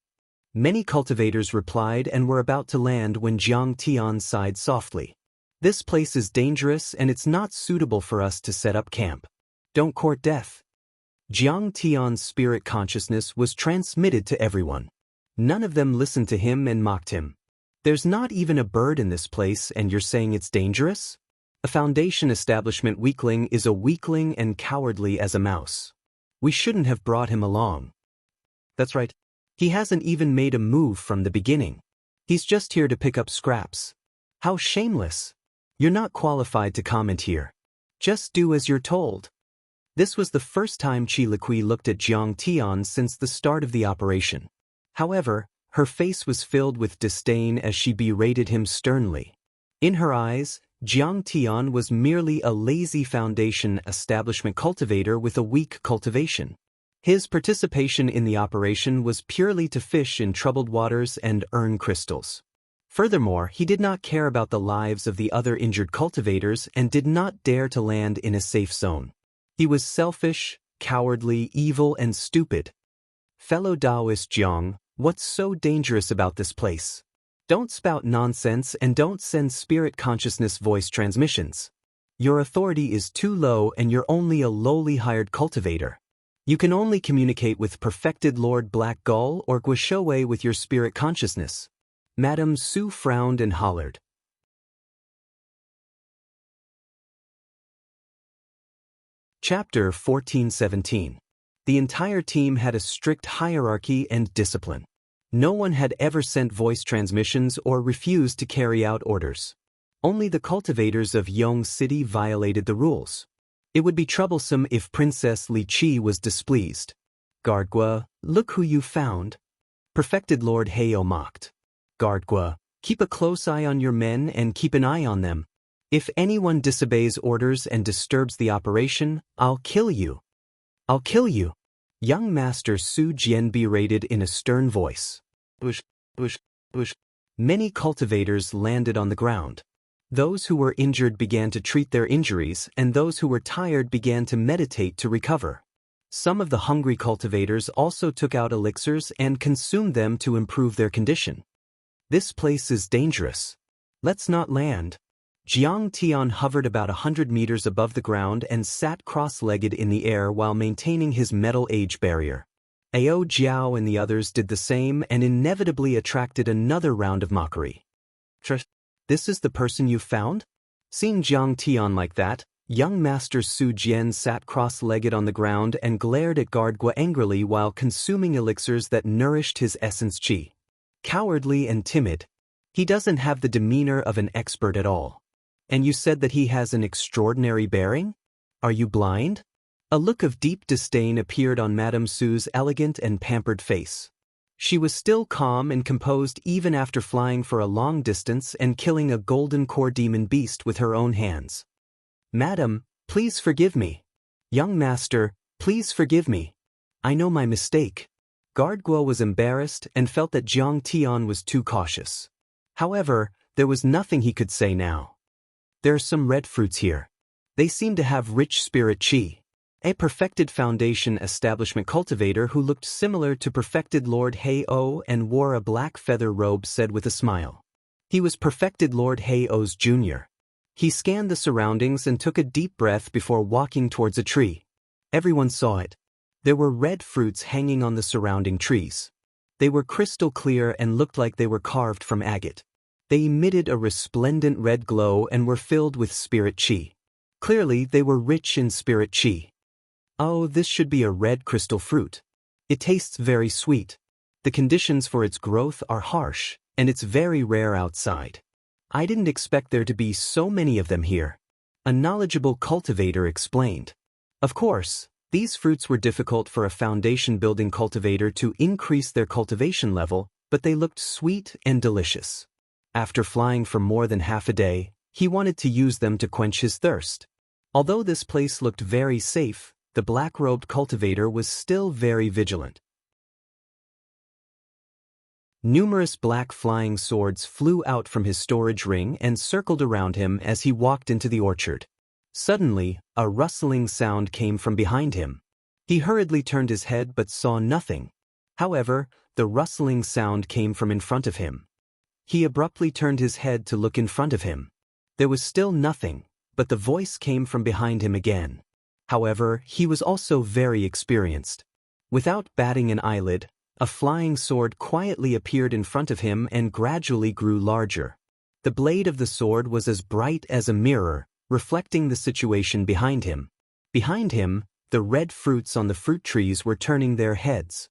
Many cultivators replied and were about to land when Jiang Tian sighed softly. This place is dangerous and it's not suitable for us to set up camp. Don't court death. Jiang Tian's spirit consciousness was transmitted to everyone. None of them listened to him and mocked him. There's not even a bird in this place and you're saying it's dangerous? A foundation establishment weakling is a weakling and cowardly as a mouse. We shouldn't have brought him along. That's right. He hasn't even made a move from the beginning. He's just here to pick up scraps. How shameless. You're not qualified to comment here. Just do as you're told. This was the first time Qi Liqui looked at Jiang Tian since the start of the operation. However, her face was filled with disdain as she berated him sternly. In her eyes, Jiang Tian was merely a lazy foundation establishment cultivator with a weak cultivation. His participation in the operation was purely to fish in troubled waters and earn crystals. Furthermore, he did not care about the lives of the other injured cultivators and did not dare to land in a safe zone. He was selfish, cowardly, evil, and stupid. Fellow Daoist Jiang, what's so dangerous about this place? Don't spout nonsense and don't send spirit consciousness voice transmissions. Your authority is too low and you're only a lowly hired cultivator. You can only communicate with perfected Lord Black Gull or Guishowe with your spirit consciousness. Madame Su frowned and hollered. Chapter 1417. The entire team had a strict hierarchy and discipline. No one had ever sent voice transmissions or refused to carry out orders. Only the cultivators of Yong City violated the rules. It would be troublesome if Princess Li Qi was displeased. Guardgua, look who you found. Perfected Lord Heio mocked. Guardgua, keep a close eye on your men and keep an eye on them. If anyone disobeys orders and disturbs the operation, I'll kill you. I'll kill you. Young Master Su Jian berated in a stern voice. Bush, bush, bush. Many cultivators landed on the ground. Those who were injured began to treat their injuries, and those who were tired began to meditate to recover. Some of the hungry cultivators also took out elixirs and consumed them to improve their condition. This place is dangerous. Let's not land. Jiang Tian hovered about 100 meters above the ground and sat cross-legged in the air while maintaining his metal age barrier. Ao Jiao and the others did the same and inevitably attracted another round of mockery. This is the person you found? Seeing Jiang Tian like that, young Master Su Jian sat cross-legged on the ground and glared at Guardgua angrily while consuming elixirs that nourished his essence qi. Cowardly and timid. He doesn't have the demeanor of an expert at all. And you said that he has an extraordinary bearing? Are you blind? A look of deep disdain appeared on Madame Su's elegant and pampered face. She was still calm and composed even after flying for a long distance and killing a golden core demon beast with her own hands. Madam, please forgive me. Young master, please forgive me. I know my mistake. Guard Guo was embarrassed and felt that Jiang Tian was too cautious. However, there was nothing he could say now. There are some red fruits here. They seem to have rich spirit qi. A perfected foundation establishment cultivator who looked similar to perfected Lord Hei-O and wore a black feather robe said with a smile. He was perfected Lord Hei-O's junior. He scanned the surroundings and took a deep breath before walking towards a tree. Everyone saw it. There were red fruits hanging on the surrounding trees. They were crystal clear and looked like they were carved from agate. They emitted a resplendent red glow and were filled with spirit qi. Clearly, they were rich in spirit qi. Oh, this should be a red crystal fruit. It tastes very sweet. The conditions for its growth are harsh, and it's very rare outside. I didn't expect there to be so many of them here. A knowledgeable cultivator explained. Of course, these fruits were difficult for a foundation-building cultivator to increase their cultivation level, but they looked sweet and delicious. After flying for more than half a day, he wanted to use them to quench his thirst. Although this place looked very safe, the black-robed cultivator was still very vigilant. Numerous black flying swords flew out from his storage ring and circled around him as he walked into the orchard. Suddenly, a rustling sound came from behind him. He hurriedly turned his head but saw nothing. However, the rustling sound came from in front of him. He abruptly turned his head to look in front of him. There was still nothing, but the voice came from behind him again. However, he was also very experienced. Without batting an eyelid, a flying sword quietly appeared in front of him and gradually grew larger. The blade of the sword was as bright as a mirror, reflecting the situation behind him. Behind him, the red fruits on the fruit trees were turning their heads.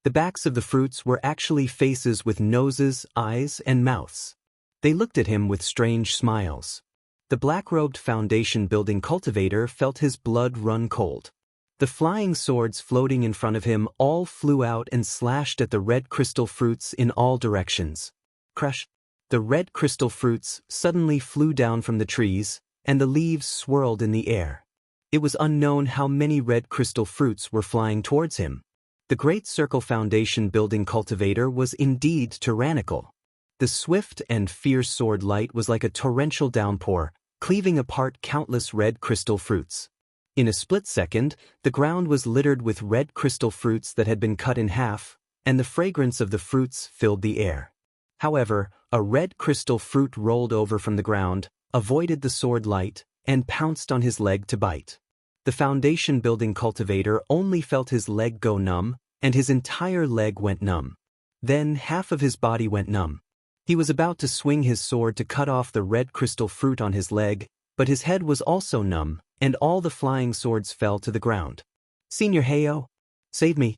The backs of the fruits were actually faces with noses, eyes, and mouths. They looked at him with strange smiles. The black-robed foundation-building cultivator felt his blood run cold. The flying swords floating in front of him all flew out and slashed at the red crystal fruits in all directions. Crash! The red crystal fruits suddenly flew down from the trees, and the leaves swirled in the air. It was unknown how many red crystal fruits were flying towards him. The Great Circle foundation-building cultivator was indeed tyrannical. The swift and fierce sword light was like a torrential downpour, cleaving apart countless red crystal fruits. In a split second, the ground was littered with red crystal fruits that had been cut in half, and the fragrance of the fruits filled the air. However, a red crystal fruit rolled over from the ground, avoided the sword light, and pounced on his leg to bite. The foundation-building cultivator only felt his leg go numb, and his entire leg went numb. Then half of his body went numb. He was about to swing his sword to cut off the red crystal fruit on his leg, but his head was also numb, and all the flying swords fell to the ground. "Senior Hei-O, save me."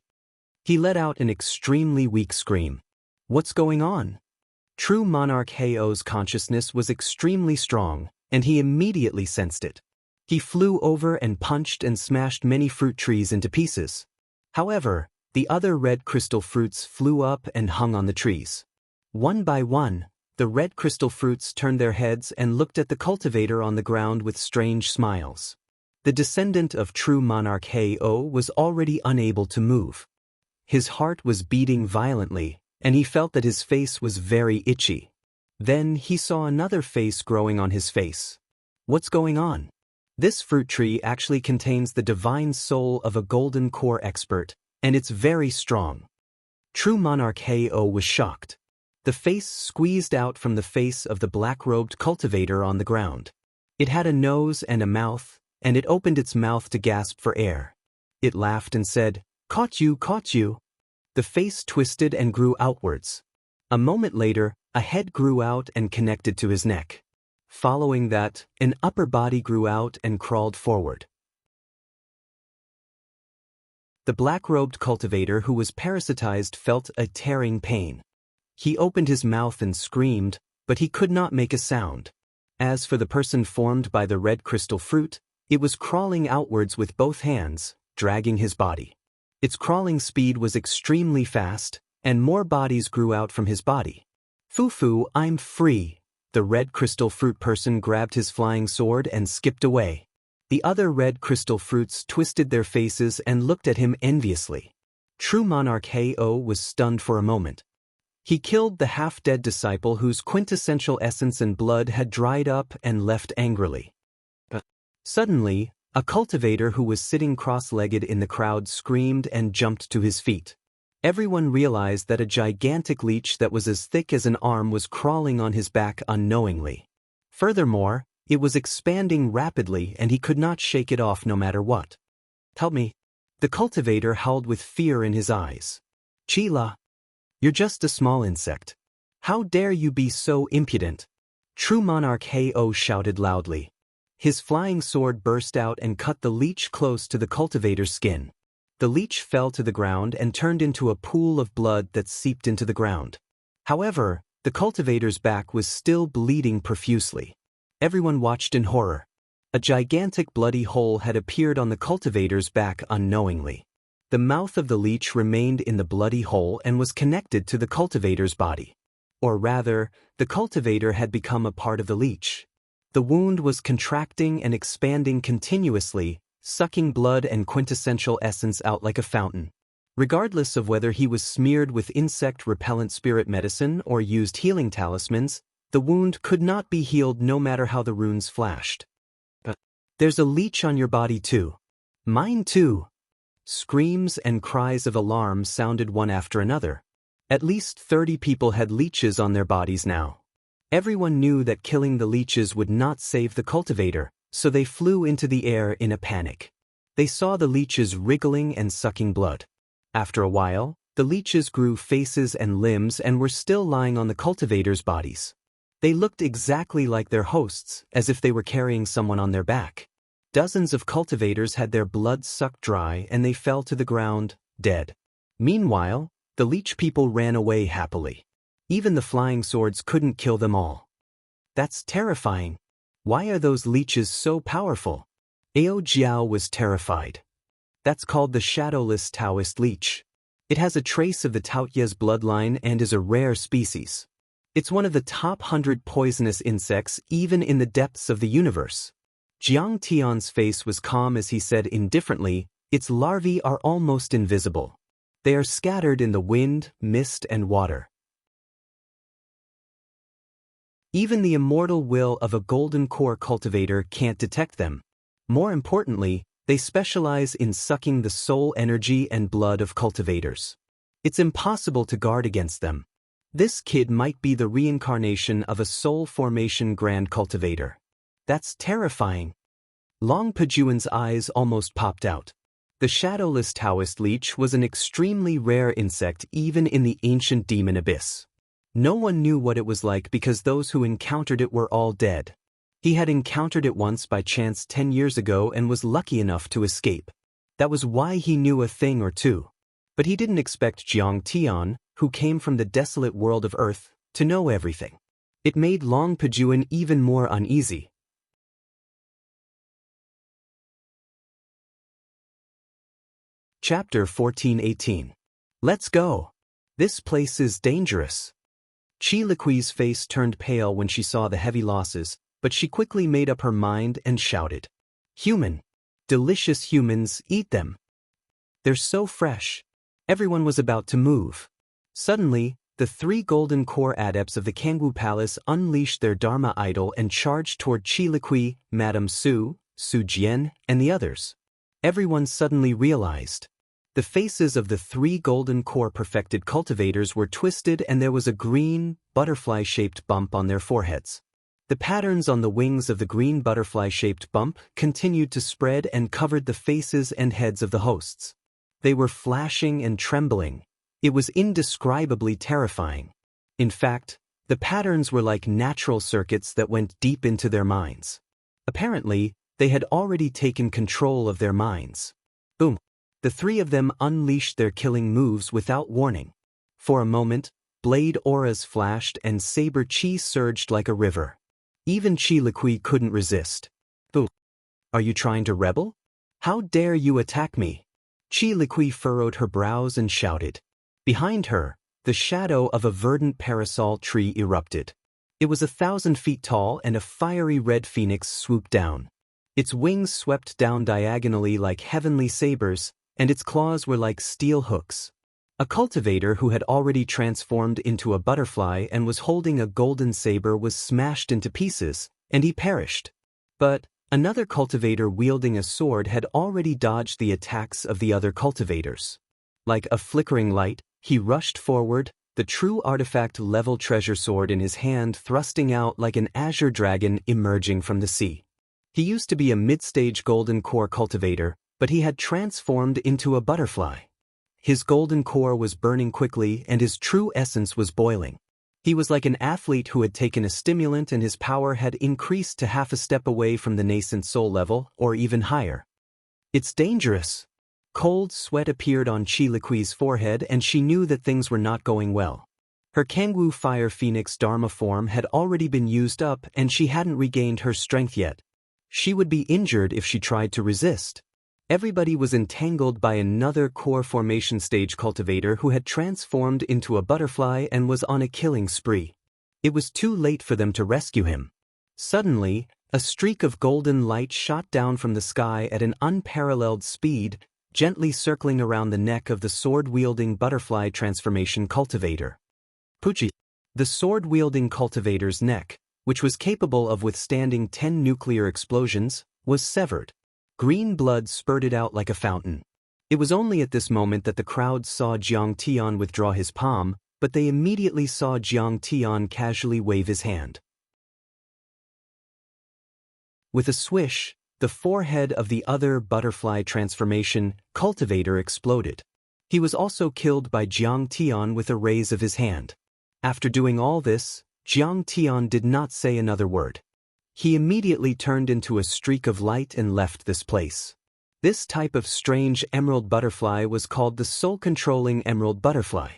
He let out an extremely weak scream. What's going on? True monarch Hei-O's consciousness was extremely strong, and he immediately sensed it. He flew over and punched and smashed many fruit trees into pieces. However, the other red crystal fruits flew up and hung on the trees. One by one, the red crystal fruits turned their heads and looked at the cultivator on the ground with strange smiles. The descendant of true monarch Hei-O was already unable to move. His heart was beating violently, and he felt that his face was very itchy. Then he saw another face growing on his face. What's going on? This fruit tree actually contains the divine soul of a golden core expert, and it's very strong. True monarch Hei-O was shocked. The face squeezed out from the face of the black-robed cultivator on the ground. It had a nose and a mouth, and it opened its mouth to gasp for air. It laughed and said, "Caught you, caught you." The face twisted and grew outwards. A moment later, a head grew out and connected to his neck. Following that, an upper body grew out and crawled forward. The black-robed cultivator who was parasitized felt a tearing pain. He opened his mouth and screamed, but he could not make a sound. As for the person formed by the red crystal fruit, it was crawling outwards with both hands, dragging his body. Its crawling speed was extremely fast, and more bodies grew out from his body. "Fufu, I'm free." The red crystal fruit person grabbed his flying sword and skipped away. The other red crystal fruits twisted their faces and looked at him enviously. True monarch Hao was stunned for a moment. He killed the half-dead disciple whose quintessential essence and blood had dried up and left angrily. Suddenly, a cultivator who was sitting cross-legged in the crowd screamed and jumped to his feet. Everyone realized that a gigantic leech that was as thick as an arm was crawling on his back unknowingly. Furthermore, it was expanding rapidly and he could not shake it off no matter what. "Help me." The cultivator howled with fear in his eyes. "Chila, you're just a small insect. How dare you be so impudent?" True monarch Hao shouted loudly. His flying sword burst out and cut the leech close to the cultivator's skin. The leech fell to the ground and turned into a pool of blood that seeped into the ground. However, the cultivator's back was still bleeding profusely. Everyone watched in horror. A gigantic bloody hole had appeared on the cultivator's back unknowingly. The mouth of the leech remained in the bloody hole and was connected to the cultivator's body. Or rather, the cultivator had become a part of the leech. The wound was contracting and expanding continuously, sucking blood and quintessential essence out like a fountain. Regardless of whether he was smeared with insect-repellent spirit medicine or used healing talismans, the wound could not be healed no matter how the runes flashed. "There's a leech on your body too." "Mine too." Screams and cries of alarm sounded one after another. At least 30 people had leeches on their bodies now. Everyone knew that killing the leeches would not save the cultivator, so they flew into the air in a panic. They saw the leeches wriggling and sucking blood. After a while, the leeches grew faces and limbs and were still lying on the cultivators' bodies. They looked exactly like their hosts, as if they were carrying someone on their back. Dozens of cultivators had their blood sucked dry and they fell to the ground, dead. Meanwhile, the leech people ran away happily. Even the flying swords couldn't kill them all. "That's terrifying. Why are those leeches so powerful?" Ao Jiao was terrified. "That's called the shadowless Daoist leech. It has a trace of the Taoyes bloodline and is a rare species. It's one of the top 100 poisonous insects even in the depths of the universe." Jiang Tian's face was calm as he said indifferently, "Its larvae are almost invisible. They are scattered in the wind, mist, and water. Even the immortal will of a golden core cultivator can't detect them. More importantly, they specialize in sucking the soul energy and blood of cultivators. It's impossible to guard against them. This kid might be the reincarnation of a soul formation grand cultivator. That's terrifying." Long Pajuan's eyes almost popped out. The shadowless Daoist leech was an extremely rare insect even in the ancient demon abyss. No one knew what it was like because those who encountered it were all dead. He had encountered it once by chance 10 years ago and was lucky enough to escape. That was why he knew a thing or two. But he didn't expect Jiang Tian, who came from the desolate world of Earth, to know everything. It made Long Pajuan even more uneasy. Chapter 14:18. Let's go. This place is dangerous. Chi Liqui's face turned pale when she saw the heavy losses, but she quickly made up her mind and shouted, "Human! Delicious humans, eat them! They're so fresh." Everyone was about to move. Suddenly, the 3 golden core adepts of the Kangwu Palace unleashed their Dharma idol and charged toward Chi Liqui, Madame Su, Su Jian, and the others. Everyone suddenly realized. The faces of the 3 golden core perfected cultivators were twisted and there was a green, butterfly-shaped bump on their foreheads. The patterns on the wings of the green butterfly-shaped bump continued to spread and covered the faces and heads of the hosts. They were flashing and trembling. It was indescribably terrifying. In fact, the patterns were like natural circuits that went deep into their minds. Apparently, they had already taken control of their minds. Boom! The 3 of them unleashed their killing moves without warning. For a moment, blade auras flashed and saber chi surged like a river. Even Chi Liqui couldn't resist. "Boo! Are you trying to rebel? How dare you attack me?" Chi Liqui furrowed her brows and shouted. Behind her, the shadow of a verdant parasol tree erupted. It was 1,000 feet tall and a fiery red phoenix swooped down. Its wings swept down diagonally like heavenly sabers, and its claws were like steel hooks. A cultivator who had already transformed into a butterfly and was holding a golden saber was smashed into pieces, and he perished. But another cultivator wielding a sword had already dodged the attacks of the other cultivators. Like a flickering light, he rushed forward, the true artifact-level treasure sword in his hand thrusting out like an azure dragon emerging from the sea. He used to be a mid-stage golden core cultivator, but he had transformed into a butterfly. His golden core was burning quickly and his true essence was boiling. He was like an athlete who had taken a stimulant and his power had increased to half a step away from the nascent soul level, or even higher. It's dangerous. Cold sweat appeared on Qi Liqui's forehead and she knew that things were not going well. Her Kangwu Fire Phoenix Dharma form had already been used up and she hadn't regained her strength yet. She would be injured if she tried to resist. Everybody was entangled by another core formation stage cultivator who had transformed into a butterfly and was on a killing spree. It was too late for them to rescue him. Suddenly, a streak of golden light shot down from the sky at an unparalleled speed, gently circling around the neck of the sword-wielding butterfly transformation cultivator. Pucci. The sword-wielding cultivator's neck, which was capable of withstanding 10 nuclear explosions, was severed. Green blood spurted out like a fountain. It was only at this moment that the crowd saw Jiang Tian withdraw his palm, but they immediately saw Jiang Tian casually wave his hand. With a swish, the forehead of the other butterfly transformation cultivator exploded. He was also killed by Jiang Tian with a raise of his hand. After doing all this, Jiang Tian did not say another word. He immediately turned into a streak of light and left this place. This type of strange emerald butterfly was called the soul-controlling emerald butterfly.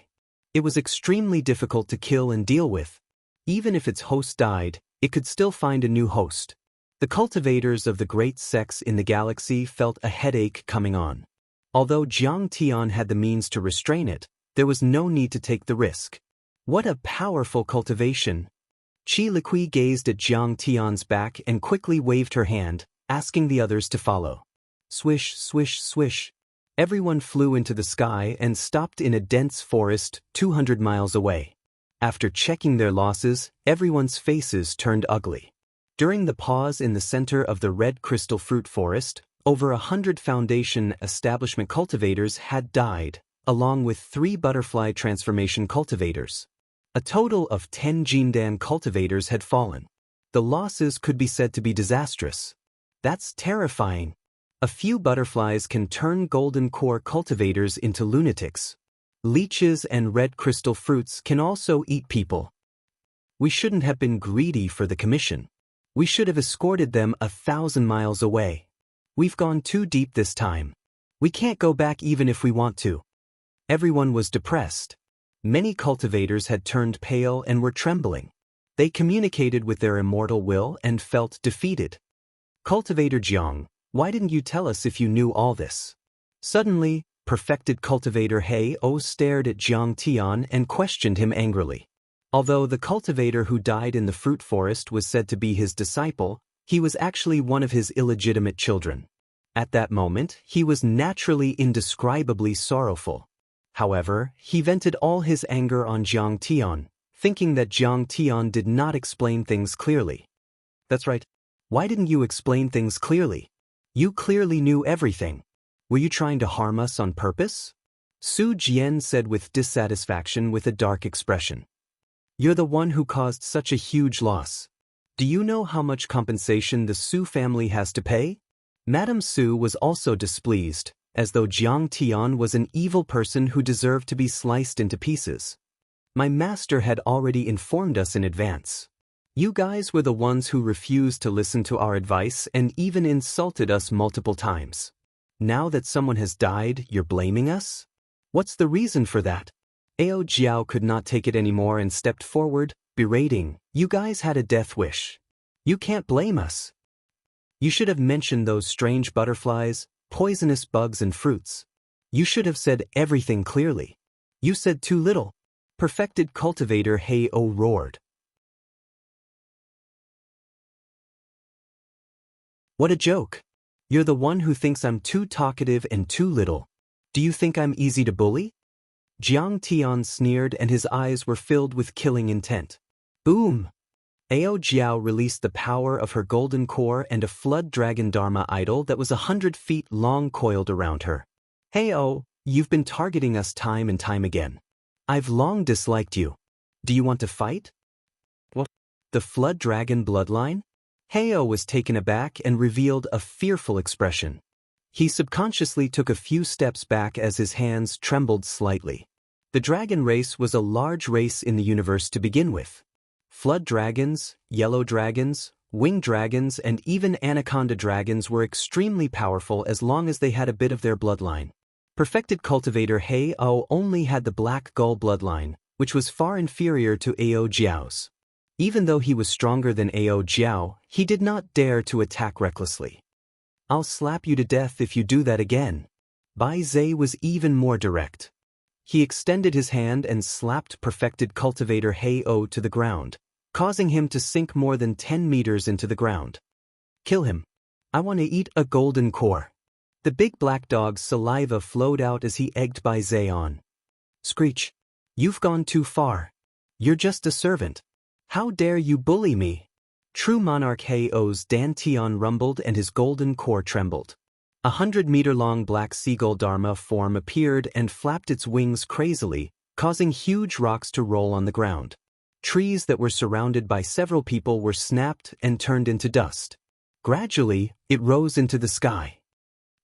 It was extremely difficult to kill and deal with. Even if its host died, it could still find a new host. The cultivators of the great sects in the galaxy felt a headache coming on. Although Jiang Tian had the means to restrain it, there was no need to take the risk. What a powerful cultivation! Qi Liqui gazed at Jiang Tian's back and quickly waved her hand, asking the others to follow. Swish, swish, swish. Everyone flew into the sky and stopped in a dense forest 200 miles away. After checking their losses, everyone's faces turned ugly. During the pause in the center of the red crystal fruit forest, over 100 Foundation establishment cultivators had died, along with 3 butterfly transformation cultivators. A total of 10 Jindan cultivators had fallen. The losses could be said to be disastrous. That's terrifying. A few butterflies can turn golden core cultivators into lunatics. Leeches and red crystal fruits can also eat people. We shouldn't have been greedy for the commission. We should have escorted them 1,000 miles away. We've gone too deep this time. We can't go back even if we want to. Everyone was depressed. Many cultivators had turned pale and were trembling. They communicated with their immortal will and felt defeated. Cultivator Jiang, why didn't you tell us if you knew all this? Suddenly, perfected cultivator He O stared at Jiang Tian and questioned him angrily. Although the cultivator who died in the fruit forest was said to be his disciple, he was actually one of his illegitimate children. At that moment, he was naturally indescribably sorrowful. However, he vented all his anger on Jiang Tian, thinking that Jiang Tian did not explain things clearly. That's right. Why didn't you explain things clearly? You clearly knew everything. Were you trying to harm us on purpose? Su Jian said with dissatisfaction with a dark expression. You're the one who caused such a huge loss. Do you know how much compensation the Su family has to pay? Madame Su was also displeased, as though Jiang Tian was an evil person who deserved to be sliced into pieces. My master had already informed us in advance. You guys were the ones who refused to listen to our advice and even insulted us multiple times. Now that someone has died, you're blaming us? What's the reason for that? Ao Jiao could not take it anymore and stepped forward, berating, you guys had a death wish. You can't blame us. You should have mentioned those strange butterflies, poisonous bugs and fruits. You should have said everything clearly. You said too little. Perfected cultivator He O roared. What a joke. You're the one who thinks I'm too talkative and too little. Do you think I'm easy to bully? Jiang Tian sneered and his eyes were filled with killing intent. Boom! Ao Jiao released the power of her golden core and a flood dragon Dharma idol that was 100 feet long coiled around her. Hey you've been targeting us time and time again. I've long disliked you. Do you want to fight? What? The flood dragon bloodline? Heio was taken aback and revealed a fearful expression. He subconsciously took a few steps back as his hands trembled slightly. The dragon race was a large race in the universe to begin with. Flood dragons, yellow dragons, winged dragons, and even anaconda dragons were extremely powerful as long as they had a bit of their bloodline. Perfected cultivator Heio only had the black gull bloodline, which was far inferior to Ao Jiao's. Even though he was stronger than Ao Jiao, he did not dare to attack recklessly. I'll slap you to death if you do that again. Bai Zhe was even more direct. He extended his hand and slapped perfected cultivator Heio to the ground, causing him to sink more than 10 meters into the ground. Kill him. I want to eat a golden core. The big black dog's saliva flowed out as he egged Bai Zhe on. Screech. You've gone too far. You're just a servant. How dare you bully me? True monarch Heio's dantian rumbled and his golden core trembled. 100-meter-long black seagull Dharma form appeared and flapped its wings crazily, causing huge rocks to roll on the ground. Trees that were surrounded by several people were snapped and turned into dust. Gradually, it rose into the sky.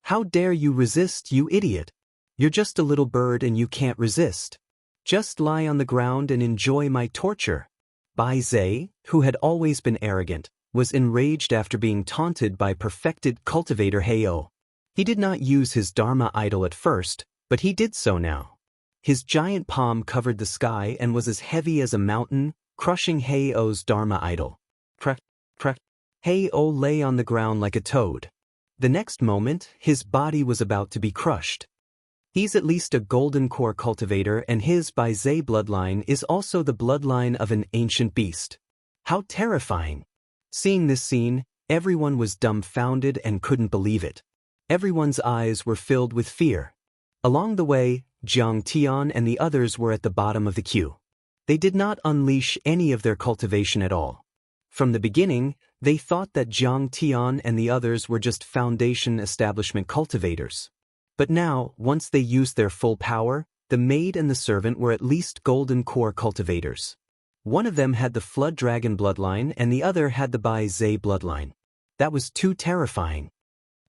How dare you resist, you idiot? You're just a little bird and you can't resist. Just lie on the ground and enjoy my torture. Bai Zhe, who had always been arrogant, was enraged after being taunted by perfected cultivator Heio. He did not use his Dharma idol at first, but he did so now. His giant palm covered the sky and was as heavy as a mountain, crushing Heio's Dharma idol. Crack, crack. Heio lay on the ground like a toad. The next moment, his body was about to be crushed. He's at least a golden core cultivator and his Bai Zhe bloodline is also the bloodline of an ancient beast. How terrifying! Seeing this scene, everyone was dumbfounded and couldn't believe it. Everyone's eyes were filled with fear. Along the way, Jiang Tian and the others were at the bottom of the queue. They did not unleash any of their cultivation at all. From the beginning, they thought that Jiang Tian and the others were just foundation establishment cultivators. But now, once they used their full power, the maid and the servant were at least golden core cultivators. One of them had the flood dragon bloodline and the other had the Bai Zhe bloodline. That was too terrifying.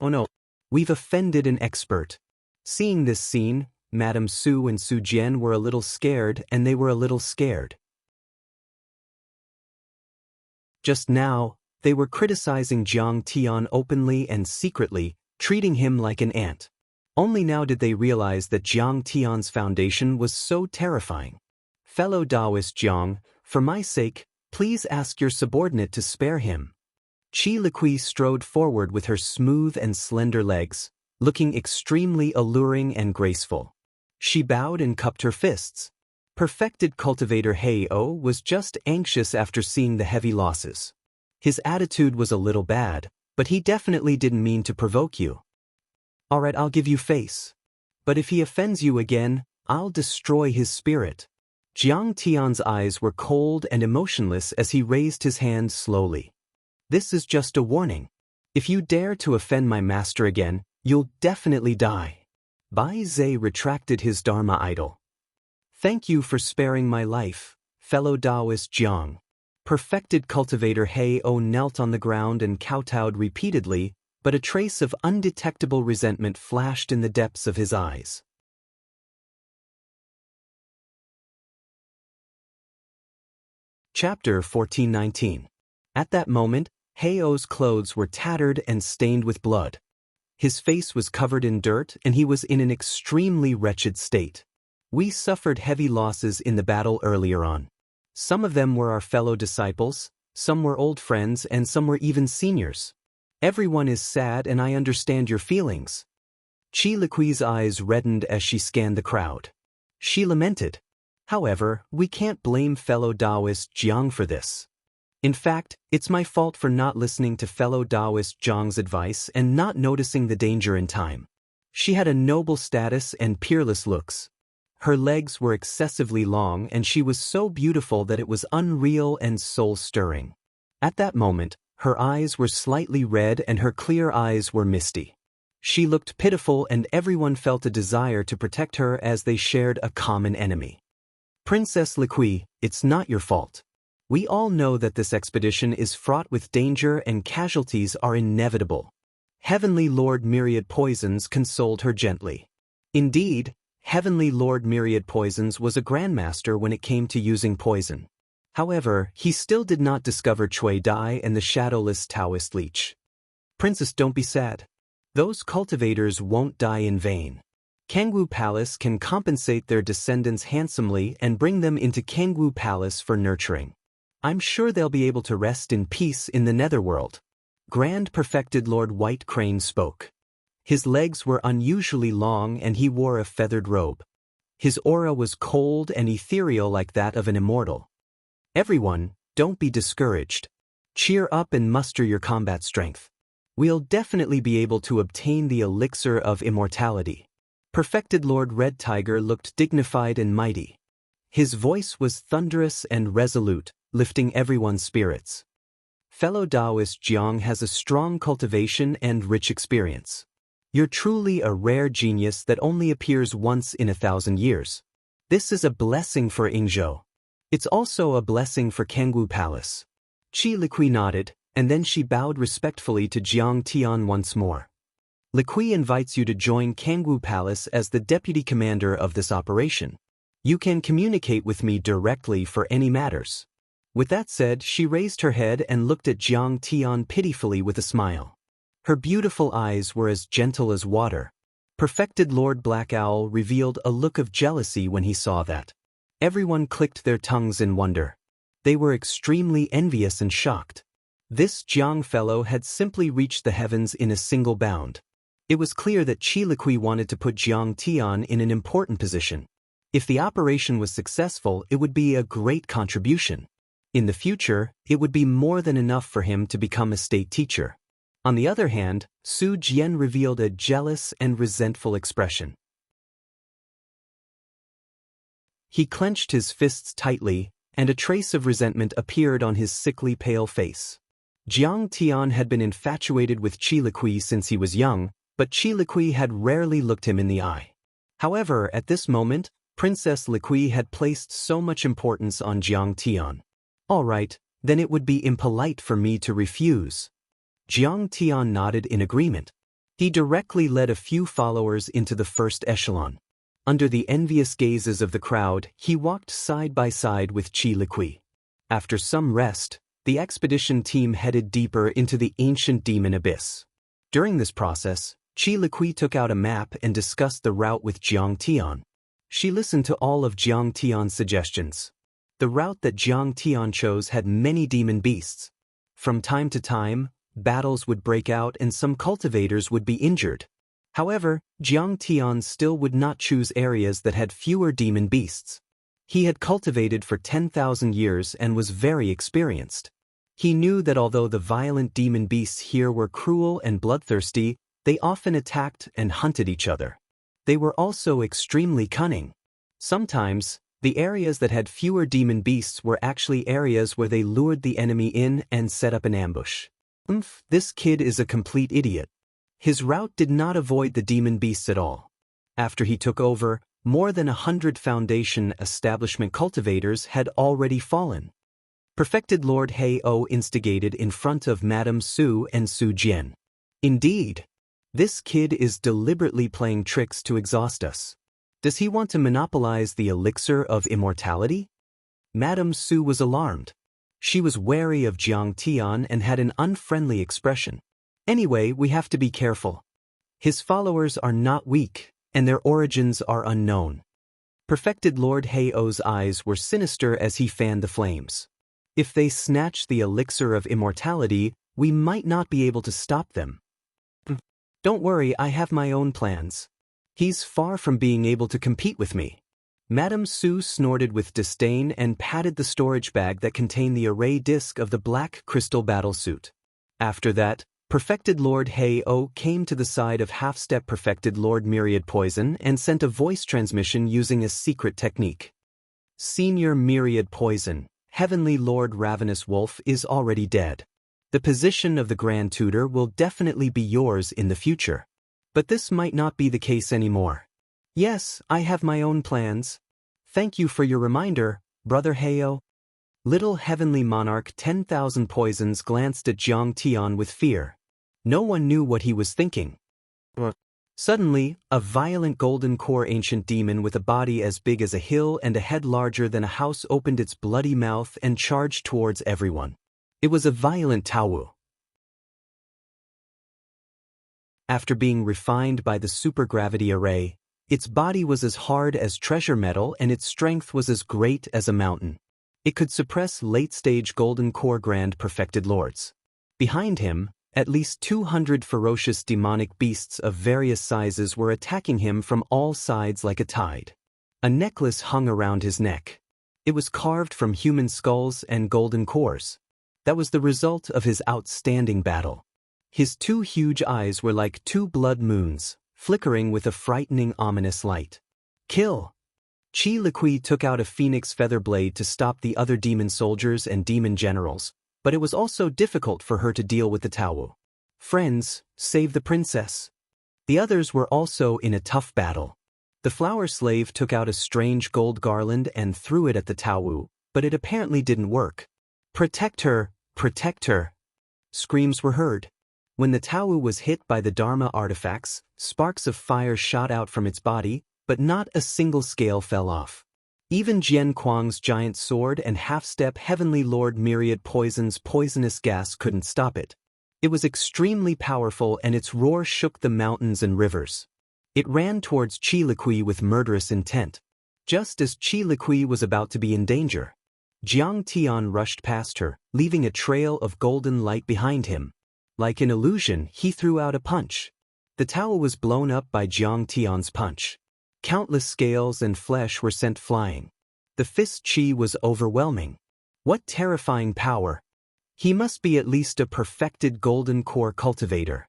Oh no, we've offended an expert. Seeing this scene, Madame Su and Su Jian were a little scared and they were a little scared. Just now, they were criticizing Jiang Tian openly and secretly, treating him like an ant. Only now did they realize that Jiang Tian's foundation was so terrifying. Fellow Daoist Jiang, for my sake, please ask your subordinate to spare him. Qi Liqui strode forward with her smooth and slender legs, looking extremely alluring and graceful. She bowed and cupped her fists. Perfected cultivator Heio was just anxious after seeing the heavy losses. His attitude was a little bad, but he definitely didn't mean to provoke you. Alright, I'll give you face. But if he offends you again, I'll destroy his spirit. Jiang Tian's eyes were cold and emotionless as he raised his hand slowly. This is just a warning. If you dare to offend my master again, you'll definitely die. Bai Zhe retracted his Dharma idol. Thank you for sparing my life, fellow Daoist Jiang. Perfected cultivator Heio knelt on the ground and kowtowed repeatedly, but a trace of undetectable resentment flashed in the depths of his eyes. Chapter 1419. At that moment, Heio's clothes were tattered and stained with blood. His face was covered in dirt and he was in an extremely wretched state. We suffered heavy losses in the battle earlier on. Some of them were our fellow disciples, some were old friends, and some were even seniors. Everyone is sad and I understand your feelings. Qi Liqui's eyes reddened as she scanned the crowd. She lamented. However, we can't blame fellow Daoist Jiang for this. In fact, it's my fault for not listening to fellow Daoist Jiang's advice and not noticing the danger in time. She had a noble status and peerless looks. Her legs were excessively long and she was so beautiful that it was unreal and soul-stirring. At that moment, her eyes were slightly red and her clear eyes were misty. She looked pitiful and everyone felt a desire to protect her as they shared a common enemy. Princess Liqui, it's not your fault. We all know that this expedition is fraught with danger and casualties are inevitable. Heavenly Lord Myriad Poisons consoled her gently. Indeed, Heavenly Lord Myriad Poisons was a grandmaster when it came to using poison. However, he still did not discover Cui Dai and the shadowless Daoist leech. Princess, don't be sad. Those cultivators won't die in vain. Kangwu Palace can compensate their descendants handsomely and bring them into Kangwu Palace for nurturing. I'm sure they'll be able to rest in peace in the netherworld. Grand Perfected Lord White Crane spoke. His legs were unusually long and he wore a feathered robe. His aura was cold and ethereal like that of an immortal. Everyone, don't be discouraged. Cheer up and muster your combat strength. We'll definitely be able to obtain the elixir of immortality. Perfected Lord Red Tiger looked dignified and mighty. His voice was thunderous and resolute, lifting everyone's spirits. Fellow Daoist Jiang has a strong cultivation and rich experience. You're truly a rare genius that only appears once in 1,000 years. This is a blessing for Yingzhou. It's also a blessing for Kangwu Palace. Qi Liqui nodded, and then she bowed respectfully to Jiang Tian once more. Liqui invites you to join Kangwu Palace as the deputy commander of this operation. You can communicate with me directly for any matters. With that said, she raised her head and looked at Jiang Tian pitifully with a smile. Her beautiful eyes were as gentle as water. Perfected Lord Black Owl revealed a look of jealousy when he saw that. Everyone clicked their tongues in wonder. They were extremely envious and shocked. This Jiang fellow had simply reached the heavens in a single bound. It was clear that Qi Liqui wanted to put Jiang Tian in an important position. If the operation was successful, it would be a great contribution. In the future, it would be more than enough for him to become a state teacher. On the other hand, Su Jian revealed a jealous and resentful expression. He clenched his fists tightly, and a trace of resentment appeared on his sickly pale face. Jiang Tian had been infatuated with Qi Liqui since he was young, but Qi Liqui had rarely looked him in the eye. However, at this moment, Princess Liqui had placed so much importance on Jiang Tian. All right, then it would be impolite for me to refuse. Jiang Tian nodded in agreement. He directly led a few followers into the first echelon. Under the envious gazes of the crowd, he walked side by side with Qi Liqui. After some rest, the expedition team headed deeper into the ancient demon abyss. During this process, Qi Liqui took out a map and discussed the route with Jiang Tian. She listened to all of Jiang Tian's suggestions. The route that Jiang Tian chose had many demon beasts. From time to time, battles would break out and some cultivators would be injured. However, Jiang Tian still would not choose areas that had fewer demon beasts. He had cultivated for 10,000 years and was very experienced. He knew that although the violent demon beasts here were cruel and bloodthirsty, they often attacked and hunted each other. They were also extremely cunning. Sometimes, the areas that had fewer demon beasts were actually areas where they lured the enemy in and set up an ambush. This kid is a complete idiot. His route did not avoid the demon beasts at all. After he took over, more than 100 Foundation establishment cultivators had already fallen. Perfected Lord Hei-O instigated in front of Madame Su and Su Jian. Indeed, this kid is deliberately playing tricks to exhaust us. Does he want to monopolize the elixir of immortality? Madame Su was alarmed. She was wary of Jiang Tian and had an unfriendly expression. Anyway, we have to be careful. His followers are not weak, and their origins are unknown. Perfected Lord Hei-O's eyes were sinister as he fanned the flames. If they snatch the elixir of immortality, we might not be able to stop them. Don't worry, I have my own plans. He's far from being able to compete with me. Madame Su snorted with disdain and patted the storage bag that contained the array disc of the black crystal battlesuit. After that, Perfected Lord Hei-O came to the side of half-step Perfected Lord Myriad Poison and sent a voice transmission using a secret technique. Senior Myriad Poison, Heavenly Lord Ravenous Wolf is already dead. The position of the Grand Tutor will definitely be yours in the future. But this might not be the case anymore. Yes, I have my own plans. Thank you for your reminder, Brother Hei-O. Little Heavenly Monarch 10,000 Poisons glanced at Jiang Tian with fear. No one knew what he was thinking. Suddenly, a violent golden core ancient demon with a body as big as a hill and a head larger than a house opened its bloody mouth and charged towards everyone. It was a violent Taowu. After being refined by the supergravity array, its body was as hard as treasure metal and its strength was as great as a mountain. It could suppress late-stage golden core grand perfected lords. Behind him, at least 200 ferocious demonic beasts of various sizes were attacking him from all sides like a tide. A necklace hung around his neck. It was carved from human skulls and golden cores. That was the result of his outstanding battle. His two huge eyes were like two blood moons, flickering with a frightening ominous light. Kill! Qi Liqui took out a phoenix feather blade to stop the other demon soldiers and demon generals, but it was also difficult for her to deal with the Taowu. Friends, save the princess. The others were also in a tough battle. The flower slave took out a strange gold garland and threw it at the Taowu, but it apparently didn't work. Protect her, protect her. Screams were heard. When the Taowu was hit by the Dharma artifacts, sparks of fire shot out from its body, but not a single scale fell off. Even Jian Kuang's giant sword and half-step Heavenly Lord Myriad Poison's poisonous gas couldn't stop it. It was extremely powerful and its roar shook the mountains and rivers. It ran towards Qi Liqui with murderous intent. Just as Qi Liqui was about to be in danger, Jiang Tian rushed past her, leaving a trail of golden light behind him. Like an illusion, he threw out a punch. The Taowu was blown up by Jiang Tian's punch. Countless scales and flesh were sent flying. The fist chi was overwhelming. What terrifying power! He must be at least a perfected golden core cultivator.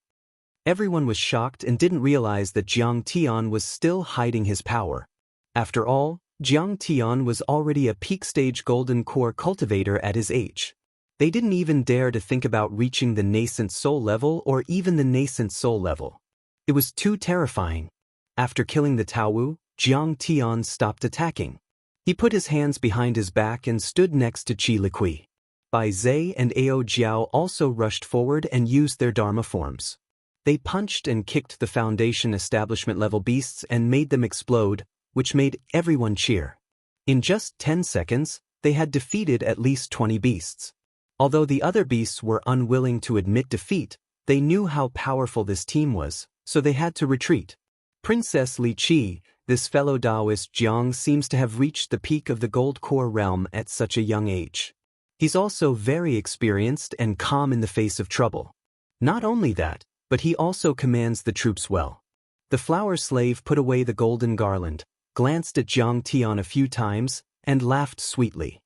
Everyone was shocked and didn't realize that Jiang Tian was still hiding his power. After all, Jiang Tian was already a peak-stage golden core cultivator at his age. They didn't even dare to think about reaching the nascent soul level or even the nascent soul level. It was too terrifying. After killing the Taowu, Jiang Tian stopped attacking. He put his hands behind his back and stood next to Qi Liqui. Bai Zhe and Ao Jiao also rushed forward and used their Dharma forms. They punched and kicked the Foundation establishment-level beasts and made them explode, which made everyone cheer. In just 10 seconds, they had defeated at least 20 beasts. Although the other beasts were unwilling to admit defeat, they knew how powerful this team was, so they had to retreat. Princess Li Qi, this fellow Daoist Jiang seems to have reached the peak of the gold core realm at such a young age. He's also very experienced and calm in the face of trouble. Not only that, but he also commands the troops well. The flower slave put away the golden garland, glanced at Jiang Tian a few times, and laughed sweetly.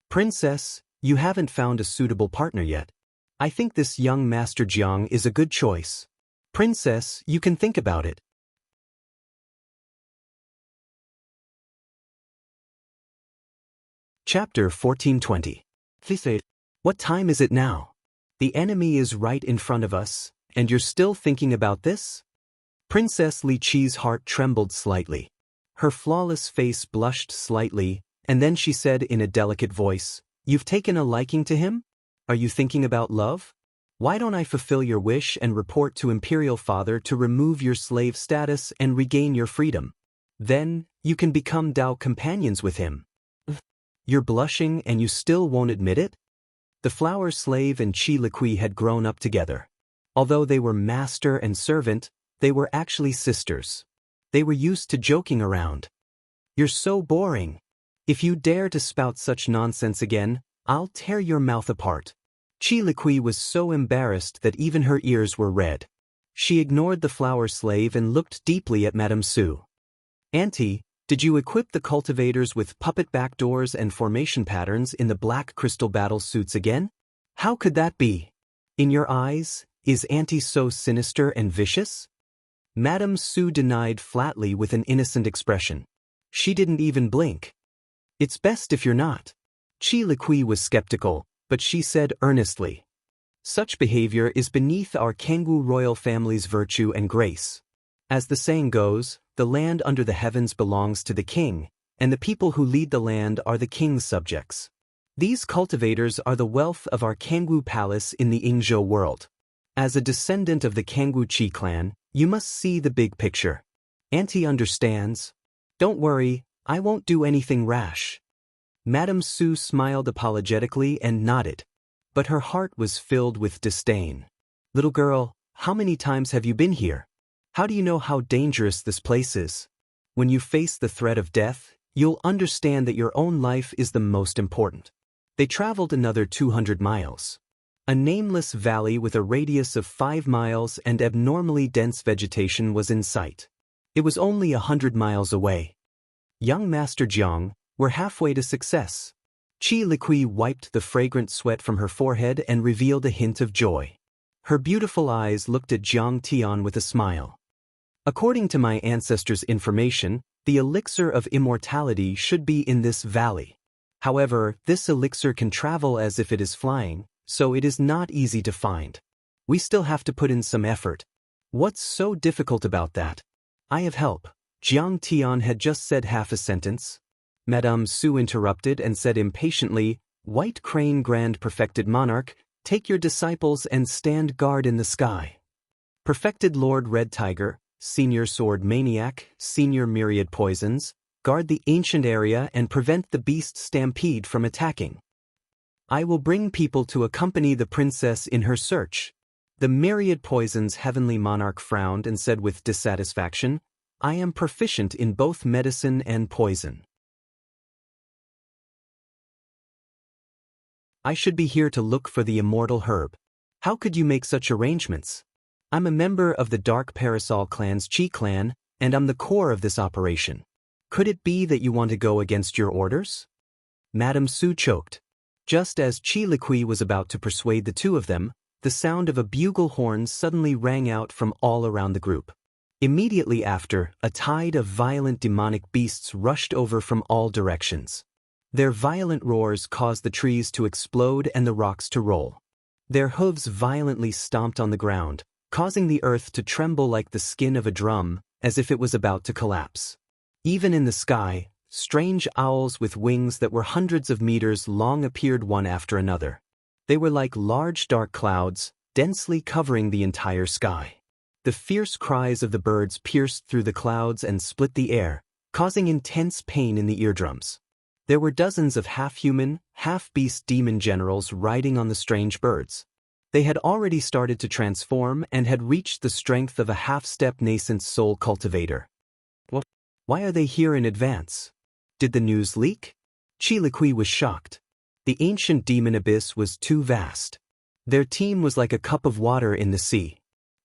Princess, you haven't found a suitable partner yet. I think this young Master Jiang is a good choice. Princess, you can think about it. Chapter 1420. What time is it now? The enemy is right in front of us, and you're still thinking about this? Princess Li Qi's heart trembled slightly. Her flawless face blushed slightly, and then she said in a delicate voice, "You've taken a liking to him? Are you thinking about love? Why don't I fulfill your wish and report to Imperial Father to remove your slave status and regain your freedom? Then, you can become Dao companions with him." You're blushing and you still won't admit it? The flower slave and Qi Liqui had grown up together. Although they were master and servant, they were actually sisters. They were used to joking around. You're so boring. If you dare to spout such nonsense again, I'll tear your mouth apart. Qi Liqui was so embarrassed that even her ears were red. She ignored the flower slave and looked deeply at Madame Su. Auntie, did you equip the cultivators with puppet backdoors and formation patterns in the black crystal battle suits again? How could that be? In your eyes, Is Auntie so sinister and vicious? Madame Su denied flatly with an innocent expression. She didn't even blink. It's best if you're not. Qi Liqui was skeptical, but she said earnestly. Such behavior is beneath our Kangwu royal family's virtue and grace. As the saying goes, the land under the heavens belongs to the king, and the people who lead the land are the king's subjects. These cultivators are the wealth of our Kangwu palace in the Yingzhou world. As a descendant of the Kangwu Qi clan, you must see the big picture. Auntie understands. Don't worry, I won't do anything rash. Madame Su smiled apologetically and nodded. But her heart was filled with disdain. Little girl, how many times have you been here? How do you know how dangerous this place is? When you face the threat of death, you'll understand that your own life is the most important. They traveled another 200 miles. A nameless valley with a radius of 5 miles and abnormally dense vegetation was in sight. It was only 100 miles away. Young Master Jiang, we're halfway to success. Qi Liqui wiped the fragrant sweat from her forehead and revealed a hint of joy. Her beautiful eyes looked at Jiang Tian with a smile. According to my ancestors' information, the elixir of immortality should be in this valley. However, this elixir can travel as if it is flying, so it is not easy to find. We still have to put in some effort. What's so difficult about that? I have help. Jiang Tian had just said half a sentence. Madame Su interrupted and said impatiently, White Crane Grand Perfected Monarch, take your disciples and stand guard in the sky. Perfected Lord Red Tiger, Senior Sword Maniac, Senior Myriad Poisons, guard the ancient area and prevent the beast stampede from attacking. I will bring people to accompany the princess in her search. The Myriad Poisons Heavenly Monarch frowned and said with dissatisfaction, I am proficient in both medicine and poison. I should be here to look for the immortal herb. How could you make such arrangements? I'm a member of the Dark Parasol clan's Qi clan, and I'm the core of this operation. Could it be that you want to go against your orders? Madame Su choked. Just as Qi Liqui was about to persuade the two of them, the sound of a bugle horn suddenly rang out from all around the group. Immediately after, a tide of violent demonic beasts rushed over from all directions. Their violent roars caused the trees to explode and the rocks to roll. Their hooves violently stomped on the ground, causing the earth to tremble like the skin of a drum, as if it was about to collapse. Even in the sky, strange owls with wings that were hundreds of meters long appeared one after another. They were like large dark clouds, densely covering the entire sky. The fierce cries of the birds pierced through the clouds and split the air, causing intense pain in the eardrums. There were dozens of half-human, half-beast demon generals riding on the strange birds. They had already started to transform and had reached the strength of a half-step nascent soul cultivator. What? Why are they here in advance? Did the news leak? Qi Liqui was shocked. The ancient demon abyss was too vast. Their team was like a cup of water in the sea.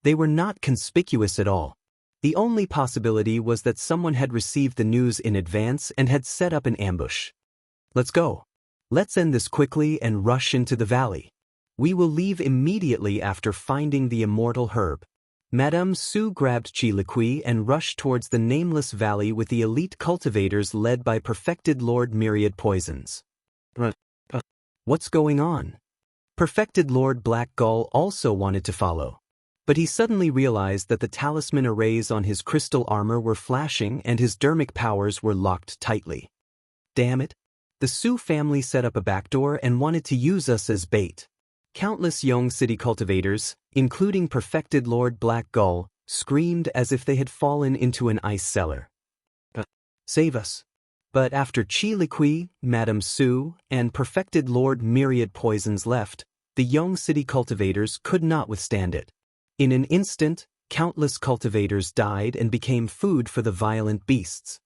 They were not conspicuous at all. The only possibility was that someone had received the news in advance and had set up an ambush. Let's go. Let's end this quickly and rush into the valley. We will leave immediately after finding the immortal herb. Madame Su grabbed Qi Liqui and rushed towards the nameless valley with the elite cultivators led by Perfected Lord Myriad Poisons. What's going on? Perfected Lord Black Gull also wanted to follow. But he suddenly realized that the talisman arrays on his crystal armor were flashing and his dermic powers were locked tightly. Damn it. The Su family set up a backdoor and wanted to use us as bait. Countless young city cultivators, including Perfected Lord Black Gull, screamed as if they had fallen into an ice cellar. Save us. But after Qi Liqui, Madame Su, and Perfected Lord Myriad Poisons left, the young city cultivators could not withstand it. In an instant, countless cultivators died and became food for the violent beasts.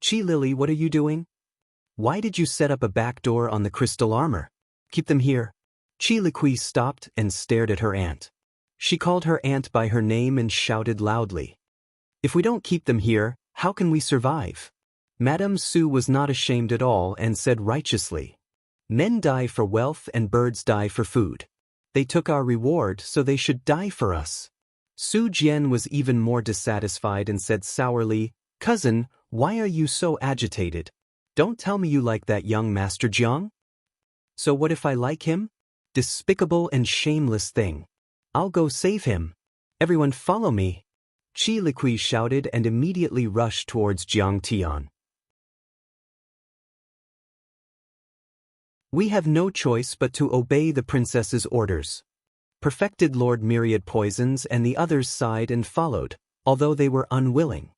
Qi Lily, what are you doing? Why did you set up a backdoor on the crystal armor? Keep them here. Qi Liqui stopped and stared at her aunt. She called her aunt by her name and shouted loudly. If we don't keep them here, how can we survive? Madame Su was not ashamed at all and said righteously. Men die for wealth and birds die for food. They took our reward, so they should die for us. Su Jian was even more dissatisfied and said sourly, "Cousin, why are you so agitated? Don't tell me you like that young Master Jiang? So what if I like him? Despicable and shameless thing. I'll go save him. Everyone follow me." Qi Liqui shouted and immediately rushed towards Jiang Tian. "We have no choice but to obey the princess's orders." Perfected Lord Myriad Poisons and the others sighed and followed, although they were unwilling.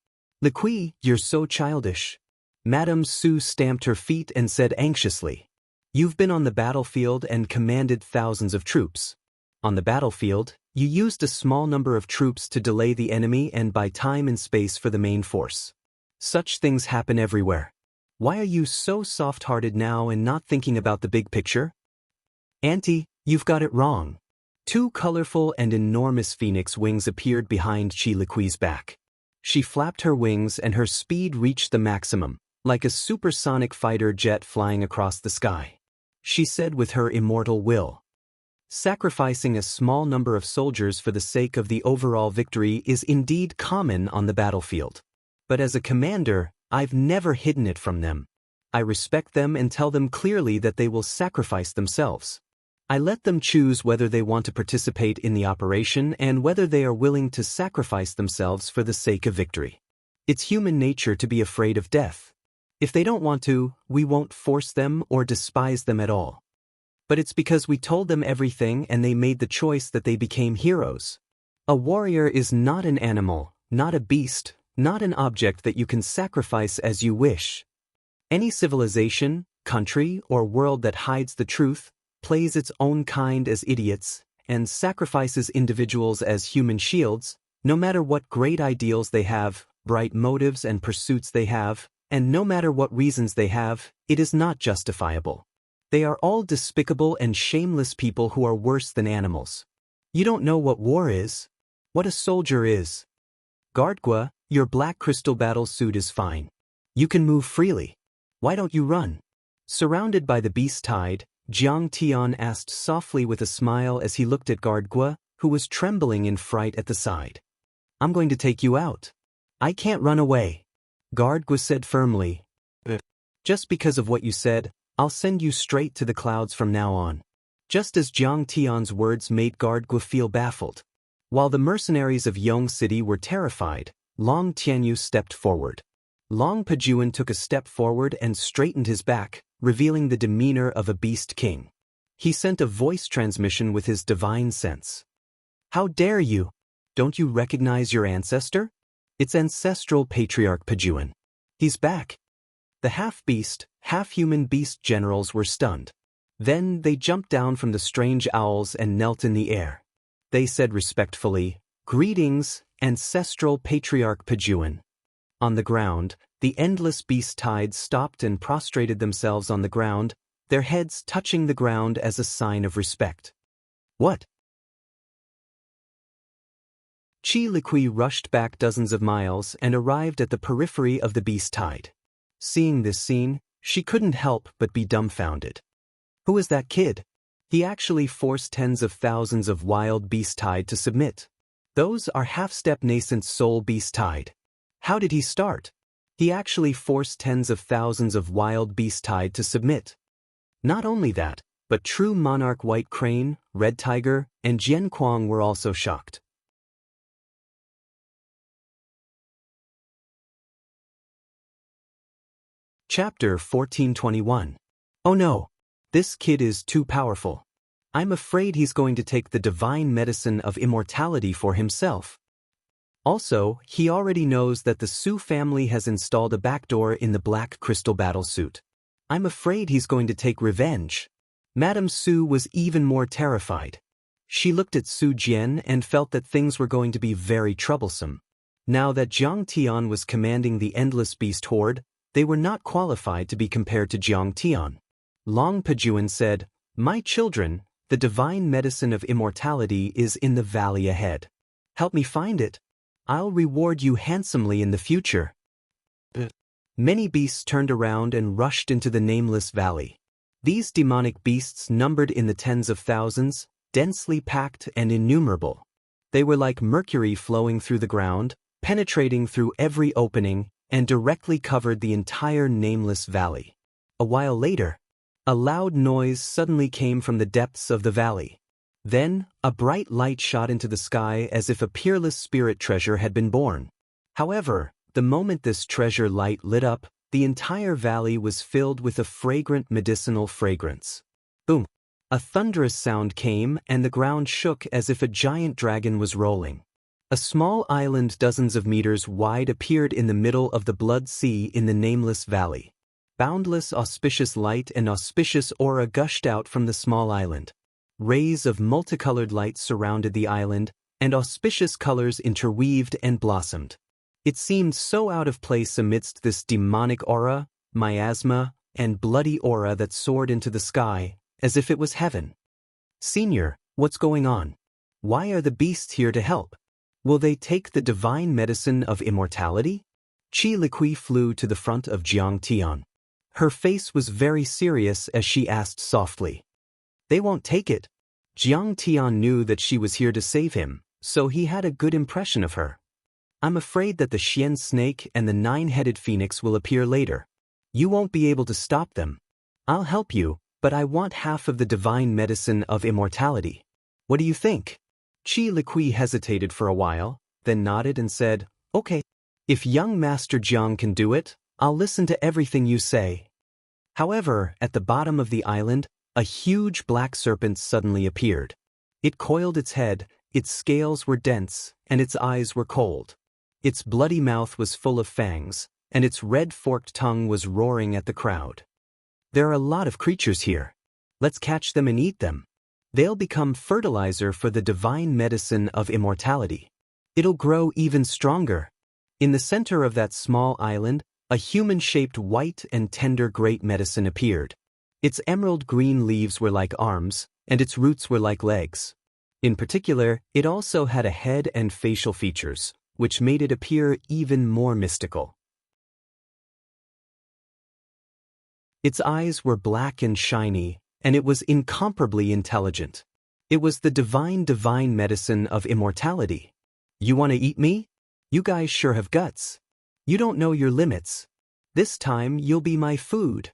"Liqui, you're so childish." Madame Su stamped her feet and said anxiously, "You've been on the battlefield and commanded thousands of troops. On the battlefield, you used a small number of troops to delay the enemy and buy time and space for the main force. Such things happen everywhere. Why are you so soft-hearted now and not thinking about the big picture?" "Auntie, you've got it wrong." Two colorful and enormous phoenix wings appeared behind Qi Liqui's back. She flapped her wings and her speed reached the maximum, like a supersonic fighter jet flying across the sky. She said with her immortal will, "Sacrificing a small number of soldiers for the sake of the overall victory is indeed common on the battlefield. But as a commander, I've never hidden it from them. I respect them and tell them clearly that they will sacrifice themselves. I let them choose whether they want to participate in the operation and whether they are willing to sacrifice themselves for the sake of victory. It's human nature to be afraid of death. If they don't want to, we won't force them or despise them at all. But it's because we told them everything and they made the choice that they became heroes. A warrior is not an animal, not a beast, not an object that you can sacrifice as you wish. Any civilization, country, or world that hides the truth, plays its own kind as idiots, and sacrifices individuals as human shields, no matter what great ideals they have, bright motives and pursuits they have, and no matter what reasons they have, it is not justifiable. They are all despicable and shameless people who are worse than animals. You don't know what war is, what a soldier is. Guardgua, your black crystal battle suit is fine. You can move freely. Why don't you run?" Surrounded by the beast tide, Jiang Tian asked softly with a smile as he looked at Guardgua, who was trembling in fright at the side. "I'm going to take you out." "I can't run away," Guardgua said firmly. "Just because of what you said, I'll send you straight to the clouds from now on." Just as Jiang Tian's words made Guardgua feel baffled. While the mercenaries of Yong City were terrified, Long Tianyu stepped forward. Long Pajuan took a step forward and straightened his back, revealing the demeanor of a beast king. He sent a voice transmission with his divine sense. "How dare you? Don't you recognize your ancestor? It's ancestral patriarch Pajuan. He's back." The half-beast, half-human beast generals were stunned. Then they jumped down from the strange owls and knelt in the air. They said respectfully, "Greetings, ancestral patriarch Pajuan." On the ground, the endless beast tides stopped and prostrated themselves on the ground, their heads touching the ground as a sign of respect. "What?" Qi Liqui rushed back dozens of miles and arrived at the periphery of the beast tide. Seeing this scene, she couldn't help but be dumbfounded. Who is that kid? He actually forced tens of thousands of wild beast tide to submit. Those are half-step nascent soul beast tide. How did he start? He actually forced tens of thousands of wild beast tide to submit. Not only that, but true monarch White Crane, Red Tiger, and Jian Kuang were also shocked. Chapter 1421. Oh no! This kid is too powerful. I'm afraid he's going to take the divine medicine of immortality for himself. Also, he already knows that the Su family has installed a backdoor in the black crystal battle suit. I'm afraid he's going to take revenge. Madame Su was even more terrified. She looked at Su Jian and felt that things were going to be very troublesome. Now that Jiang Tian was commanding the endless beast horde, they were not qualified to be compared to Jiang Tian. Long Pajuan said, "My children, the divine medicine of immortality is in the valley ahead. Help me find it. I'll reward you handsomely in the future." Many beasts turned around and rushed into the nameless valley. These demonic beasts numbered in the tens of thousands, densely packed and innumerable. They were like mercury flowing through the ground, penetrating through every opening, and directly covered the entire nameless valley. A while later, a loud noise suddenly came from the depths of the valley. Then, a bright light shot into the sky as if a peerless spirit treasure had been born. However, the moment this treasure light lit up, the entire valley was filled with a fragrant medicinal fragrance. Boom! A thunderous sound came and the ground shook as if a giant dragon was rolling. A small island dozens of meters wide appeared in the middle of the blood sea in the nameless valley. Boundless auspicious light and auspicious aura gushed out from the small island. Rays of multicolored light surrounded the island, and auspicious colors interweaved and blossomed. It seemed so out of place amidst this demonic aura, miasma, and bloody aura that soared into the sky, as if it was heaven. "Senior, what's going on? Why are the beasts here to help? Will they take the divine medicine of immortality?" Qi Liqui flew to the front of Jiang Tian. Her face was very serious as she asked softly. "They won't take it." Jiang Tian knew that she was here to save him, so he had a good impression of her. "I'm afraid that the Xian snake and the nine-headed phoenix will appear later. You won't be able to stop them. I'll help you, but I want half of the divine medicine of immortality. What do you think?" Qi Liqui hesitated for a while, then nodded and said, "Okay. If young Master Jiang can do it, I'll listen to everything you say." However, at the bottom of the island, a huge black serpent suddenly appeared. It coiled its head, its scales were dense, and its eyes were cold. Its bloody mouth was full of fangs, and its red forked tongue was roaring at the crowd. "There are a lot of creatures here. Let's catch them and eat them. They'll become fertilizer for the divine medicine of immortality. It'll grow even stronger." In the center of that small island, a human-shaped white and tender great medicine appeared. Its emerald green leaves were like arms, and its roots were like legs. In particular, it also had a head and facial features, which made it appear even more mystical. Its eyes were black and shiny, and it was incomparably intelligent. It was the divine medicine of immortality. "You want to eat me? You guys sure have guts. You don't know your limits. This time you'll be my food."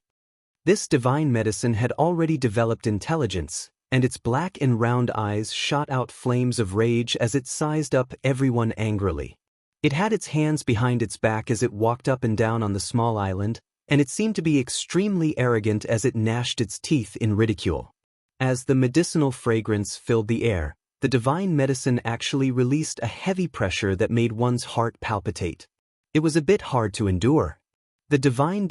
This divine medicine had already developed intelligence, and its black and round eyes shot out flames of rage as it sized up everyone angrily. It had its hands behind its back as it walked up and down on the small island, and it seemed to be extremely arrogant as it gnashed its teeth in ridicule. As the medicinal fragrance filled the air, the divine medicine actually released a heavy pressure that made one's heart palpitate. It was a bit hard to endure. The divine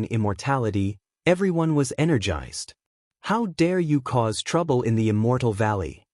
immortality, everyone was energized. "How dare you cause trouble in the Immortal Valley?"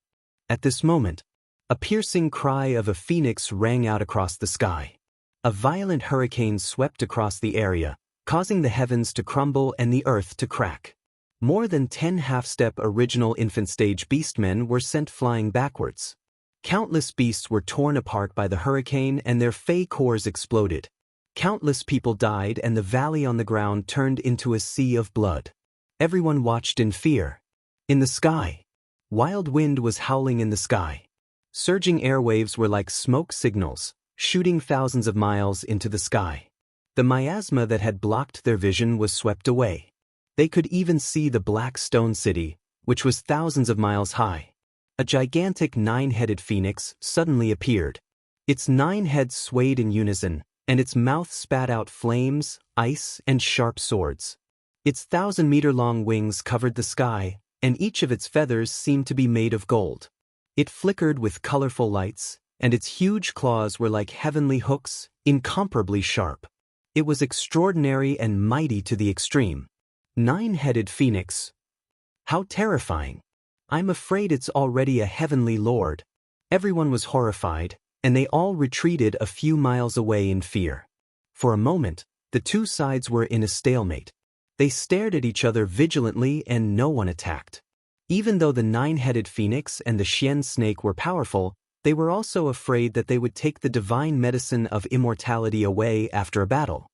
At this moment, a piercing cry of a phoenix rang out across the sky. A violent hurricane swept across the area, causing the heavens to crumble and the earth to crack. More than 10 half-step original infant-stage beastmen were sent flying backwards. Countless beasts were torn apart by the hurricane and their fey cores exploded. Countless people died and the valley on the ground turned into a sea of blood. Everyone watched in fear. In the sky, wild wind was howling in the sky. Surging airwaves were like smoke signals, shooting thousands of miles into the sky. The miasma that had blocked their vision was swept away. They could even see the black stone city, which was thousands of miles high. A gigantic nine-headed phoenix suddenly appeared. Its 9 heads swayed in unison, and its mouth spat out flames, ice, and sharp swords. Its 1,000-meter-long wings covered the sky, and each of its feathers seemed to be made of gold. It flickered with colorful lights, and its huge claws were like heavenly hooks, incomparably sharp. It was extraordinary and mighty to the extreme. 9-headed phoenix. How terrifying. I'm afraid it's already a heavenly lord. Everyone was horrified, and they all retreated a few miles away in fear. For a moment, the two sides were in a stalemate. They stared at each other vigilantly and no one attacked. Even though the 9-headed phoenix and the Xian snake were powerful, they were also afraid that they would take the divine medicine of immortality away after a battle.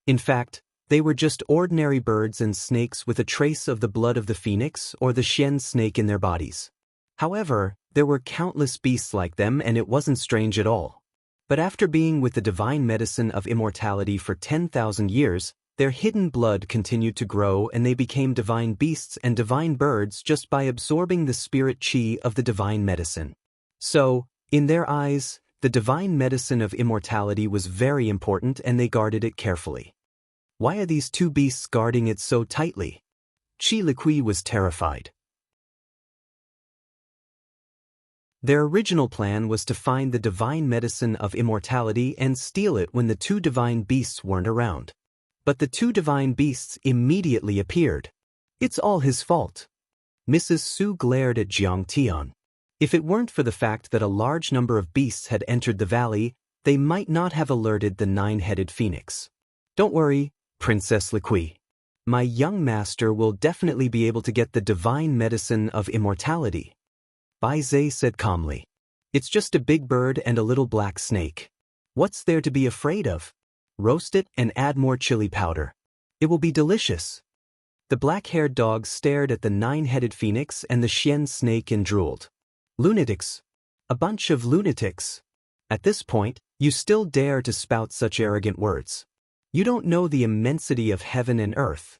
In fact, they were just ordinary birds and snakes with a trace of the blood of the phoenix or the Xian snake in their bodies. However, there were countless beasts like them and it wasn't strange at all. But after being with the divine medicine of immortality for 10,000 years, their hidden blood continued to grow and they became divine beasts and divine birds just by absorbing the spirit chi of the divine medicine. So, in their eyes, the divine medicine of immortality was very important and they guarded it carefully. Why are these two beasts guarding it so tightly? Chi Liqui was terrified. Their original plan was to find the divine medicine of immortality and steal it when the two divine beasts weren't around. But the two divine beasts immediately appeared. It's all his fault. Mrs. Su glared at Jiang Tian. If it weren't for the fact that a large number of beasts had entered the valley, they might not have alerted the nine-headed phoenix. Don't worry, Princess Liqui. My young master will definitely be able to get the divine medicine of immortality. Bai Zhe said calmly. It's just a big bird and a little black snake. What's there to be afraid of? Roast it and add more chili powder. It will be delicious. The black-haired dog stared at the nine-headed phoenix and the Xian snake and drooled. Lunatics. A bunch of lunatics. At this point, you still dare to spout such arrogant words. You don't know the immensity of heaven and earth.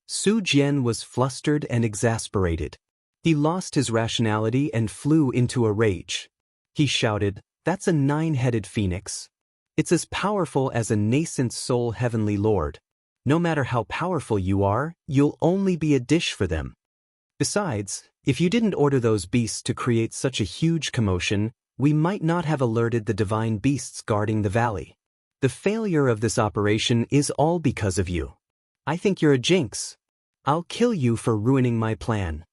Su Jian was flustered and exasperated. He lost his rationality and flew into a rage. He shouted, "That's a nine-headed phoenix. It's as powerful as a nascent soul heavenly lord. No matter how powerful you are, you'll only be a dish for them. Besides, if you didn't order those beasts to create such a huge commotion, we might not have alerted the divine beasts guarding the valley. The failure of this operation is all because of you. I think you're a jinx. I'll kill you for ruining my plan.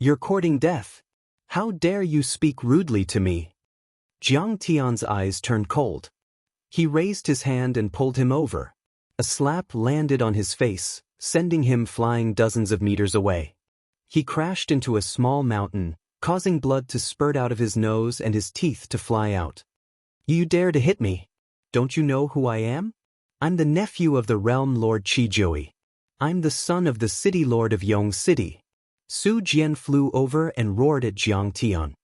You're courting death. How dare you speak rudely to me?" Jiang Tian's eyes turned cold. He raised his hand and pulled him over. A slap landed on his face, sending him flying dozens of meters away. He crashed into a small mountain, causing blood to spurt out of his nose and his teeth to fly out. "You dare to hit me? Don't you know who I am? I'm the nephew of the realm lord Qizhui. I'm the son of the city lord of Yong City." Su Jian flew over and roared at Jiang Tian.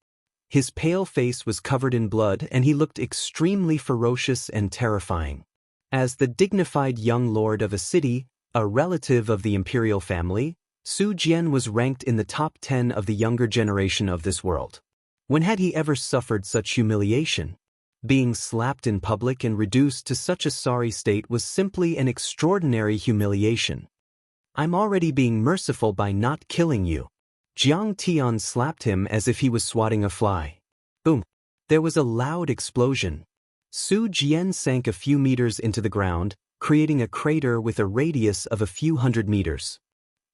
His pale face was covered in blood and he looked extremely ferocious and terrifying. As the dignified young lord of a city, a relative of the imperial family, Su Jian was ranked in the top 10 of the younger generation of this world. When had he ever suffered such humiliation? Being slapped in public and reduced to such a sorry state was simply an extraordinary humiliation. "I'm already being merciful by not killing you." Jiang Tian slapped him as if he was swatting a fly. Boom! There was a loud explosion. Su Jian sank a few meters into the ground, creating a crater with a radius of a few hundred meters.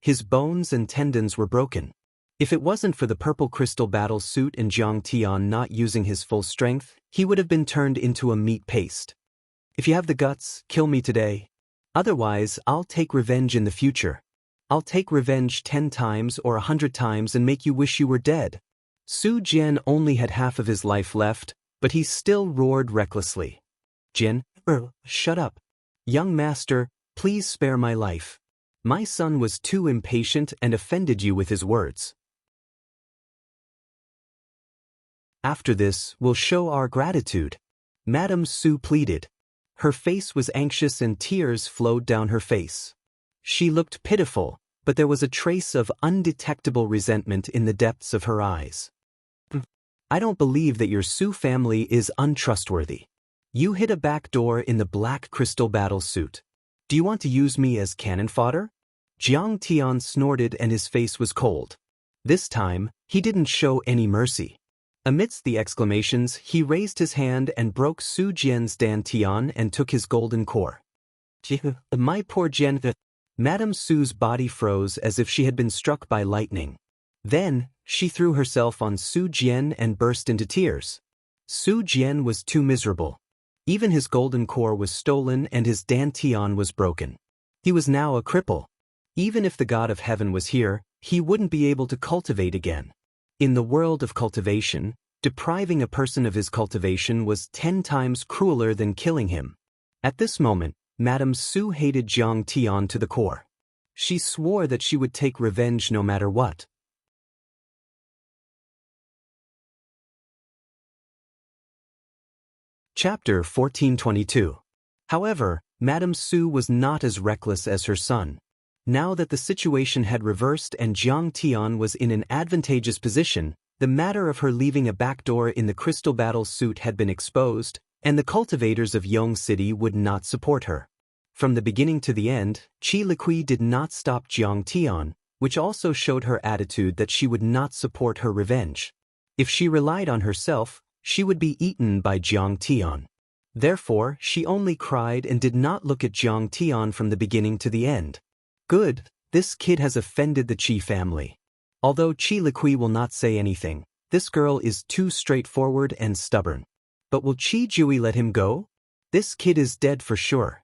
His bones and tendons were broken. If it wasn't for the purple crystal battle suit and Jiang Tian not using his full strength, he would have been turned into a meat paste. "If you have the guts, kill me today. Otherwise, I'll take revenge in the future. I'll take revenge 10 times or 100 times and make you wish you were dead." Su Jian only had half of his life left, but he still roared recklessly. "Jian, shut up. Young master, please spare my life. My son was too impatient and offended you with his words. After this, we'll show our gratitude," Madame Su pleaded. Her face was anxious and tears flowed down her face. She looked pitiful, but there was a trace of undetectable resentment in the depths of her eyes. "I don't believe that your Su family is untrustworthy. You hid a back door in the black crystal battle suit. Do you want to use me as cannon fodder?" Jiang Tian snorted and his face was cold. This time, he didn't show any mercy. Amidst the exclamations, he raised his hand and broke Su Jian's dantian and took his golden core. "My poor Jian." Madame Su's body froze as if she had been struck by lightning. Then, she threw herself on Su Jian and burst into tears. Su Jian was too miserable. Even his golden core was stolen and his dantian was broken. He was now a cripple. Even if the god of heaven was here, he wouldn't be able to cultivate again. In the world of cultivation, depriving a person of his cultivation was 10 times crueler than killing him. At this moment, Madame Su hated Jiang Tian to the core. She swore that she would take revenge no matter what. Chapter 1422. However, Madame Su was not as reckless as her son. Now that the situation had reversed and Jiang Tian was in an advantageous position, the matter of her leaving a backdoor in the crystal battle suit had been exposed, and the cultivators of Yong City would not support her. From the beginning to the end, Qi Liqui did not stop Jiang Tian, which also showed her attitude that she would not support her revenge. If she relied on herself, she would be eaten by Jiang Tian. Therefore, she only cried and did not look at Jiang Tian from the beginning to the end. Good, this kid has offended the Qi family. Although Qi Liqui will not say anything, this girl is too straightforward and stubborn. But will Qi Jui let him go? This kid is dead for sure.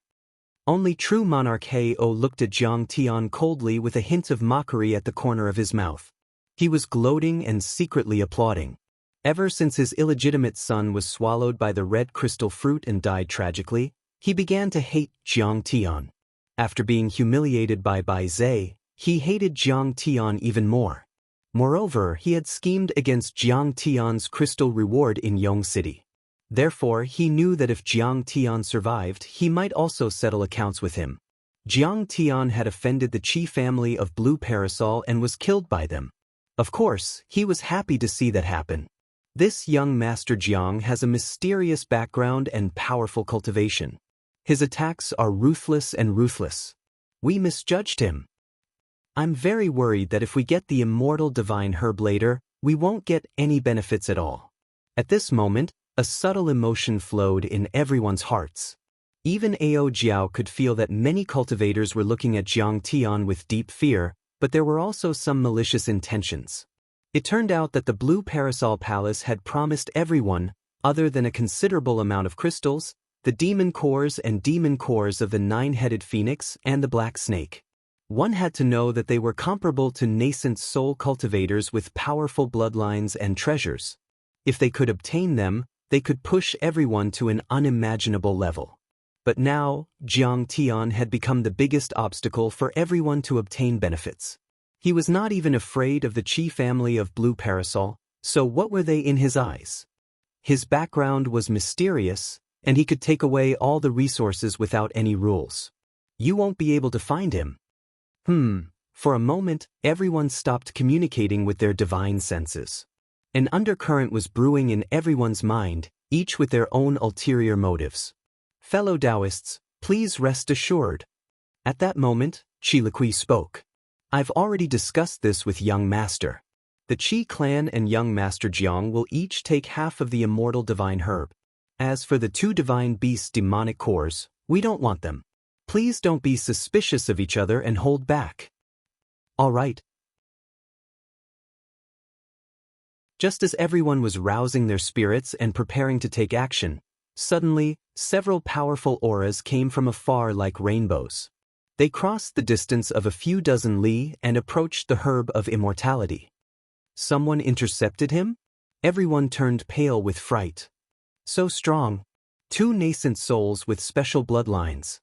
Only true monarch Hei-O looked at Jiang Tian coldly with a hint of mockery at the corner of his mouth. He was gloating and secretly applauding. Ever since his illegitimate son was swallowed by the red crystal fruit and died tragically, he began to hate Jiang Tian. After being humiliated by Bai Zhe, he hated Jiang Tian even more. Moreover, he had schemed against Jiang Tian's crystal reward in Yong City. Therefore, he knew that if Jiang Tian survived, he might also settle accounts with him. Jiang Tian had offended the Qi family of Blue Parasol and was killed by them. Of course, he was happy to see that happen. This young Master Jiang has a mysterious background and powerful cultivation. His attacks are ruthless and ruthless. We misjudged him. I'm very worried that if we get the immortal divine herb later, we won't get any benefits at all. At this moment, a subtle emotion flowed in everyone's hearts. Even Ao Jiao could feel that many cultivators were looking at Jiang Tian with deep fear, but there were also some malicious intentions. It turned out that the Blue Parasol Palace had promised everyone, other than a considerable amount of crystals, the demon cores and demon cores of the nine-headed phoenix and the black snake. One had to know that they were comparable to nascent soul cultivators with powerful bloodlines and treasures. If they could obtain them, they could push everyone to an unimaginable level. But now, Jiang Tian had become the biggest obstacle for everyone to obtain benefits. He was not even afraid of the Qi family of Blue Parasol, so what were they in his eyes? His background was mysterious, and he could take away all the resources without any rules. You won't be able to find him. For a moment, everyone stopped communicating with their divine senses. An undercurrent was brewing in everyone's mind, each with their own ulterior motives. Fellow Daoists, please rest assured. At that moment, Qi Liqui spoke. I've already discussed this with young master. The Qi clan and young master Jiang will each take half of the immortal divine herb. As for the two divine beasts' demonic cores, we don't want them. Please don't be suspicious of each other and hold back. All right. Just as everyone was rousing their spirits and preparing to take action, suddenly, several powerful auras came from afar like rainbows. They crossed the distance of a few dozen li and approached the herb of immortality. Someone intercepted him? Everyone turned pale with fright. So strong. Two nascent souls with special bloodlines.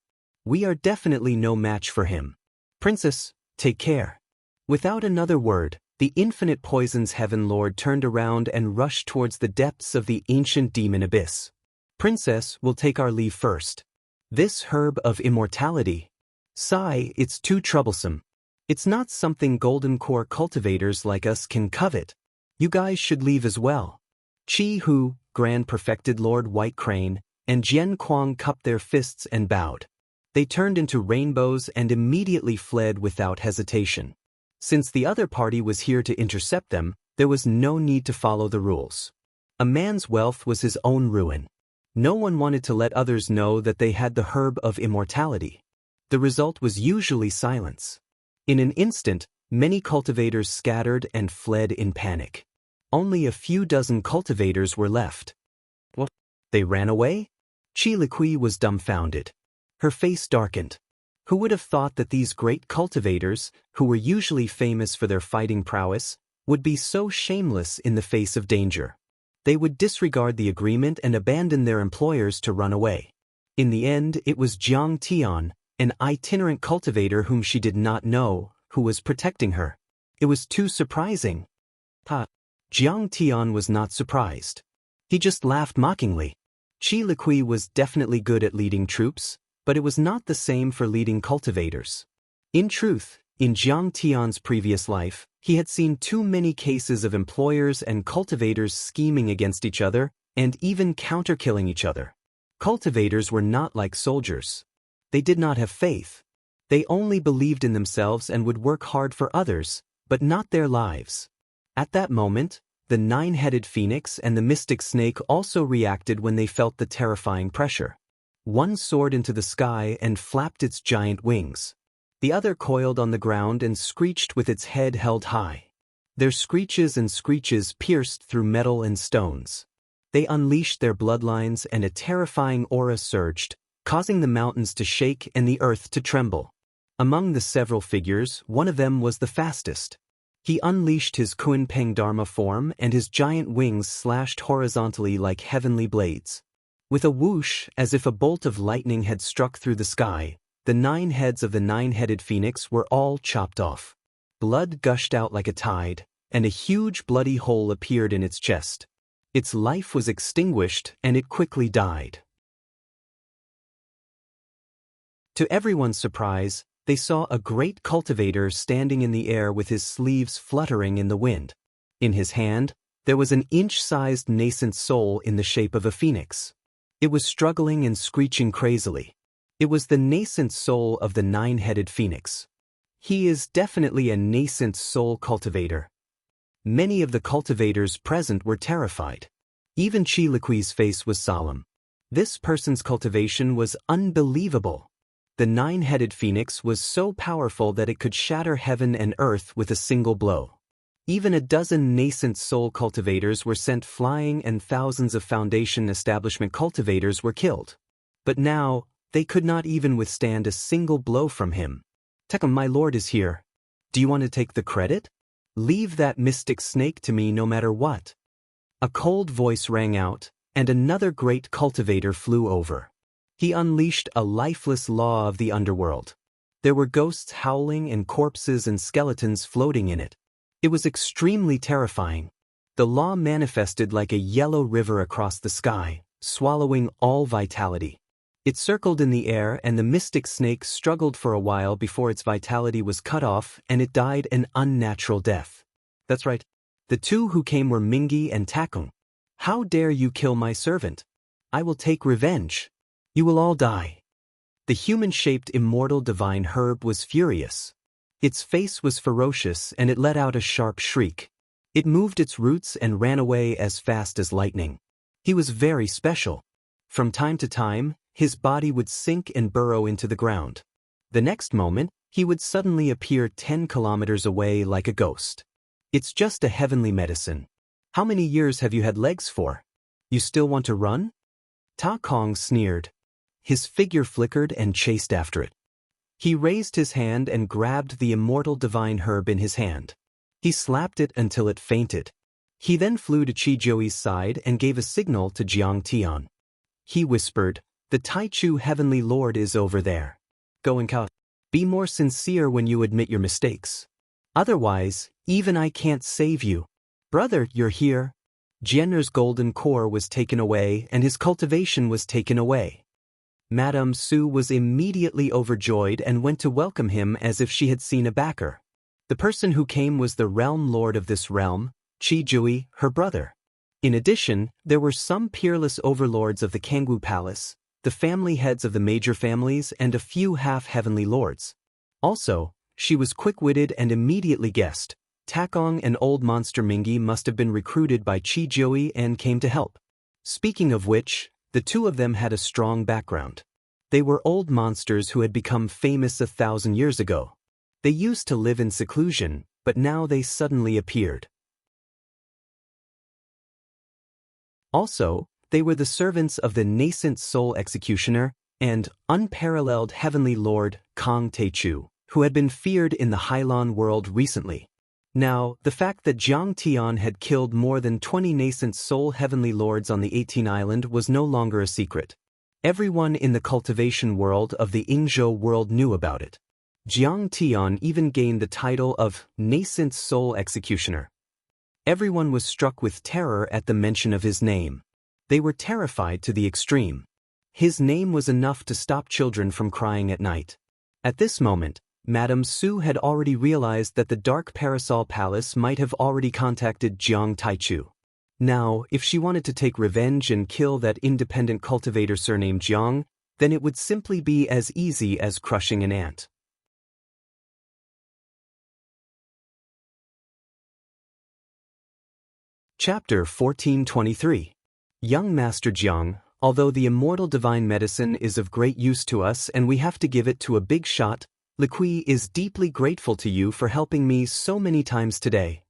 We are definitely no match for him. Princess, take care. Without another word, the infinite poison's heaven lord turned around and rushed towards the depths of the ancient demon abyss. Princess will take our leave first. This herb of immortality. Sigh, it's too troublesome. It's not something golden core cultivators like us can covet. You guys should leave as well. Qi Hu, Grand Perfected Lord White Crane, and Jian Kuang cupped their fists and bowed. They turned into rainbows and immediately fled without hesitation. Since the other party was here to intercept them, there was no need to follow the rules. A man's wealth was his own ruin. No one wanted to let others know that they had the herb of immortality. The result was usually silence. In an instant, many cultivators scattered and fled in panic. Only a few dozen cultivators were left. What? They ran away? Qi Liqui was dumbfounded. Her face darkened. Who would have thought that these great cultivators, who were usually famous for their fighting prowess, would be so shameless in the face of danger? They would disregard the agreement and abandon their employers to run away. In the end, it was Jiang Tian, an itinerant cultivator whom she did not know, who was protecting her. It was too surprising. Jiang Tian was not surprised. He just laughed mockingly. Qi Liqui was definitely good at leading troops, but it was not the same for leading cultivators. In truth, in Jiang Tian's previous life, he had seen too many cases of employers and cultivators scheming against each other and even counter-killing each other. Cultivators were not like soldiers. They did not have faith. They only believed in themselves and would work hard for others, but not their lives. At that moment, the nine-headed phoenix and the mystic snake also reacted when they felt the terrifying pressure. One soared into the sky and flapped its giant wings. The other coiled on the ground and screeched with its head held high. Their screeches and screeches pierced through metal and stones. They unleashed their bloodlines and a terrifying aura surged, causing the mountains to shake and the earth to tremble. Among the several figures, one of them was the fastest. He unleashed his Kunpeng Dharma form and his giant wings slashed horizontally like heavenly blades. With a whoosh, as if a bolt of lightning had struck through the sky, the 9 heads of the 9-headed phoenix were all chopped off. Blood gushed out like a tide, and a huge bloody hole appeared in its chest. Its life was extinguished and it quickly died. To everyone's surprise, they saw a great cultivator standing in the air with his sleeves fluttering in the wind. In his hand, there was an inch-sized nascent soul in the shape of a phoenix. It was struggling and screeching crazily. It was the nascent soul of the 9-headed phoenix. He is definitely a nascent soul cultivator. Many of the cultivators present were terrified. Even Qi Liqui's face was solemn. This person's cultivation was unbelievable. The 9-headed phoenix was so powerful that it could shatter heaven and earth with a single blow. Even a dozen nascent soul cultivators were sent flying and thousands of foundation establishment cultivators were killed. But now, they could not even withstand a single blow from him. Tekam, my lord is here. Do you want to take the credit? Leave that mystic snake to me no matter what. A cold voice rang out, and another great cultivator flew over. He unleashed a lifeless law of the underworld. There were ghosts howling and corpses and skeletons floating in it. It was extremely terrifying. The law manifested like a yellow river across the sky, swallowing all vitality. It circled in the air and the mystic snake struggled for a while before its vitality was cut off and it died an unnatural death. That's right. The two who came were Mingi and Takung. How dare you kill my servant? I will take revenge. You will all die. The human-shaped immortal divine herb was furious. Its face was ferocious and it let out a sharp shriek. It moved its roots and ran away as fast as lightning. He was very special. From time to time, his body would sink and burrow into the ground. The next moment, he would suddenly appear 10 kilometers away like a ghost. It's just a heavenly medicine. How many years have you had legs for? You still want to run? Ta Kong sneered. His figure flickered and chased after it. He raised his hand and grabbed the immortal divine herb in his hand. He slapped it until it fainted. He then flew to Qi Zhou's side and gave a signal to Jiang Tian. He whispered, "The Taichu Heavenly Lord is over there. Go and count. Be more sincere when you admit your mistakes. Otherwise, even I can't save you. Brother, you're here." Jianner's golden core was taken away and his cultivation was taken away. Madame Su was immediately overjoyed and went to welcome him as if she had seen a backer. The person who came was the realm lord of this realm, Qi Zhui, her brother. In addition, there were some peerless overlords of the Kangwu Palace, the family heads of the major families and a few half-heavenly lords. Also, she was quick-witted and immediately guessed. Takong and old monster Mingi must have been recruited by Qi Zhui and came to help. Speaking of which, the two of them had a strong background. They were old monsters who had become famous 1,000 years ago. They used to live in seclusion, but now they suddenly appeared. Also, they were the servants of the nascent soul executioner and unparalleled heavenly lord Kang Teichu, who had been feared in the Hailan world recently. Now, the fact that Jiang Tian had killed more than 20 nascent soul heavenly lords on the 18 island was no longer a secret. Everyone in the cultivation world of the Yingzhou world knew about it. Jiang Tian even gained the title of Nascent Soul Executioner. Everyone was struck with terror at the mention of his name. They were terrified to the extreme. His name was enough to stop children from crying at night. At this moment, Madame Su had already realized that the Dark Parasol Palace might have already contacted Jiang Taichu. Now, if she wanted to take revenge and kill that independent cultivator surnamed Jiang, then it would simply be as easy as crushing an ant. Chapter 1423. Young Master Jiang, although the immortal divine medicine is of great use to us and we have to give it to a big shot, Liqui is deeply grateful to you for helping me so many times today.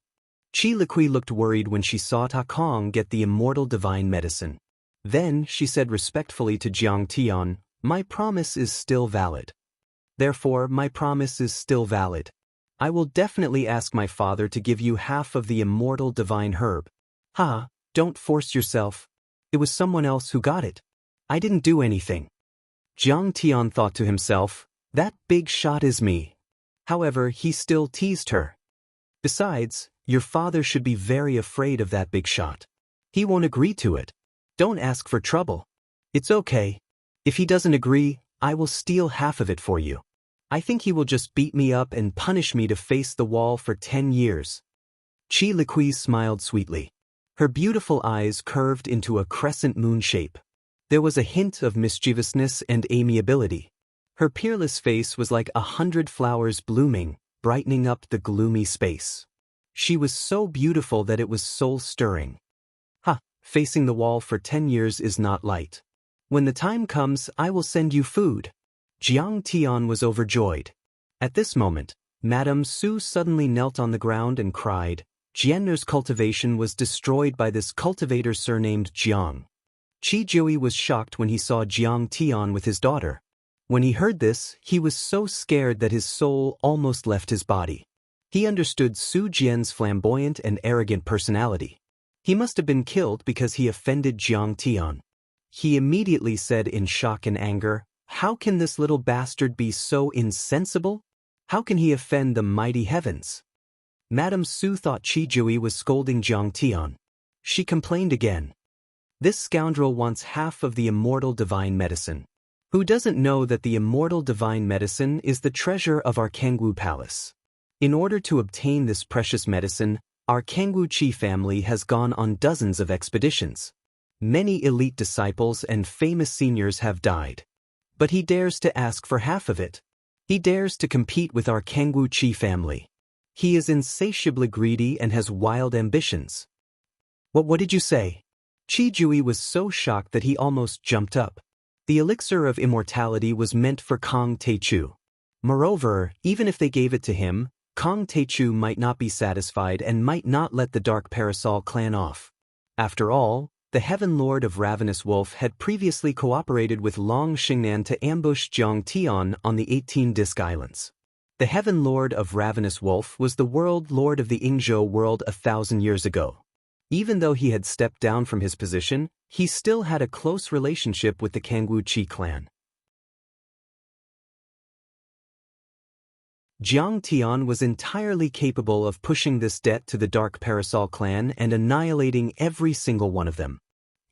Chi Liqui looked worried when she saw Ta Kong get the immortal divine medicine. Then she said respectfully to Jiang Tian, "My promise is still valid. Therefore, my promise is still valid. I will definitely ask my father to give you half of the immortal divine herb." "Ha, don't force yourself. It was someone else who got it. I didn't do anything." Jiang Tian thought to himself, "That big shot is me." However, he still teased her. "Besides, your father should be very afraid of that big shot. He won't agree to it. Don't ask for trouble. It's okay. If he doesn't agree, I will steal half of it for you. I think he will just beat me up and punish me to face the wall for 10 years. Chi Liqui smiled sweetly. Her beautiful eyes curved into a crescent moon shape. There was a hint of mischievousness and amiability. Her peerless face was like 100 flowers blooming, brightening up the gloomy space. She was so beautiful that it was soul-stirring. Facing the wall for 10 years is not light. When the time comes, I will send you food. Jiang Tian was overjoyed. At this moment, Madame Su suddenly knelt on the ground and cried. Jianner's cultivation was destroyed by this cultivator surnamed Jiang. Chi Jui was shocked when he saw Jiang Tian with his daughter. When he heard this, he was so scared that his soul almost left his body. He understood Su Jian's flamboyant and arrogant personality. He must have been killed because he offended Jiang Tian. He immediately said in shock and anger, "How can this little bastard be so insensible? How can he offend the mighty heavens?" Madame Su thought Chi Jui was scolding Jiang Tian. She complained again. "This scoundrel wants half of the immortal divine medicine. Who doesn't know that the immortal divine medicine is the treasure of our Kangwu Palace? In order to obtain this precious medicine, our Kangwu Chi family has gone on dozens of expeditions. Many elite disciples and famous seniors have died. But he dares to ask for half of it. He dares to compete with our Kangwu Chi family. He is insatiably greedy and has wild ambitions." What did you say?" Chi Jui was so shocked that he almost jumped up. The elixir of immortality was meant for Kong Taichu. Moreover, even if they gave it to him, Kong Taichu might not be satisfied and might not let the Dark Parasol clan off. After all, the Heaven Lord of Ravenous Wolf had previously cooperated with Long Xingnan to ambush Jiang Tian on the 18 Disc Islands. The Heaven Lord of Ravenous Wolf was the World Lord of the Ingzhou world 1,000 years ago. Even though he had stepped down from his position, he still had a close relationship with the Kangwu Chi clan. Jiang Tian was entirely capable of pushing this debt to the Dark Parasol clan and annihilating every single one of them.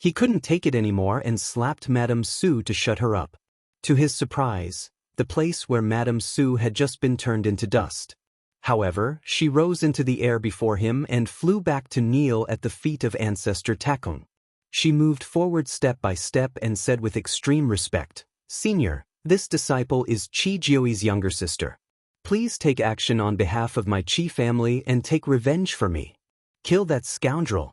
He couldn't take it anymore and slapped Madame Su to shut her up. To his surprise, the place where Madame Su had just been turned into dust. However, she rose into the air before him and flew back to kneel at the feet of ancestor Takung. She moved forward step by step and said with extreme respect, "Senior, this disciple is Chi Jiui's younger sister. Please take action on behalf of my Chi family and take revenge for me. Kill that scoundrel."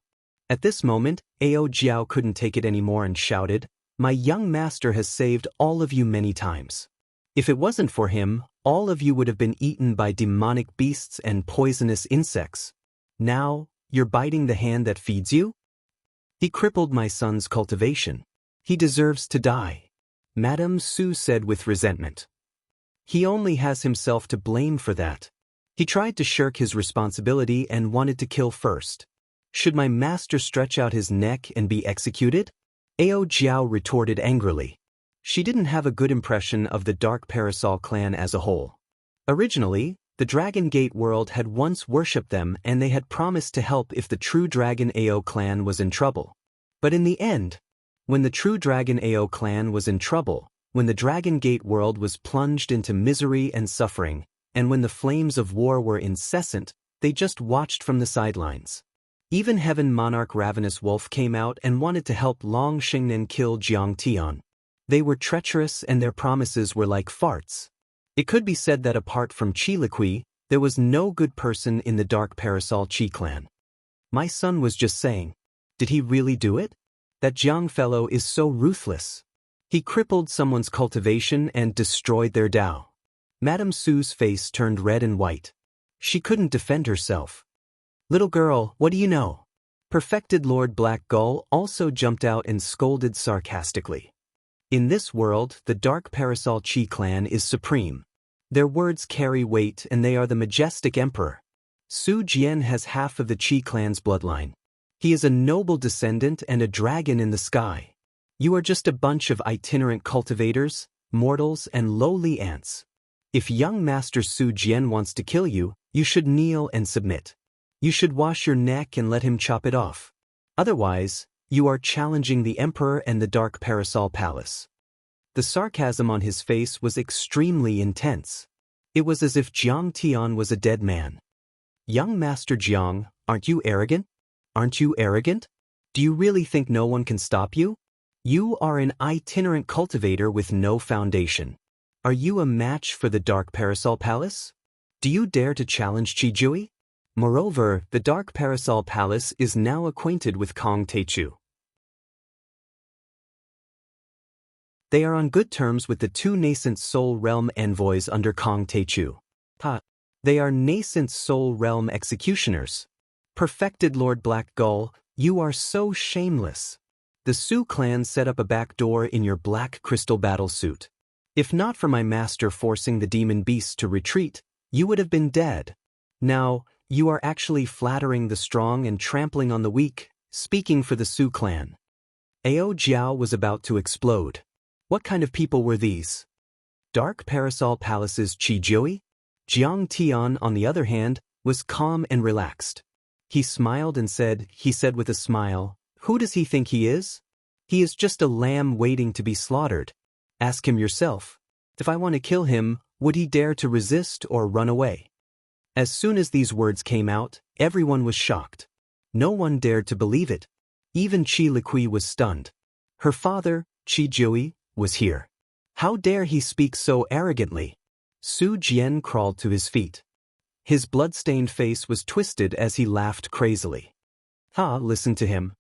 At this moment, Ao Jiao couldn't take it anymore and shouted, "My young master has saved all of you many times. If it wasn't for him, all of you would have been eaten by demonic beasts and poisonous insects. Now, you're biting the hand that feeds you? He crippled my son's cultivation. He deserves to die," Madame Su said with resentment. "He only has himself to blame for that. He tried to shirk his responsibility and wanted to kill first. Should my master stretch out his neck and be executed?" Ao Jiao retorted angrily. She didn't have a good impression of the Dark Parasol clan as a whole. Originally, the Dragon Gate world had once worshipped them and they had promised to help if the true Dragon Ao clan was in trouble. But in the end, when the true Dragon Ao clan was in trouble, when the Dragon Gate world was plunged into misery and suffering, and when the flames of war were incessant, they just watched from the sidelines. Even Heaven Monarch Ravenous Wolf came out and wanted to help Long Xingnan kill Jiang Tian. They were treacherous and their promises were like farts. It could be said that apart from Qi Liqui, there was no good person in the Dark Parasol Qi clan. My son was just saying. Did he really do it? That Jiang fellow is so ruthless. He crippled someone's cultivation and destroyed their Dao. Madame Su's face turned red and white. She couldn't defend herself. Little girl, what do you know? Perfected Lord Black Gull also jumped out and scolded sarcastically. In this world, the Dark Parasol Qi clan is supreme. Their words carry weight and they are the majestic emperor. Su Jian has half of the Qi clan's bloodline. He is a noble descendant and a dragon in the sky. You are just a bunch of itinerant cultivators, mortals and lowly ants. If young Master Su Jian wants to kill you, you should kneel and submit. You should wash your neck and let him chop it off. Otherwise, you are challenging the Emperor and the Dark Parasol Palace. The sarcasm on his face was extremely intense. It was as if Jiang Tian was a dead man. Young Master Jiang, aren't you arrogant? Aren't you arrogant? Do you really think no one can stop you? You are an itinerant cultivator with no foundation. Are you a match for the Dark Parasol Palace? Do you dare to challenge Qijui? Moreover, the Dark Parasol Palace is now acquainted with Kong Teichu. They are on good terms with the two nascent Soul Realm envoys under Kong Teichu. They are nascent Soul Realm executioners. Perfected Lord Black Gull, you are so shameless. The Su clan set up a back door in your black crystal battle suit. If not for my master forcing the demon beasts to retreat, you would have been dead. Now, you are actually flattering the strong and trampling on the weak, speaking for the Su clan. Ao Jiao was about to explode. What kind of people were these? Dark Parasol Palace's Qijui? Jiang Tian, on the other hand, was calm and relaxed. He smiled and said with a smile, "Who does he think he is? He is just a lamb waiting to be slaughtered. Ask him yourself. If I want to kill him, would he dare to resist or run away?" As soon as these words came out, everyone was shocked. No one dared to believe it. Even Qi Liqui was stunned. Her father, Qijui, was here. How dare he speak so arrogantly? Su Jian crawled to his feet. His blood-stained face was twisted as he laughed crazily. Listen to him.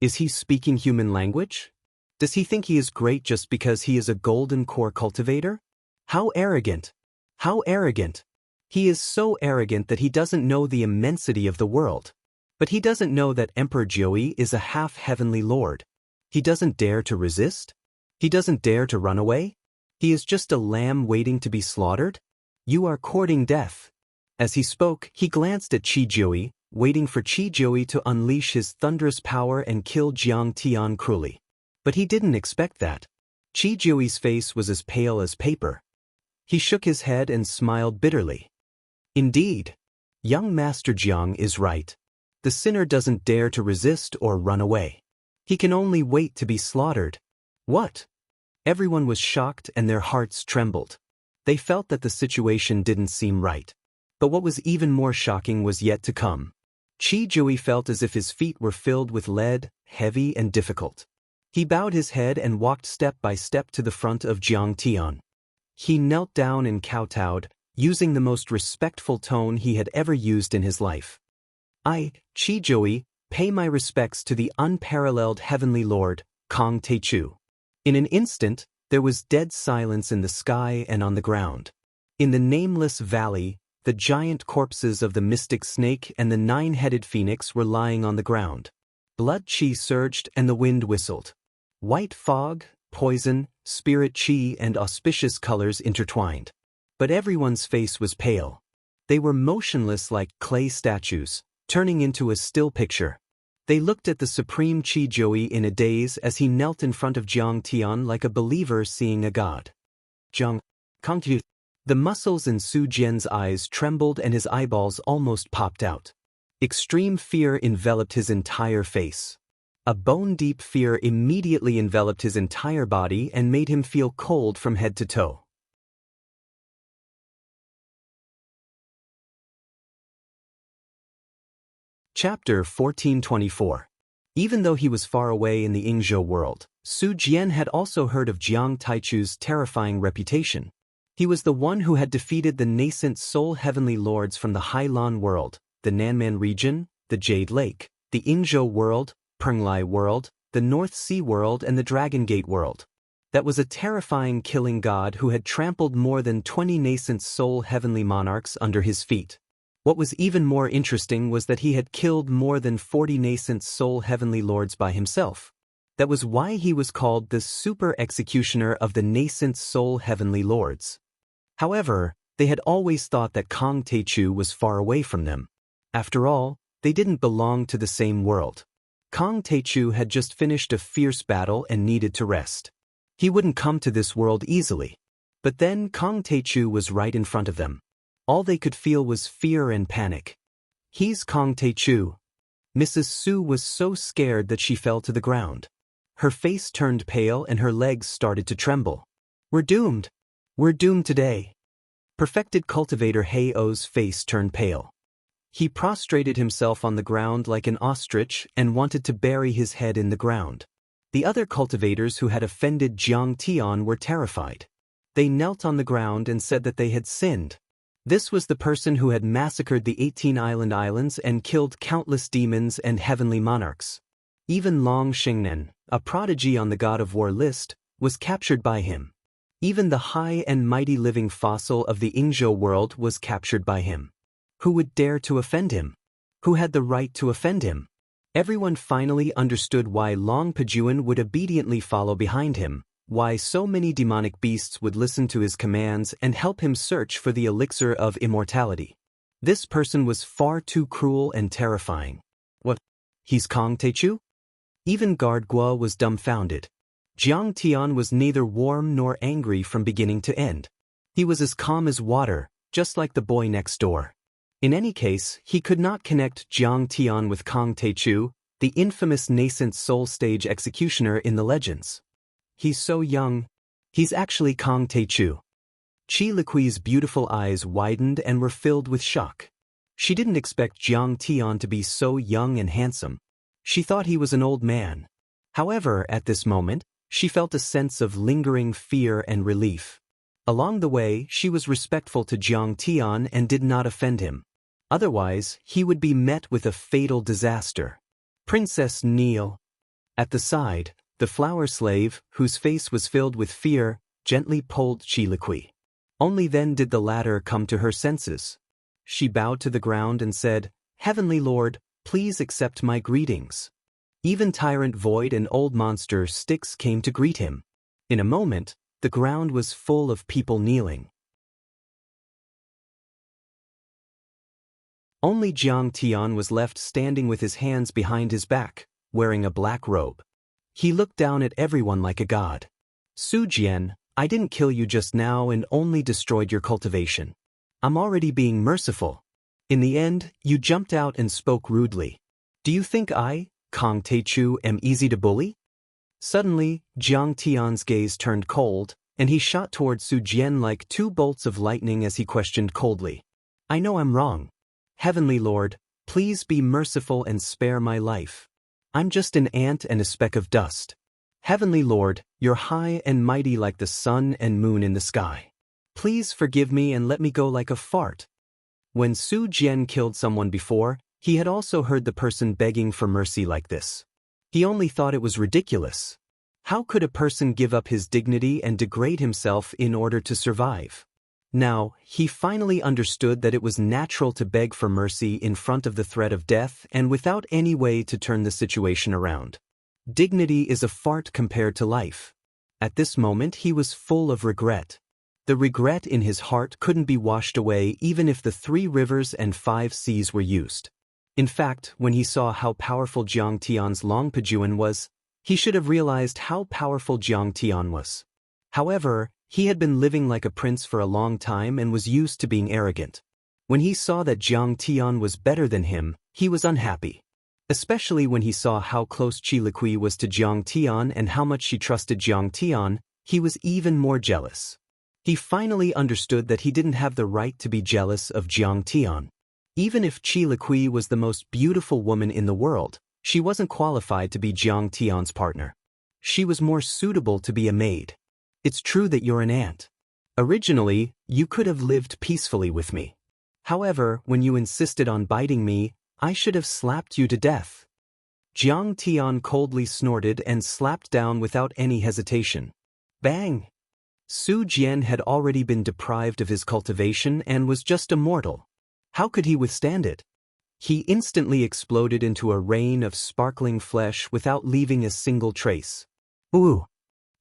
Is he speaking human language? Does he think he is great just because he is a golden core cultivator? How arrogant! How arrogant! He is so arrogant that he doesn't know the immensity of the world. But he doesn't know that Emperor Jiui is a half-heavenly lord. He doesn't dare to resist? He doesn't dare to run away? He is just a lamb waiting to be slaughtered? You are courting death. As he spoke, he glanced at Qijui, waiting for Qijui to unleash his thunderous power and kill Jiang Tian cruelly. But he didn't expect that. Qijui's face was as pale as paper. He shook his head and smiled bitterly. Indeed, young Master Jiang is right. The sinner doesn't dare to resist or run away. He can only wait to be slaughtered. What? Everyone was shocked and their hearts trembled. They felt that the situation didn't seem right. But what was even more shocking was yet to come. Qijui felt as if his feet were filled with lead, heavy and difficult. He bowed his head and walked step by step to the front of Jiang Tian. He knelt down and kowtowed, using the most respectful tone he had ever used in his life. I, Qijui, pay my respects to the unparalleled heavenly lord, Kong Teichu. In an instant, there was dead silence in the sky and on the ground. In the nameless valley, the giant corpses of the mystic snake and the nine-headed phoenix were lying on the ground. Blood chi surged and the wind whistled. White fog, poison, spirit chi and auspicious colors intertwined. But everyone's face was pale. They were motionless like clay statues, turning into a still picture. They looked at the supreme Qijui in a daze as he knelt in front of Jiang Tian like a believer seeing a god. Jiang, Kongtu. The muscles in Su Jian's eyes trembled and his eyeballs almost popped out. Extreme fear enveloped his entire face. A bone-deep fear immediately enveloped his entire body and made him feel cold from head to toe. Chapter 1424. Even though he was far away in the Yingzhou world, Su Jian had also heard of Jiang Taichu's terrifying reputation. He was the one who had defeated the nascent soul heavenly lords from the Hailan world, the Nanman region, the Jade Lake, the Yingzhou world, Penglai world, the North Sea world and the Dragon Gate world. That was a terrifying killing god who had trampled more than 20 nascent soul heavenly monarchs under his feet. What was even more interesting was that he had killed more than 40 nascent soul heavenly lords by himself. That was why he was called the super executioner of the nascent soul heavenly lords. However, they had always thought that Kong Taichu was far away from them. After all, they didn't belong to the same world. Kong Taichu had just finished a fierce battle and needed to rest. He wouldn't come to this world easily. But then Kong Taichu was right in front of them. All they could feel was fear and panic. "He's Kong Taichu." Mrs. Su was so scared that she fell to the ground. Her face turned pale and her legs started to tremble. "We're doomed. We're doomed today." Perfected cultivator Heio's face turned pale. He prostrated himself on the ground like an ostrich and wanted to bury his head in the ground. The other cultivators who had offended Jiang Tian were terrified. They knelt on the ground and said that they had sinned. This was the person who had massacred the 18 islands and killed countless demons and heavenly monarchs. Even Long Shengnen, a prodigy on the God of War list, was captured by him. Even the high and mighty living fossil of the Yingzhou world was captured by him. Who would dare to offend him? Who had the right to offend him? Everyone finally understood why Long Pejuan would obediently follow behind him, why so many demonic beasts would listen to his commands and help him search for the elixir of immortality. This person was far too cruel and terrifying. What? He's Kong Taichu? Even Guard Guo was dumbfounded. Jiang Tian was neither warm nor angry from beginning to end. He was as calm as water, just like the boy next door. In any case, he could not connect Jiang Tian with Kong Taichu, the infamous nascent soul stage executioner in the legends. "He's so young. He's actually Kong Taichu." Qi Liqui's beautiful eyes widened and were filled with shock. She didn't expect Jiang Tian to be so young and handsome. She thought he was an old man. However, at this moment, she felt a sense of lingering fear and relief. Along the way, she was respectful to Jiang Tian and did not offend him. Otherwise, he would be met with a fatal disaster. Princess Neil. At the side, the flower slave, whose face was filled with fear, gently pulled Qi Liqui. Only then did the latter come to her senses. She bowed to the ground and said, "Heavenly Lord, please accept my greetings." Even Tyrant Void and Old Monster Styx came to greet him. In a moment, the ground was full of people kneeling. Only Jiang Tian was left standing with his hands behind his back, wearing a black robe. He looked down at everyone like a god. "Su Jian, I didn't kill you just now and only destroyed your cultivation. I'm already being merciful. In the end, you jumped out and spoke rudely. Do you think I, Kong Taichu, am easy to bully?" Suddenly, Jiang Tian's gaze turned cold, and he shot toward Su Jian like 2 bolts of lightning as he questioned coldly. "I know I'm wrong. Heavenly Lord, please be merciful and spare my life. I'm just an ant and a speck of dust. Heavenly Lord, you're high and mighty like the sun and moon in the sky. Please forgive me and let me go like a fart." When Su Jian killed someone before, he had also heard the person begging for mercy like this. He only thought it was ridiculous. How could a person give up his dignity and degrade himself in order to survive? Now, he finally understood that it was natural to beg for mercy in front of the threat of death and without any way to turn the situation around. Dignity is a fart compared to life. At this moment he was full of regret. The regret in his heart couldn't be washed away even if the 3 rivers and 5 seas were used. In fact, when he saw how powerful Jiang Tian's Long Pejuan was, he should have realized how powerful Jiang Tian was. However, he had been living like a prince for a long time and was used to being arrogant. When he saw that Jiang Tian was better than him, he was unhappy. Especially when he saw how close Qi Liqui was to Jiang Tian and how much she trusted Jiang Tian, he was even more jealous. He finally understood that he didn't have the right to be jealous of Jiang Tian. Even if Qi Liqui was the most beautiful woman in the world, she wasn't qualified to be Jiang Tian's partner. She was more suitable to be a maid. It's true that you're an ant. Originally, you could have lived peacefully with me. However, when you insisted on biting me, I should have slapped you to death. Jiang Tian coldly snorted and slapped down without any hesitation. Bang! Su Jian had already been deprived of his cultivation and was just a mortal. How could he withstand it? He instantly exploded into a rain of sparkling flesh without leaving a single trace. Ooh!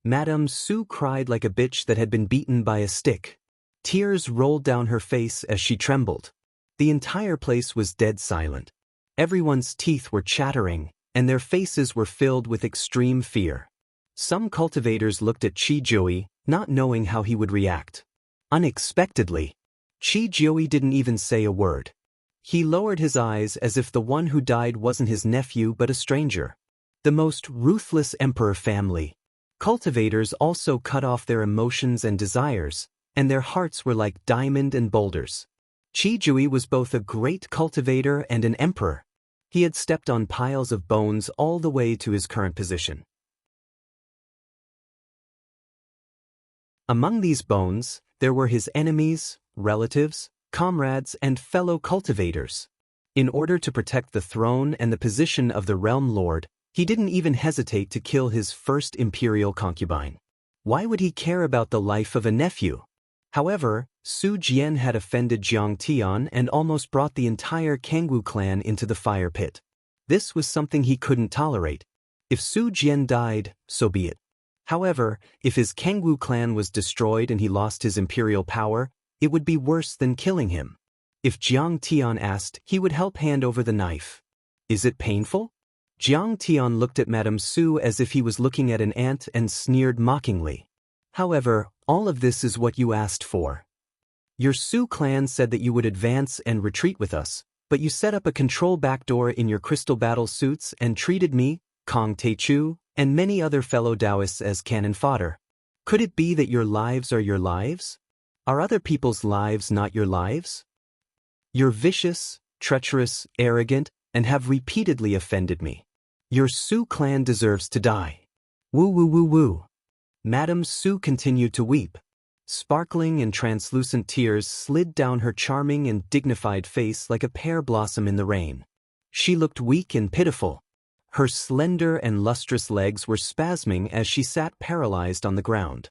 Madame Su cried like a bitch that had been beaten by a stick. Tears rolled down her face as she trembled. The entire place was dead silent. Everyone's teeth were chattering, and their faces were filled with extreme fear. Some cultivators looked at Qi Jui, not knowing how he would react. Unexpectedly, Qi Jui didn't even say a word. He lowered his eyes as if the one who died wasn't his nephew but a stranger. The most ruthless emperor family. Cultivators also cut off their emotions and desires, and their hearts were like diamond and boulders. Qi Jui was both a great cultivator and an emperor. He had stepped on piles of bones all the way to his current position. Among these bones, there were his enemies, relatives, comrades, and fellow cultivators. In order to protect the throne and the position of the realm lord, he didn't even hesitate to kill his first imperial concubine. Why would he care about the life of a nephew? However, Su Jian had offended Jiang Tian and almost brought the entire Kangwu clan into the fire pit. This was something he couldn't tolerate. If Su Jian died, so be it. However, if his Kangwu clan was destroyed and he lost his imperial power, it would be worse than killing him. If Jiang Tian asked, he would help hand over the knife. Is it painful? Jiang Tian looked at Madame Su as if he was looking at an ant and sneered mockingly. However, all of this is what you asked for. Your Su clan said that you would advance and retreat with us, but you set up a control backdoor in your crystal battle suits and treated me, Kong Teichu, and many other fellow Daoists as cannon fodder. Could it be that your lives are your lives? Are other people's lives not your lives? You're vicious, treacherous, arrogant, and have repeatedly offended me. Your Su clan deserves to die. Woo woo woo woo. Madame Su continued to weep. Sparkling and translucent tears slid down her charming and dignified face like a pear blossom in the rain. She looked weak and pitiful. Her slender and lustrous legs were spasming as she sat paralyzed on the ground.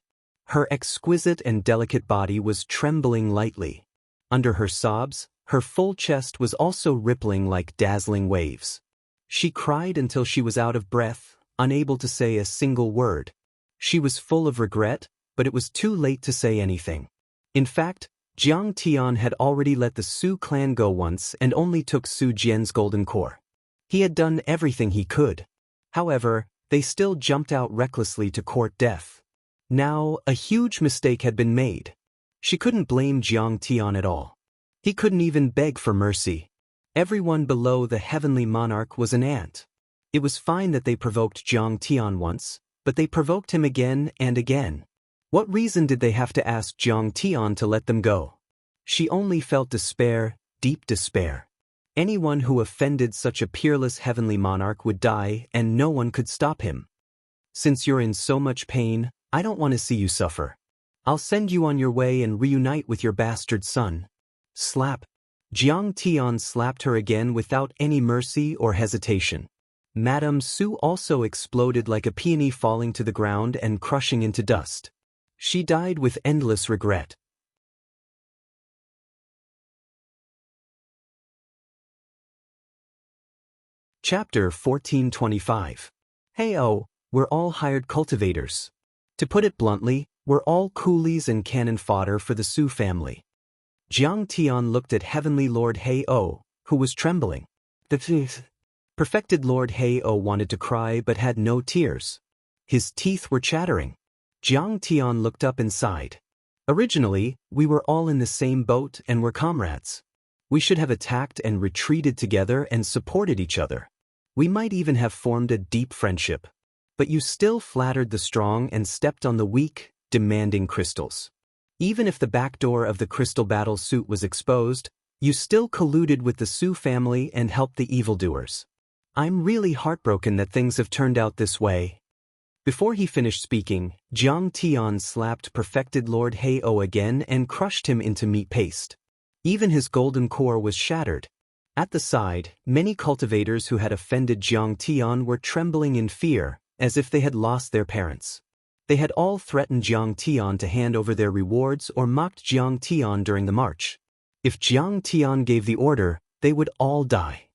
Her exquisite and delicate body was trembling lightly. Under her sobs, her full chest was also rippling like dazzling waves. She cried until she was out of breath, unable to say a single word. She was full of regret, but it was too late to say anything. In fact, Jiang Tian had already let the Su clan go once and only took Su Jian's golden core. He had done everything he could. However, they still jumped out recklessly to court death. Now, a huge mistake had been made. She couldn't blame Jiang Tian at all. He couldn't even beg for mercy. Everyone below the heavenly monarch was an ant. It was fine that they provoked Jiang Tian once, but they provoked him again and again. What reason did they have to ask Jiang Tian to let them go? She only felt despair, deep despair. Anyone who offended such a peerless heavenly monarch would die and no one could stop him. Since you're in so much pain, I don't want to see you suffer. I'll send you on your way and reunite with your bastard son. Slap. Jiang Tian slapped her again without any mercy or hesitation. Madame Su also exploded like a peony falling to the ground and crushing into dust. She died with endless regret. Chapter 1425. Hey-oh, we're all hired cultivators. To put it bluntly, we're all coolies and cannon fodder for the Su family. Jiang Tian looked at Heavenly Lord He-oh, who was trembling. The perfected Lord He-oh wanted to cry but had no tears. His teeth were chattering. Jiang Tian looked up and sighed. Originally, we were all in the same boat and were comrades. We should have attacked and retreated together and supported each other. We might even have formed a deep friendship. But you still flattered the strong and stepped on the weak, demanding crystals. Even if the back door of the crystal battle suit was exposed, you still colluded with the Su family and helped the evildoers. I'm really heartbroken that things have turned out this way. Before he finished speaking, Jiang Tian slapped perfected Lord Hei-O again and crushed him into meat paste. Even his golden core was shattered. At the side, many cultivators who had offended Jiang Tian were trembling in fear, as if they had lost their parents. They had all threatened Jiang Tian to hand over their rewards or mocked Jiang Tian during the march. If Jiang Tian gave the order, they would all die.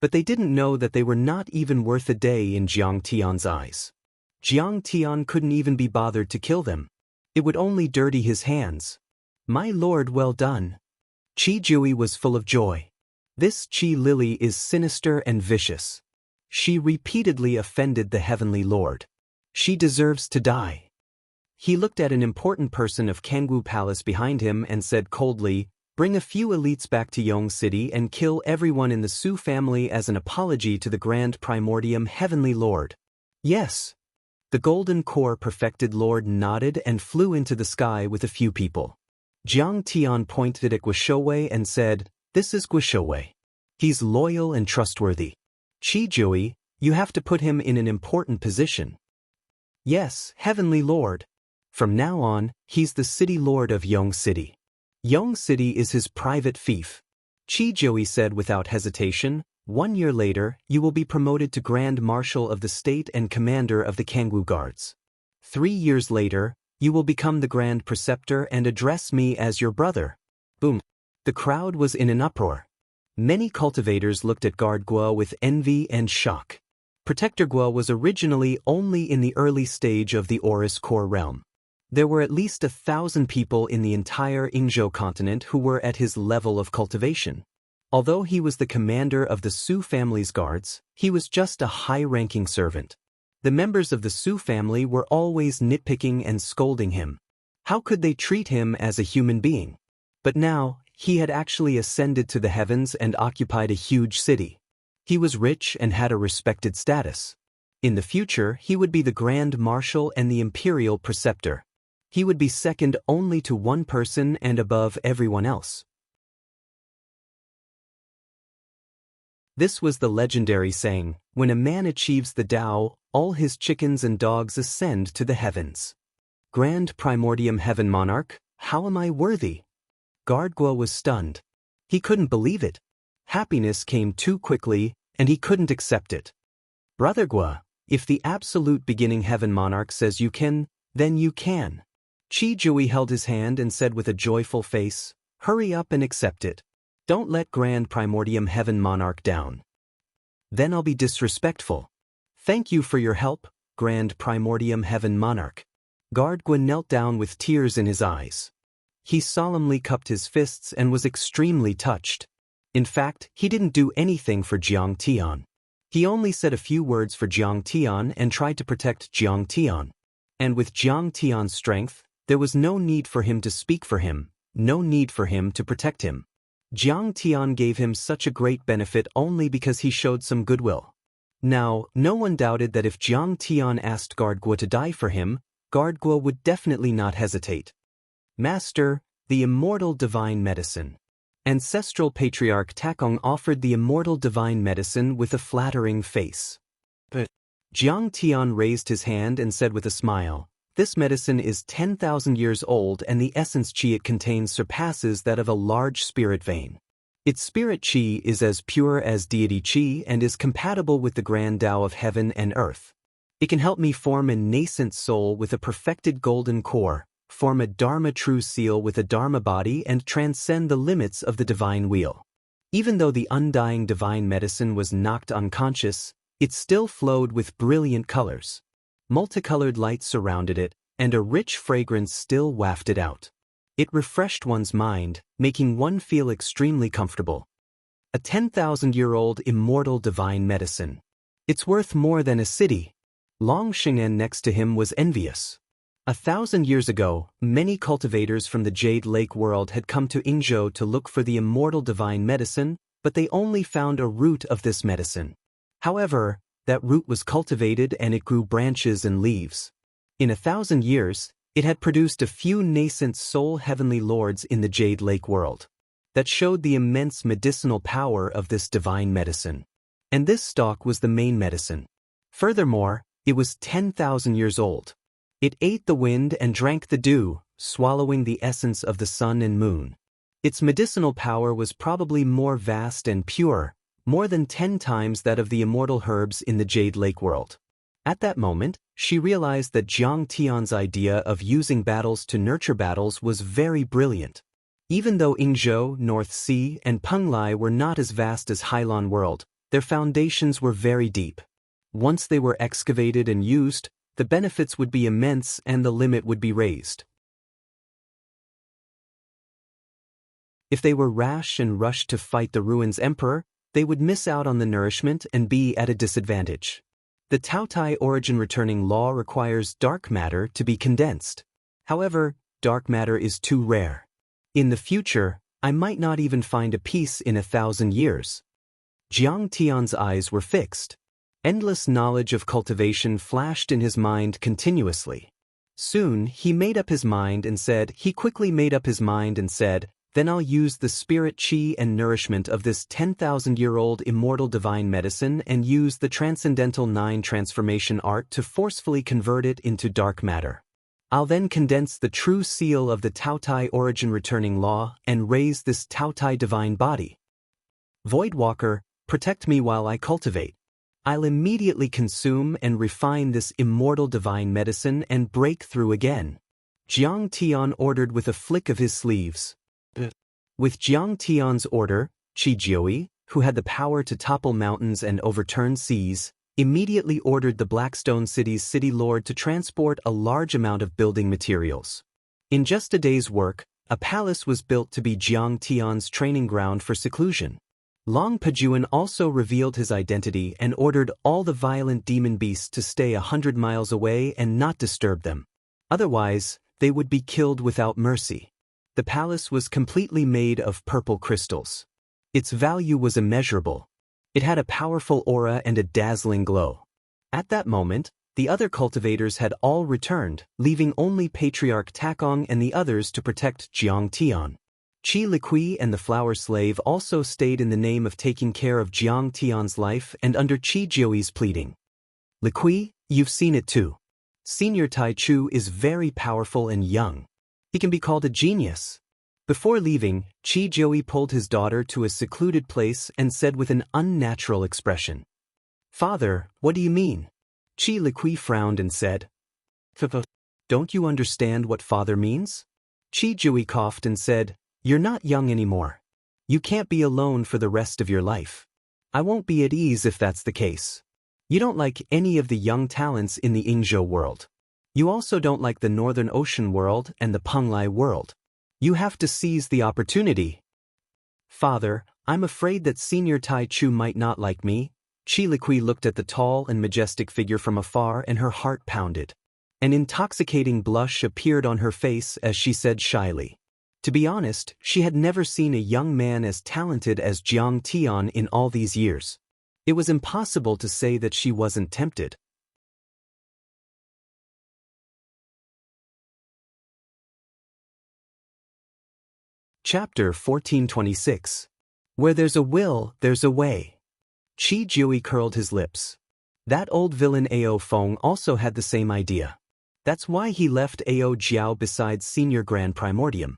But they didn't know that they were not even worth a day in Jiang Tian's eyes. Jiang Tian couldn't even be bothered to kill them. It would only dirty his hands. My lord, well done. Qi Jui was full of joy. This Qi Lily is sinister and vicious. She repeatedly offended the Heavenly Lord. She deserves to die. He looked at an important person of Kangwu Palace behind him and said coldly, bring a few elites back to Yong City and kill everyone in the Su family as an apology to the Grand Primordium Heavenly Lord. Yes. The Golden Core Perfected Lord nodded and flew into the sky with a few people. Jiang Tian pointed at Guishouwei and said, this is Guishouwei. He's loyal and trustworthy. Qi Jui, you have to put him in an important position. Yes, Heavenly Lord. From now on, he's the City Lord of Yong City. Yong City is his private fief. Qi Jui said without hesitation, 1 year later, you will be promoted to Grand Marshal of the State and Commander of the Kangwu Guards. 3 years later, you will become the Grand Preceptor and address me as your brother. Boom. The crowd was in an uproar. Many cultivators looked at Guard Guo with envy and shock. Protector Guo was originally only in the early stage of the Oris core realm. There were at least 1,000 people in the entire Yingzhou continent who were at his level of cultivation. Although he was the commander of the Su family's guards, he was just a high-ranking servant. The members of the Su family were always nitpicking and scolding him. How could they treat him as a human being? But now, he had actually ascended to the heavens and occupied a huge city. He was rich and had a respected status. In the future, he would be the Grand Marshal and the Imperial Preceptor. He would be second only to one person and above everyone else. This was the legendary saying, when a man achieves the Tao, all his chickens and dogs ascend to the heavens. Grand Primordium Heaven Monarch, how am I worthy? Guard Guo was stunned. He couldn't believe it. Happiness came too quickly, and he couldn't accept it. Brother Guo, if the absolute beginning Heaven Monarch says you can, then you can. Qi Jui held his hand and said with a joyful face, hurry up and accept it. Don't let Grand Primordium Heaven Monarch down. Then I'll be disrespectful. Thank you for your help, Grand Primordium Heaven Monarch. Guard Guo knelt down with tears in his eyes. He solemnly cupped his fists and was extremely touched. In fact, he didn't do anything for Jiang Tian. He only said a few words for Jiang Tian and tried to protect Jiang Tian. And with Jiang Tian's strength, there was no need for him to speak for him, no need for him to protect him. Jiang Tian gave him such a great benefit only because he showed some goodwill. Now, no one doubted that if Jiang Tian asked Guard Guo to die for him, Guard Guo would definitely not hesitate. Master, the immortal divine medicine. Ancestral Patriarch Takong offered the immortal divine medicine with a flattering face. But Jiang Tian raised his hand and said with a smile, this medicine is 10,000 years old and the essence qi it contains surpasses that of a large spirit vein. Its spirit qi is as pure as deity qi and is compatible with the grand Tao of heaven and earth. It can help me form a nascent soul with a perfected golden core, form a Dharma true seal with a Dharma body and transcend the limits of the divine wheel. Even though the undying divine medicine was knocked unconscious, it still flowed with brilliant colors. Multicolored light surrounded it, and a rich fragrance still wafted out. It refreshed one's mind, making one feel extremely comfortable. A 10,000-year-old immortal divine medicine. It's worth more than a city. Long Xing'an next to him was envious. 1,000 years ago, many cultivators from the Jade Lake world had come to Yingzhou to look for the immortal divine medicine, but they only found a root of this medicine. However, that root was cultivated and it grew branches and leaves. In 1,000 years, it had produced a few nascent soul heavenly lords in the Jade Lake world. That showed the immense medicinal power of this divine medicine. And this stalk was the main medicine. Furthermore, it was 10,000 years old. It ate the wind and drank the dew, swallowing the essence of the sun and moon. Its medicinal power was probably more vast and pure, more than 10 times that of the immortal herbs in the Jade Lake world. At that moment, she realized that Jiang Tian's idea of using battles to nurture battles was very brilliant. Even though Yingzhou, North Sea, and Penglai were not as vast as Hailan world, their foundations were very deep. Once they were excavated and used, the benefits would be immense and the limit would be raised. If they were rash and rushed to fight the Ruins Emperor, they would miss out on the nourishment and be at a disadvantage. The Taotai origin returning law requires dark matter to be condensed. However, dark matter is too rare. In the future, I might not even find a piece in 1,000 years. Jiang Tian's eyes were fixed. Endless knowledge of cultivation flashed in his mind continuously. Soon, he quickly made up his mind and said, then I'll use the spirit chi and nourishment of this 10,000-year-old immortal divine medicine and use the transcendental 9 transformation art to forcefully convert it into dark matter. I'll then condense the true seal of the Taotai origin returning law and raise this Taotai divine body. Voidwalker, protect me while I cultivate. I'll immediately consume and refine this immortal divine medicine and break through again. Jiang Tian ordered with a flick of his sleeves. With Jiang Tian's order, Qi Jiui, who had the power to topple mountains and overturn seas, immediately ordered the Blackstone City's city lord to transport a large amount of building materials. In just a day's work, a palace was built to be Jiang Tian's training ground for seclusion. Long Pajuan also revealed his identity and ordered all the violent demon beasts to stay 100 miles away and not disturb them. Otherwise, they would be killed without mercy. The palace was completely made of purple crystals. Its value was immeasurable. It had a powerful aura and a dazzling glow. At that moment, the other cultivators had all returned, leaving only Patriarch Takong and the others to protect Jiang Tian. Qi Liqui and the flower slave also stayed in the name of taking care of Jiang Tian's life and under Qi Jiui's pleading. Liqui, you've seen it too. Senior Tai Chu is very powerful and young. He can be called a genius. Before leaving, Qi Jiui pulled his daughter to a secluded place and said with an unnatural expression, "Father, what do you mean?" Qi Liqui frowned and said, "Don't you understand what father means?" Qi Jiui coughed and said, "You're not young anymore. You can't be alone for the rest of your life. I won't be at ease if that's the case. You don't like any of the young talents in the Yingzhou world. You also don't like the Northern Ocean world and the Penglai world. You have to seize the opportunity." "Father, I'm afraid that Senior Tai Chu might not like me." Qi Liqui looked at the tall and majestic figure from afar and her heart pounded. An intoxicating blush appeared on her face as she said shyly. To be honest, she had never seen a young man as talented as Jiang Tian in all these years. It was impossible to say that she wasn't tempted. Chapter 1426. Where there's a will, there's a way. Qi Jiui curled his lips. That old villain Ao Feng also had the same idea. That's why he left Ao Jiao beside Senior Grand Primordium.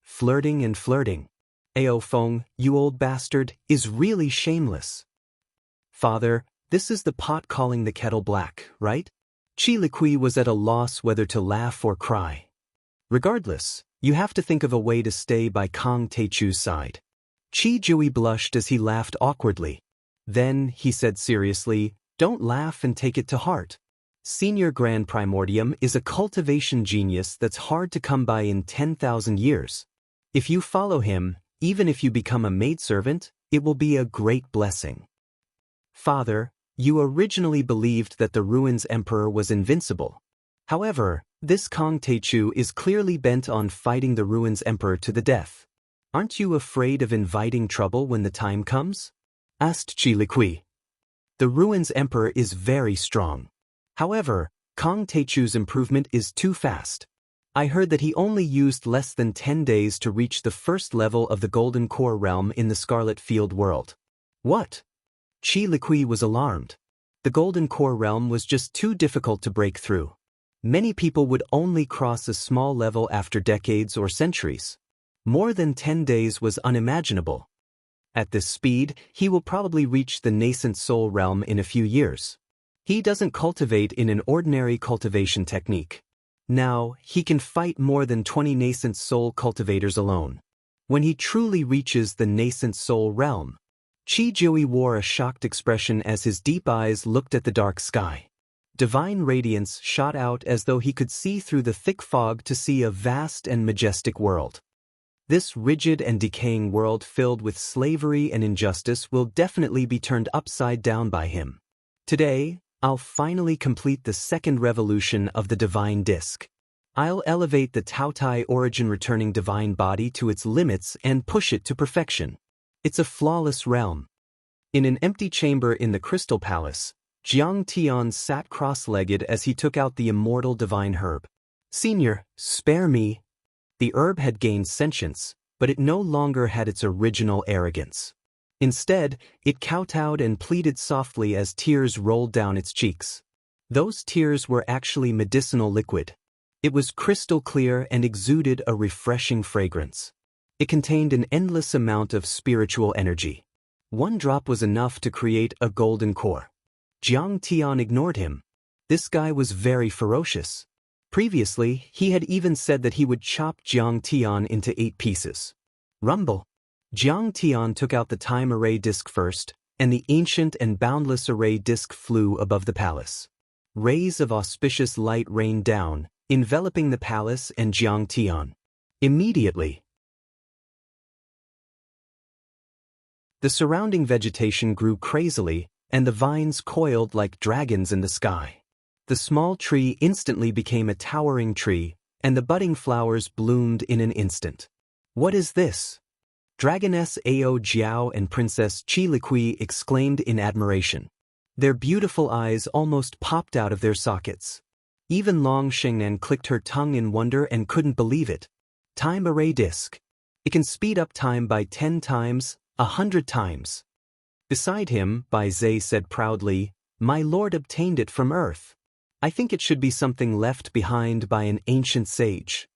Flirting and flirting. Ao Feng, you old bastard, is really shameless. Father, this is the pot calling the kettle black, right? Qi Liqui was at a loss whether to laugh or cry. Regardless, you have to think of a way to stay by Kang Teichu's side. Qi Jiui blushed as he laughed awkwardly. Then, he said seriously, don't laugh and take it to heart. Senior Grand Primordium is a cultivation genius that's hard to come by in 10,000 years. If you follow him, even if you become a maidservant, it will be a great blessing. Father, you originally believed that the Ruins Emperor was invincible. However, this Kang Teichu is clearly bent on fighting the Ruins Emperor to the death. Aren't you afraid of inviting trouble when the time comes? Asked Qi Liqui. The Ruins Emperor is very strong. However, Kong Teichu's improvement is too fast. I heard that he only used less than 10 days to reach the first level of the Golden Core realm in the Scarlet Field world. What? Qi Liqui was alarmed. The Golden Core realm was just too difficult to break through. Many people would only cross a small level after decades or centuries. More than 10 days was unimaginable. At this speed, he will probably reach the nascent soul realm in a few years. He doesn't cultivate in an ordinary cultivation technique. Now, he can fight more than 20 nascent soul cultivators alone. When he truly reaches the nascent soul realm, Qi Jiui wore a shocked expression as his deep eyes looked at the dark sky. Divine radiance shot out as though he could see through the thick fog to see a vast and majestic world. This rigid and decaying world filled with slavery and injustice will definitely be turned upside down by him. Today, I'll finally complete the second revolution of the Divine Disc. I'll elevate the Taotai origin-returning divine body to its limits and push it to perfection. It's a flawless realm. In an empty chamber in the Crystal Palace, Jiang Tian sat cross-legged as he took out the immortal divine herb. "Senior, spare me." The herb had gained sentience, but it no longer had its original arrogance. Instead, it kowtowed and pleaded softly as tears rolled down its cheeks. Those tears were actually medicinal liquid. It was crystal clear and exuded a refreshing fragrance. It contained an endless amount of spiritual energy. One drop was enough to create a golden core. Jiang Tian ignored him. This guy was very ferocious. Previously, he had even said that he would chop Jiang Tian into 8 pieces. Rumble. Jiang Tian took out the time array disc first, and the ancient and boundless array disc flew above the palace. Rays of auspicious light rained down, enveloping the palace and Jiang Tian. Immediately, the surrounding vegetation grew crazily, and the vines coiled like dragons in the sky. The small tree instantly became a towering tree, and the budding flowers bloomed in an instant. "What is this?" Dragoness Ao Jiao and Princess Qi Liqui exclaimed in admiration. Their beautiful eyes almost popped out of their sockets. Even Long Shengnan clicked her tongue in wonder and couldn't believe it. Time array disc. It can speed up time by 10 times, 100 times. Beside him, Bai Zhe said proudly, "My lord obtained it from Earth. I think it should be something left behind by an ancient sage."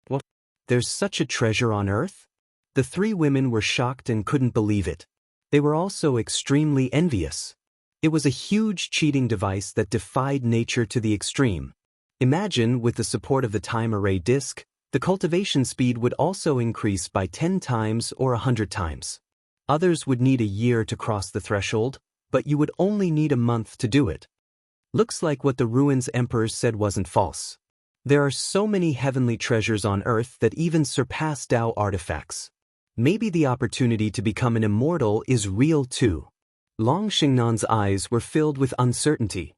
"What? There's such a treasure on Earth?" The 3 women were shocked and couldn't believe it. They were also extremely envious. It was a huge cheating device that defied nature to the extreme. Imagine, with the support of the time array disc, the cultivation speed would also increase by 10 times or 100 times. Others would need a year to cross the threshold, but you would only need a month to do it. Looks like what the Ruins Emperor said wasn't false. There are so many heavenly treasures on Earth that even surpass Dao artifacts. Maybe the opportunity to become an immortal is real too. Long Xingnan's eyes were filled with uncertainty.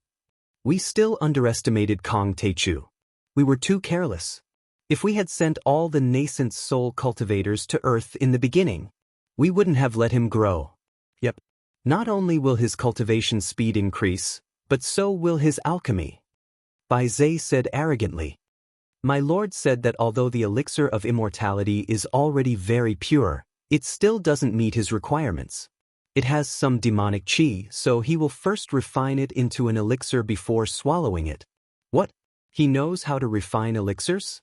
We still underestimated Kong Teichu. We were too careless. If we had sent all the nascent soul cultivators to Earth in the beginning, we wouldn't have let him grow. Yep. Not only will his cultivation speed increase, but so will his alchemy. Bai Zhe said arrogantly. My lord said that although the elixir of immortality is already very pure, it still doesn't meet his requirements. It has some demonic qi, so he will first refine it into an elixir before swallowing it. What? He knows how to refine elixirs?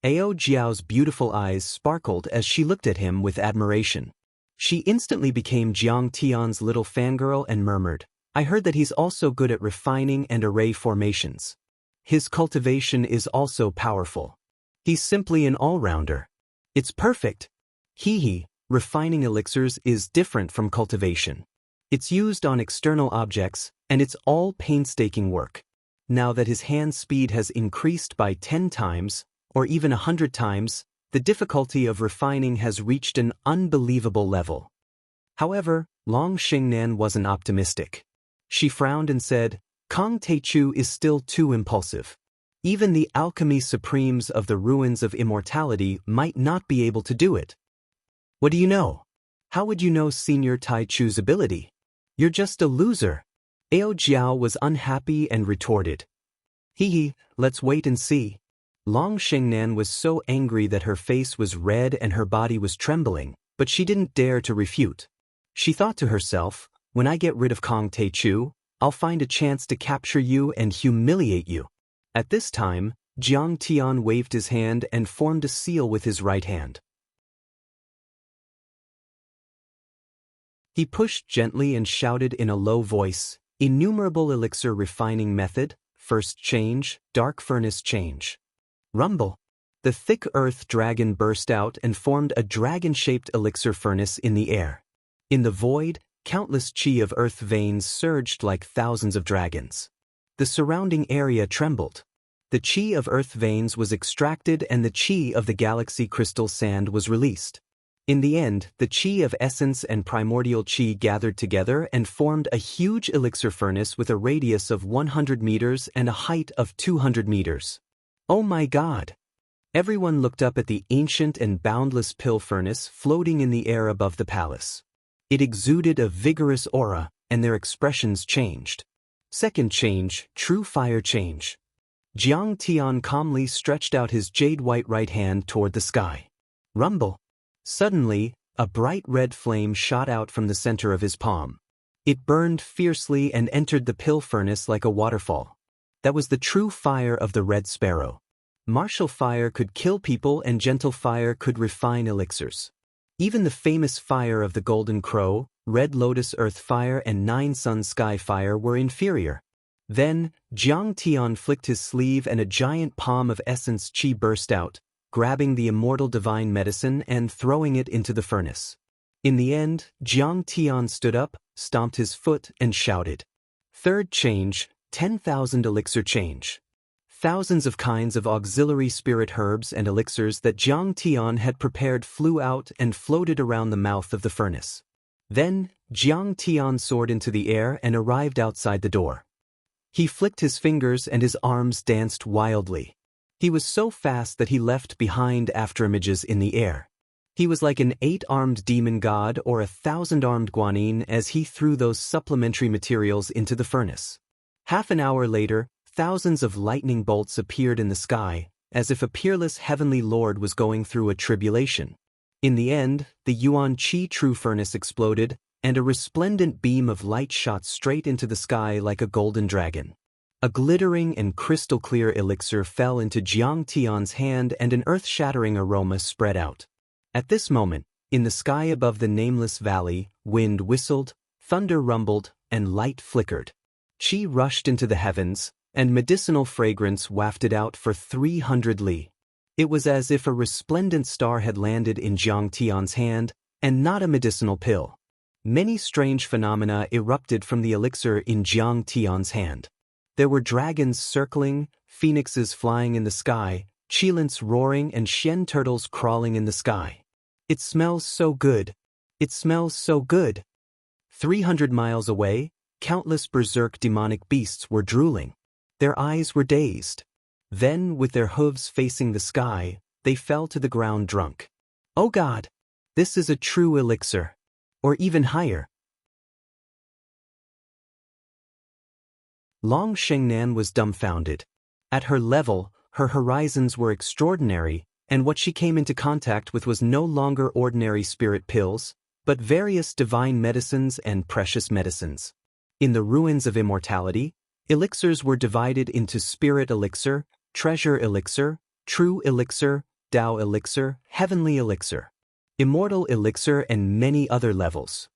Ao Jiao's beautiful eyes sparkled as she looked at him with admiration. She instantly became Jiang Tian's little fangirl and murmured, "I heard that he's also good at refining and array formations. His cultivation is also powerful. He's simply an all-rounder. It's perfect." Hee. Refining elixirs is different from cultivation. It's used on external objects, and it's all painstaking work. Now that his hand speed has increased by 10 times, or even 100 times, the difficulty of refining has reached an unbelievable level. However, Long Xingnan wasn't optimistic. She frowned and said, "Kong Teichu is still too impulsive. Even the alchemy supremes of the ruins of immortality might not be able to do it." "What do you know? How would you know Senior Tai Chu's ability?" You're just a loser. Ao Jiao was unhappy and retorted. Hee, let's wait and see. Long Shengnan was so angry that her face was red and her body was trembling, but she didn't dare to refute. She thought to herself, when I get rid of Kong Teichu, I'll find a chance to capture you and humiliate you. At this time, Jiang Tian waved his hand and formed a seal with his right hand. He pushed gently and shouted in a low voice, "Innumerable elixir refining method, first change, dark furnace change." Rumble. The thick earth dragon burst out and formed a dragon-shaped elixir furnace in the air. In the void, countless chi of earth veins surged like thousands of dragons. The surrounding area trembled. The chi of earth veins was extracted and the chi of the galaxy crystal sand was released. In the end, the chi of essence and primordial chi gathered together and formed a huge elixir furnace with a radius of 100 meters and a height of 200 meters. Oh my God! Everyone looked up at the ancient and boundless pill furnace floating in the air above the palace. It exuded a vigorous aura, and their expressions changed. Second change, true fire change. Jiang Tian calmly stretched out his jade-white right hand toward the sky. Rumble. Suddenly, a bright red flame shot out from the center of his palm. It burned fiercely and entered the pill furnace like a waterfall. That was the true fire of the Red Sparrow. Martial fire could kill people and gentle fire could refine elixirs. Even the famous fire of the Golden Crow, Red Lotus Earth Fire and Nine Sun Sky Fire were inferior. Then, Jiang Tian flicked his sleeve and a giant palm of essence chi burst out, grabbing the immortal divine medicine and throwing it into the furnace. In the end, Jiang Tian stood up, stomped his foot and shouted. Third change, 10,000 elixir change. Thousands of kinds of auxiliary spirit herbs and elixirs that Jiang Tian had prepared flew out and floated around the mouth of the furnace. Then, Jiang Tian soared into the air and arrived outside the door. He flicked his fingers and his arms danced wildly. He was so fast that he left behind afterimages in the air. He was like an 8-armed demon god or a 1,000-armed guanyin as he threw those supplementary materials into the furnace. Half an hour later, thousands of lightning bolts appeared in the sky, as if a peerless heavenly lord was going through a tribulation. In the end, the Yuan Qi True Furnace exploded, and a resplendent beam of light shot straight into the sky like a golden dragon. A glittering and crystal-clear elixir fell into Jiang Tian's hand and an earth-shattering aroma spread out. At this moment, in the sky above the nameless valley, wind whistled, thunder rumbled, and light flickered. Qi rushed into the heavens, and medicinal fragrance wafted out for 300 li. It was as if a resplendent star had landed in Jiang Tian's hand, and not a medicinal pill. Many strange phenomena erupted from the elixir in Jiang Tian's hand. There were dragons circling, phoenixes flying in the sky, chilants roaring and shen turtles crawling in the sky. It smells so good. It smells so good. 300 miles away, countless berserk demonic beasts were drooling. Their eyes were dazed. Then, with their hooves facing the sky, they fell to the ground drunk. Oh God! This is a true elixir. Or even higher. Long Shengnan was dumbfounded. At her level, her horizons were extraordinary, and what she came into contact with was no longer ordinary spirit pills, but various divine medicines and precious medicines. In the ruins of immortality, elixirs were divided into spirit elixir, treasure elixir, true elixir, Dao elixir, heavenly elixir, immortal elixir, and many other levels.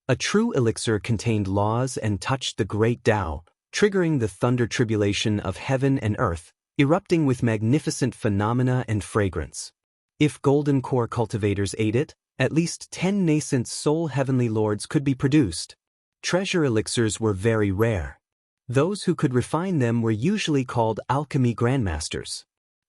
A true elixir contained laws and touched the great Dao, triggering the thunder tribulation of heaven and earth, erupting with magnificent phenomena and fragrance. If golden core cultivators ate it, at least 10 nascent soul heavenly lords could be produced. Treasure elixirs were very rare. Those who could refine them were usually called alchemy grandmasters.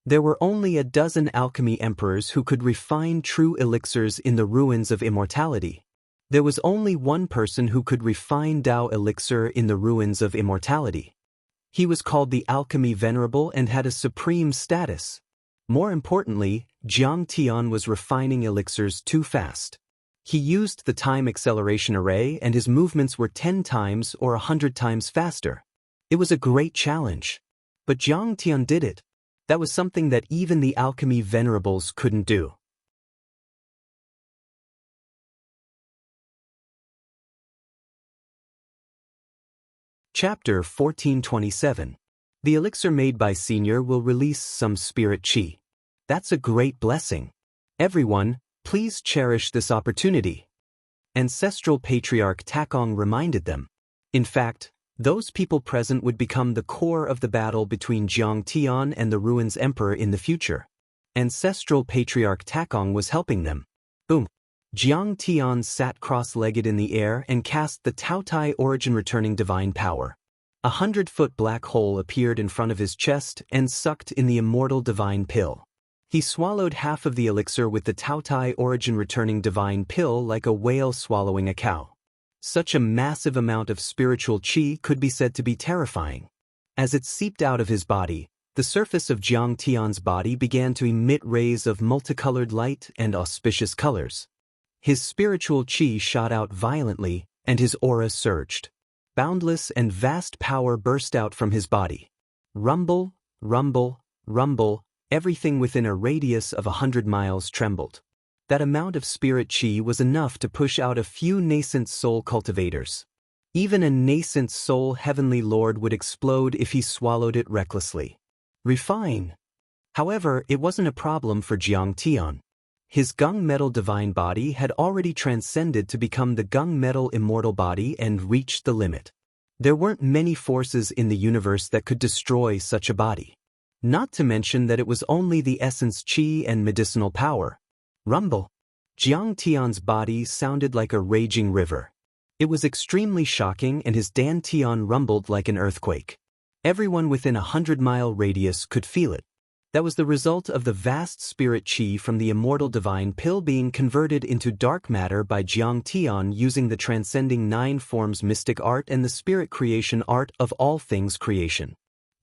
There were only a dozen alchemy emperors who could refine true elixirs in the ruins of immortality. There was only one person who could refine Dao elixir in the ruins of immortality. He was called the Alchemy Venerable and had a supreme status. More importantly, Jiang Tian was refining elixirs too fast. He used the time acceleration array and his movements were 10 times or 100 times faster. It was a great challenge. But Jiang Tian did it. That was something that even the alchemy venerables couldn't do. Chapter 1427. The elixir made by Senior will release some spirit chi. That's a great blessing. Everyone, please cherish this opportunity. Ancestral patriarch Takong reminded them. In fact, those people present would become the core of the battle between Jiang Tian and the Ruins Emperor in the future. Ancestral patriarch Takong was helping them. Boom. Jiang Tian sat cross-legged in the air and cast the Taotai origin-returning divine power. 100-foot black hole appeared in front of his chest and sucked in the immortal divine pill. He swallowed half of the elixir with the Taotai origin-returning divine pill like a whale swallowing a cow. Such a massive amount of spiritual chi could be said to be terrifying. As it seeped out of his body, the surface of Jiang Tian's body began to emit rays of multicolored light and auspicious colors. His spiritual chi shot out violently, and his aura surged. Boundless and vast power burst out from his body. Rumble, rumble, rumble, everything within a radius of 100 miles trembled. That amount of spirit chi was enough to push out a few nascent soul cultivators. Even a nascent soul heavenly lord would explode if he swallowed it recklessly. Refine. However, it wasn't a problem for Jiang Tian. His gung metal divine body had already transcended to become the gung metal immortal body and reached the limit. There weren't many forces in the universe that could destroy such a body. Not to mention that it was only the essence chi and medicinal power. Rumble. Jiang Tian's body sounded like a raging river. It was extremely shocking and his Dan Tian rumbled like an earthquake. Everyone within a 100-mile radius could feel it. That was the result of the vast spirit chi from the immortal divine pill being converted into dark matter by Jiang Tian using the transcending 9 forms mystic art and the spirit creation art of all things creation.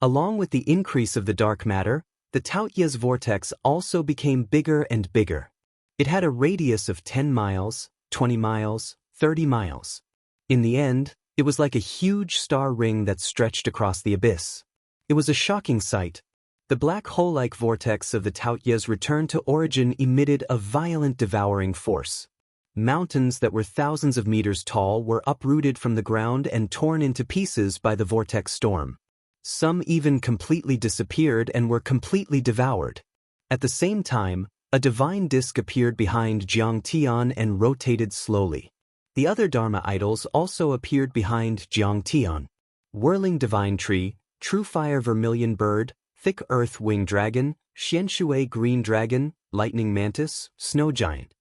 Along with the increase of the dark matter, the Taoyu's vortex also became bigger and bigger. It had a radius of 10 miles, 20 miles, 30 miles. In the end, it was like a huge star ring that stretched across the abyss. It was a shocking sight. The black hole-like vortex of the Taoyu's return to origin emitted a violent devouring force. Mountains that were thousands of meters tall were uprooted from the ground and torn into pieces by the vortex storm. Some even completely disappeared and were completely devoured. At the same time, a divine disk appeared behind Jiang Tian and rotated slowly. The other Dharma idols also appeared behind Jiang Tian. Whirling divine tree, true fire vermilion bird, thick earth winged dragon, Xianxia green dragon, lightning mantis, snow giant.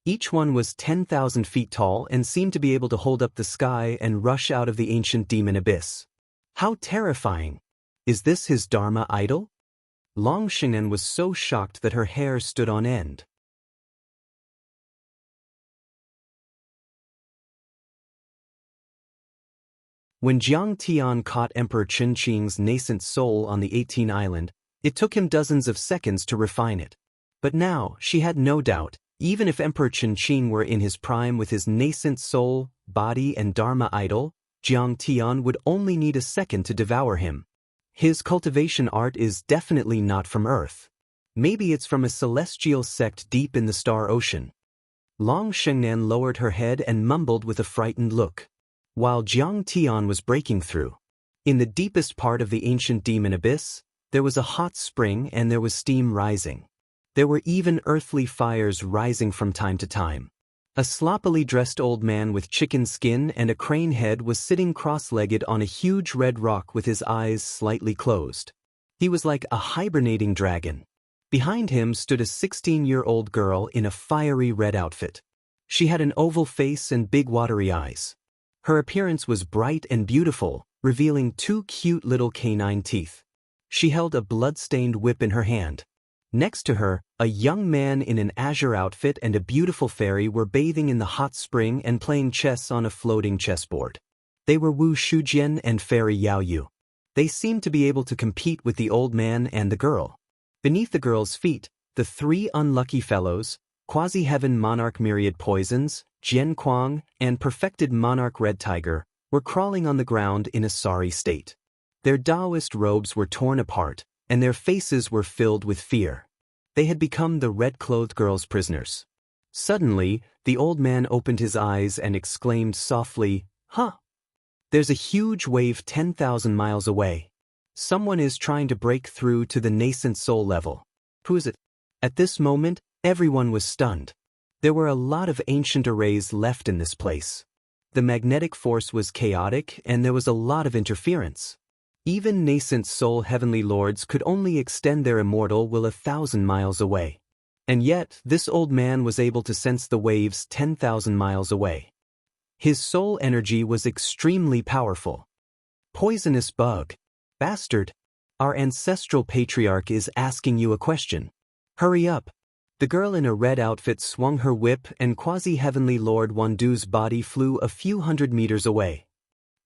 Each one was 10,000 feet tall and seemed to be able to hold up the sky and rush out of the ancient demon abyss. How terrifying! Is this his Dharma idol? Long Sheng'an was so shocked that her hair stood on end. When Jiang Tian caught Emperor Qinqing's nascent soul on the 18 island, it took him dozens of seconds to refine it. But now, she had no doubt, even if Emperor Qinqing were in his prime with his nascent soul, body and Dharma idol, Jiang Tian would only need a second to devour him. His cultivation art is definitely not from Earth. Maybe it's from a celestial sect deep in the star ocean. Long Sheng'an lowered her head and mumbled with a frightened look. While Jiang Tian was breaking through. In the deepest part of the ancient demon abyss, there was a hot spring and there was steam rising. There were even earthly fires rising from time to time. A sloppily dressed old man with chicken skin and a crane head was sitting cross-legged on a huge red rock with his eyes slightly closed. He was like a hibernating dragon. Behind him stood a 16-year-old girl in a fiery red outfit. She had an oval face and big watery eyes. Her appearance was bright and beautiful, revealing 2 cute little canine teeth. She held a blood-stained whip in her hand. Next to her, a young man in an azure outfit and a beautiful fairy were bathing in the hot spring and playing chess on a floating chessboard. They were Wu Shujian and Fairy Yao Yu. They seemed to be able to compete with the old man and the girl. Beneath the girl's feet, the 3 unlucky fellows, quasi-heaven monarch myriad poisons, Jian Kuang, and perfected monarch red tiger, were crawling on the ground in a sorry state. Their Daoist robes were torn apart, and their faces were filled with fear. They had become the red-clothed girl's prisoners. Suddenly, the old man opened his eyes and exclaimed softly, "Huh! There's a huge wave 10,000 miles away. Someone is trying to break through to the nascent soul level. Who is it?" At this moment, everyone was stunned. There were a lot of ancient arrays left in this place. The magnetic force was chaotic and there was a lot of interference. Even nascent soul heavenly lords could only extend their immortal will 1,000 miles away. And yet, this old man was able to sense the waves 10,000 miles away. His soul energy was extremely powerful. "Poisonous bug. Bastard. Our ancestral patriarch is asking you a question. Hurry up." The girl in a red outfit swung her whip and quasi-heavenly Lord Wandu's body flew a few hundred meters away.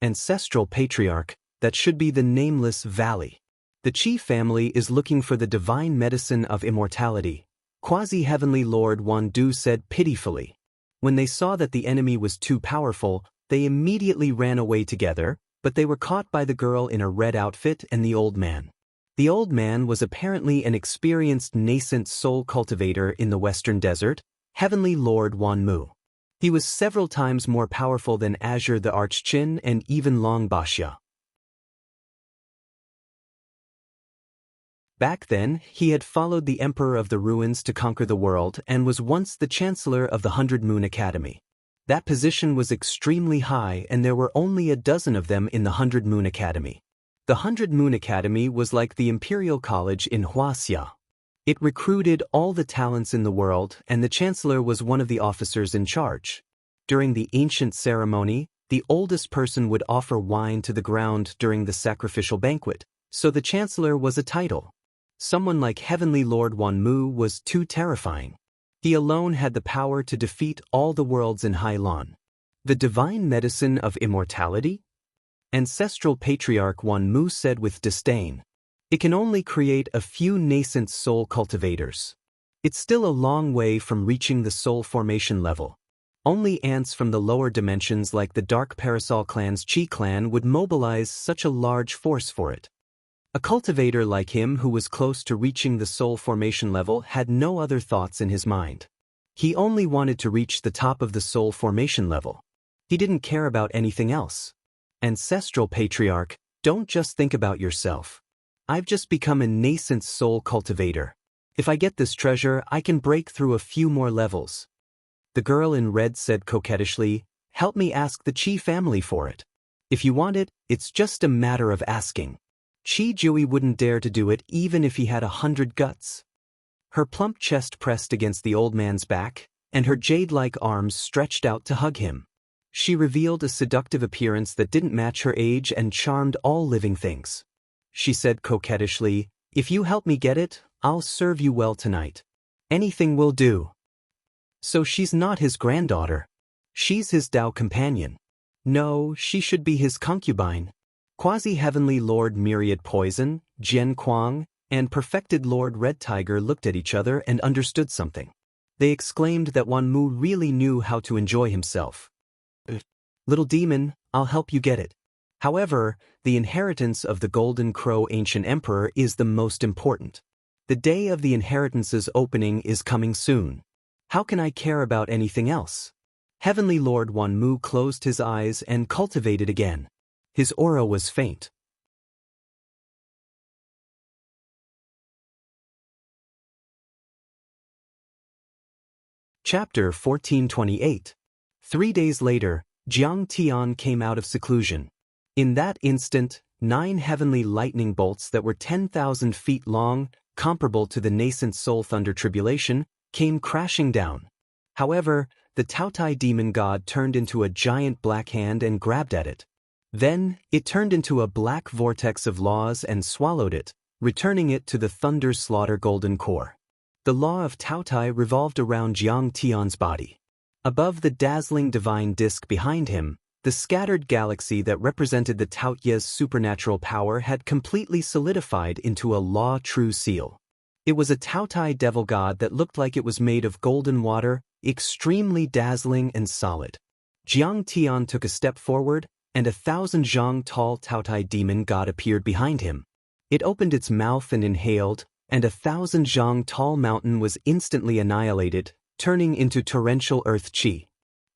Ancestral patriarch, that should be the nameless valley. The Qi family is looking for the divine medicine of immortality, quasi-heavenly Lord Wandu said pitifully. When they saw that the enemy was too powerful, they immediately ran away together, but they were caught by the girl in a red outfit and the old man. The old man was apparently an experienced nascent soul cultivator in the Western Desert, Heavenly Lord Wanmu. He was several times more powerful than Azure the Archchin and even Long Baxia. Back then, he had followed the Emperor of the Ruins to conquer the world and was once the Chancellor of the 100 Moon Academy. That position was extremely high and there were only a dozen of them in the 100 Moon Academy. The 100 Moon Academy was like the Imperial College in Wuxia. It recruited all the talents in the world and the Chancellor was one of the officers in charge. During the ancient ceremony, the oldest person would offer wine to the ground during the sacrificial banquet, so the Chancellor was a title. Someone like Heavenly Lord Wanmu was too terrifying. He alone had the power to defeat all the worlds in Hailan. The divine medicine of immortality? Ancestral Patriarch Wanmu said with disdain. It can only create a few nascent soul cultivators. It's still a long way from reaching the soul formation level. Only ants from the lower dimensions like the Dark Parasol clan's Qi clan would mobilize such a large force for it. A cultivator like him who was close to reaching the soul formation level had no other thoughts in his mind. He only wanted to reach the top of the soul formation level. He didn't care about anything else. Ancestral Patriarch, don't just think about yourself. I've just become a nascent soul cultivator. If I get this treasure, I can break through a few more levels. The girl in red said coquettishly, "Help me ask the Qi family for it. If you want it, it's just a matter of asking." Qi Jui wouldn't dare to do it even if he had 100 guts. Her plump chest pressed against the old man's back, and her jade-like arms stretched out to hug him. She revealed a seductive appearance that didn't match her age and charmed all living things. She said coquettishly, "If you help me get it, I'll serve you well tonight. Anything will do." So she's not his granddaughter. She's his Dao companion. No, she should be his concubine. Quasi-heavenly Lord Myriad Poison, Jian Kuang, and perfected Lord Red Tiger looked at each other and understood something. They exclaimed that Wanmu really knew how to enjoy himself. "Little demon, I'll help you get it. However, the inheritance of the Golden Crow Ancient Emperor is the most important. The day of the inheritance's opening is coming soon. How can I care about anything else?" Heavenly Lord Wanmu closed his eyes and cultivated again. His aura was faint. Chapter 1428. 3 days later, Jiang Tian came out of seclusion. In that instant, 9 heavenly lightning bolts that were 10,000 feet long, comparable to the nascent soul thunder tribulation, came crashing down. However, the Taotai demon god turned into a giant black hand and grabbed at it. Then, it turned into a black vortex of laws and swallowed it, returning it to the Thunder Slaughter golden core. The law of Taotai revolved around Jiang Tian's body. Above the dazzling divine disk behind him, the scattered galaxy that represented the Taoye's supernatural power had completely solidified into a law true seal. It was a Taotai devil god that looked like it was made of golden water, extremely dazzling and solid. Jiang Tian took a step forward, and 1,000 zhang tall Taotai demon god appeared behind him. It opened its mouth and inhaled, and 1,000 zhang tall mountain was instantly annihilated, turning into torrential earth qi.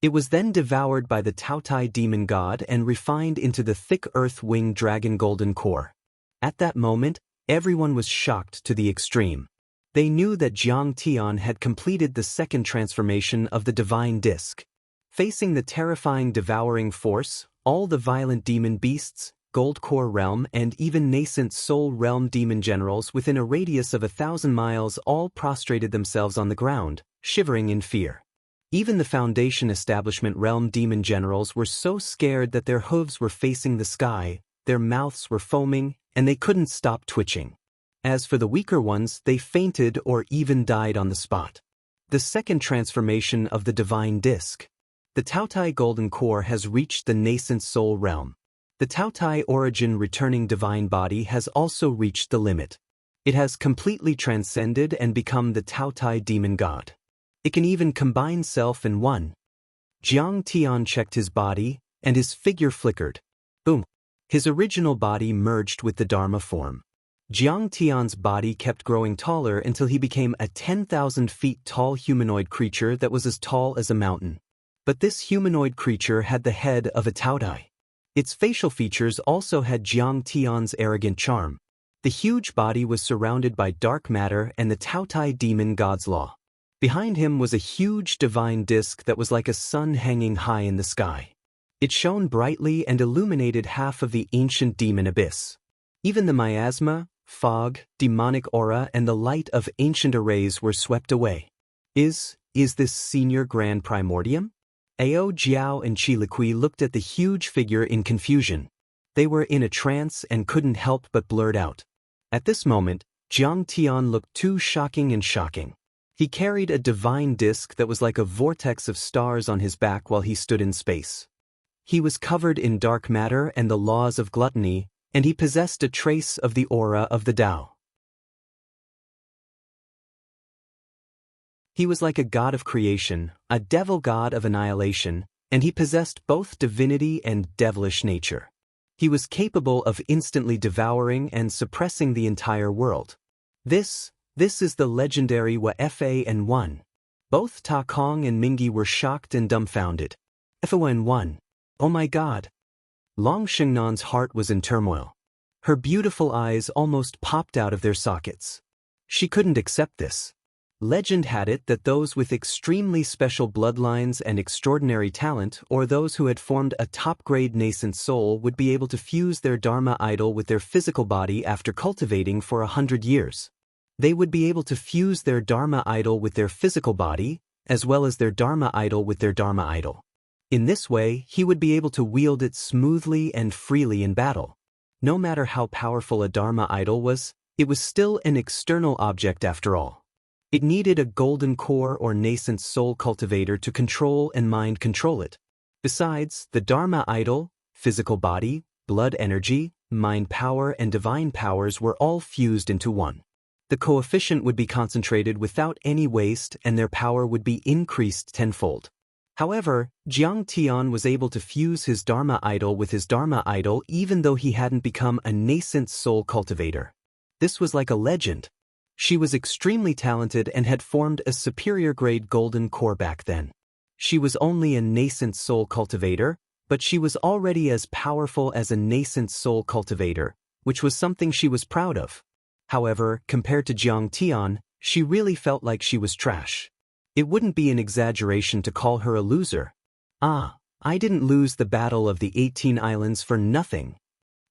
It was then devoured by the Taotai demon god and refined into the thick earth wing dragon golden core. At that moment, everyone was shocked to the extreme. They knew that Jiang Tian had completed the second transformation of the divine disc. Facing the terrifying devouring force, all the violent demon beasts, gold core realm and even nascent soul realm demon generals within a radius of 1,000 miles all prostrated themselves on the ground, shivering in fear. Even the Foundation Establishment realm demon generals were so scared that their hooves were facing the sky, their mouths were foaming, and they couldn't stop twitching. As for the weaker ones, they fainted or even died on the spot. The second transformation of the divine disc. The Taotai golden core has reached the nascent soul realm. The Taotai origin returning divine body has also reached the limit. It has completely transcended and become the Taotai demon god. It can even combine self in one. Jiang Tian checked his body, and his figure flickered. Boom! His original body merged with the Dharma form. Jiang Tian's body kept growing taller until he became a 10,000 feet tall humanoid creature that was as tall as a mountain. But this humanoid creature had the head of a Taotai. Its facial features also had Jiang Tian's arrogant charm. The huge body was surrounded by dark matter and the Taotai demon god's law. Behind him was a huge divine disk that was like a sun hanging high in the sky. It shone brightly and illuminated half of the ancient demon abyss. Even the miasma, fog, demonic aura and the light of ancient arrays were swept away. Is this senior grand primordium? Ao Jiao and Qi Liqui looked at the huge figure in confusion. They were in a trance and couldn't help but blurt out. At this moment, Jiang Tian looked too shocking and shocking. He carried a divine disc that was like a vortex of stars on his back while he stood in space. He was covered in dark matter and the laws of gluttony, and he possessed a trace of the aura of the Tao. He was like a god of creation, a devil god of annihilation, and he possessed both divinity and devilish nature. He was capable of instantly devouring and suppressing the entire world. This is the legendary Fa-1. Both Ta Kong and Mingi were shocked and dumbfounded. Fa-1. Oh my god. Long Xingnan's heart was in turmoil. Her beautiful eyes almost popped out of their sockets. She couldn't accept this. Legend had it that those with extremely special bloodlines and extraordinary talent, or those who had formed a top-grade nascent soul, would be able to fuse their Dharma idol with their physical body after cultivating for 100 years. They would be able to fuse their Dharma idol with their physical body, as well as their Dharma idol with their Dharma idol. In this way, he would be able to wield it smoothly and freely in battle. No matter how powerful a Dharma idol was, it was still an external object after all. It needed a golden core or nascent soul cultivator to control and mind control it. Besides, the Dharma idol, physical body, blood energy, mind power and divine powers were all fused into one. The coefficient would be concentrated without any waste and their power would be increased tenfold. However, Jiang Tian was able to fuse his Dharma idol with his Dharma idol even though he hadn't become a nascent soul cultivator. This was like a legend. She was extremely talented and had formed a superior grade golden core back then. She was only a nascent soul cultivator, but she was already as powerful as a nascent soul cultivator, which was something she was proud of. However, compared to Jiang Tian, she really felt like she was trash. It wouldn't be an exaggeration to call her a loser. Ah, I didn't lose the battle of the 18 islands for nothing.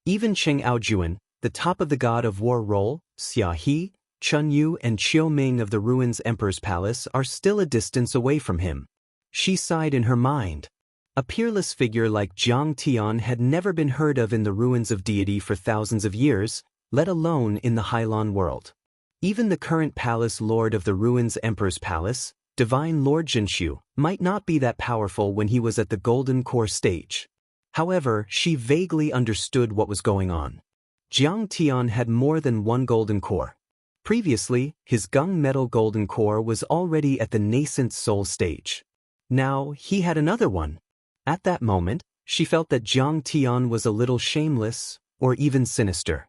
Even Cheng Aojuan, the top of the god of war role, Xia He, Chun Yu and Qiu Ming of the Ruins Emperor's Palace are still a distance away from him. She sighed in her mind. A peerless figure like Jiang Tian had never been heard of in the ruins of deity for thousands of years, let alone in the Hylon world. Even the current palace lord of the Ruins Emperor's Palace, Divine Lord Jinshu, might not be that powerful when he was at the Golden Core stage. However, she vaguely understood what was going on. Jiang Tian had more than one Golden Core. Previously, his gunmetal golden core was already at the nascent soul stage. Now, he had another one. At that moment, she felt that Jiang Tian was a little shameless, or even sinister.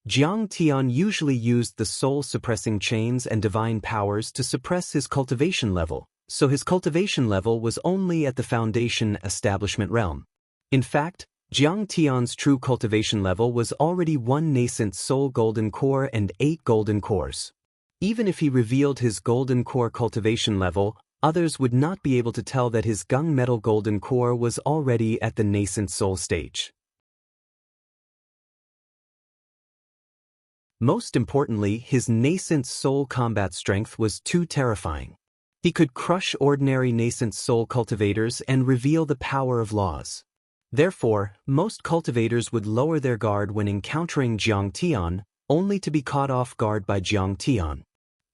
Jiang Tian usually used the soul-suppressing chains and divine powers to suppress his cultivation level, so his cultivation level was only at the foundation establishment realm. In fact, Jiang Tian's true cultivation level was already 1 nascent soul golden core and 8 golden cores. Even if he revealed his golden core cultivation level, others would not be able to tell that his gunmetal golden core was already at the nascent soul stage. Most importantly, his nascent soul combat strength was too terrifying. He could crush ordinary nascent soul cultivators and reveal the power of laws. Therefore, most cultivators would lower their guard when encountering Jiang Tian, only to be caught off guard by Jiang Tian.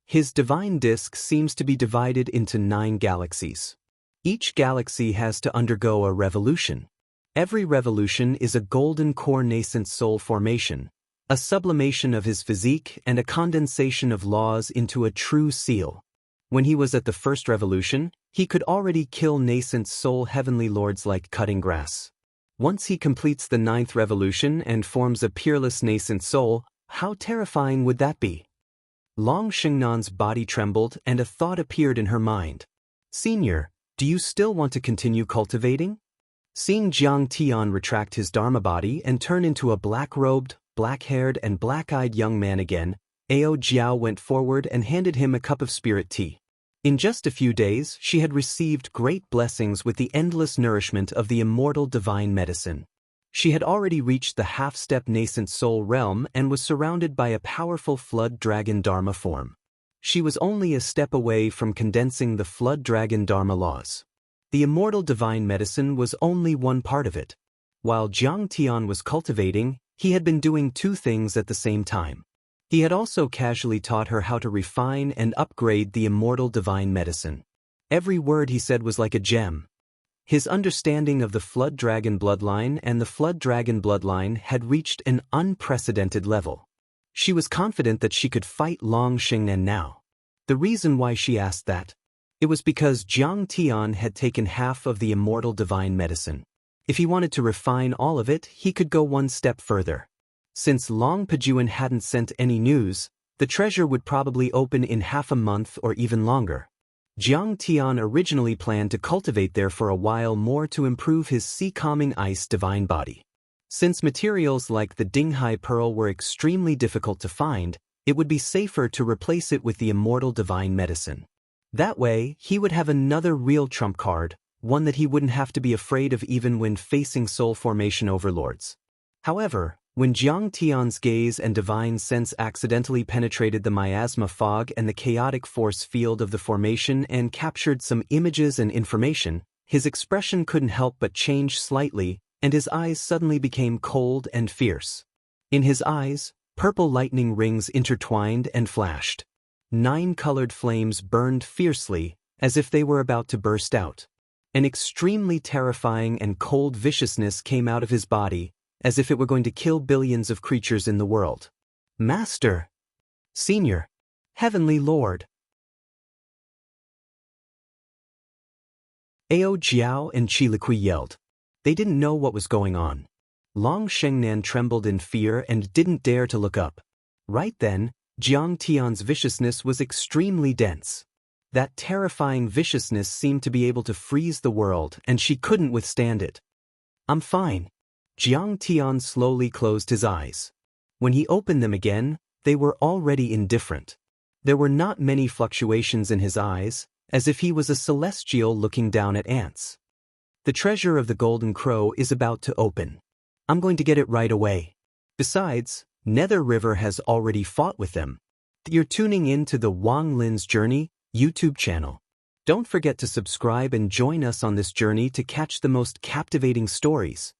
His divine disk seems to be divided into 9 galaxies. Each galaxy has to undergo a revolution. Every revolution is a golden core nascent soul formation, a sublimation of his physique and a condensation of laws into a true seal. When he was at the first revolution, he could already kill nascent soul heavenly lords like cutting grass. Once he completes the 9th revolution and forms a peerless nascent soul, how terrifying would that be? Long Xingnan's body trembled and a thought appeared in her mind. Senior, do you still want to continue cultivating? Seeing Jiang Tian retract his Dharma body and turn into a black-robed, black-haired and black-eyed young man again, Ao Jiao went forward and handed him a cup of spirit tea. In just a few days, she had received great blessings with the endless nourishment of the immortal divine medicine. She had already reached the half-step nascent soul realm and was surrounded by a powerful flood dragon Dharma form. She was only a step away from condensing the flood dragon Dharma laws. The immortal divine medicine was only one part of it. While Jiang Tian was cultivating, he had been doing 2 things at the same time. He had also casually taught her how to refine and upgrade the immortal divine medicine. Every word he said was like a gem. His understanding of the Flood Dragon bloodline and the Flood Dragon bloodline had reached an unprecedented level. She was confident that she could fight Long Xingnan now. The reason why she asked that? It was because Jiang Tian had taken half of the immortal divine medicine. If he wanted to refine all of it, he could go 1 step further. Since Long Pejuan hadn't sent any news, the treasure would probably open in half a month or even longer. Jiang Tian originally planned to cultivate there for a while more to improve his sea-calming ice divine body. Since materials like the Dinghai Pearl were extremely difficult to find, it would be safer to replace it with the immortal divine medicine. That way, he would have another real trump card, one that he wouldn't have to be afraid of even when facing soul formation overlords. However, when Jiang Tian's gaze and divine sense accidentally penetrated the miasma fog and the chaotic force field of the formation and captured some images and information, his expression couldn't help but change slightly, and his eyes suddenly became cold and fierce. In his eyes, purple lightning rings intertwined and flashed. 9 colored flames burned fiercely, as if they were about to burst out. An extremely terrifying and cold viciousness came out of his body, as if it were going to kill billions of creatures in the world. Master! Senior! Heavenly Lord! Ao Jiao and Qiliqui yelled. They didn't know what was going on. Long Xingnan trembled in fear and didn't dare to look up. Right then, Jiang Tian's viciousness was extremely dense. That terrifying viciousness seemed to be able to freeze the world, and she couldn't withstand it. I'm fine. Jiang Tian slowly closed his eyes. When he opened them again, they were already indifferent. There were not many fluctuations in his eyes, as if he was a celestial looking down at ants. The treasure of the Golden Crow is about to open. I'm going to get it right away. Besides, Nether River has already fought with them. You're tuning in to the Wang Lin's Journey YouTube channel. Don't forget to subscribe and join us on this journey to catch the most captivating stories.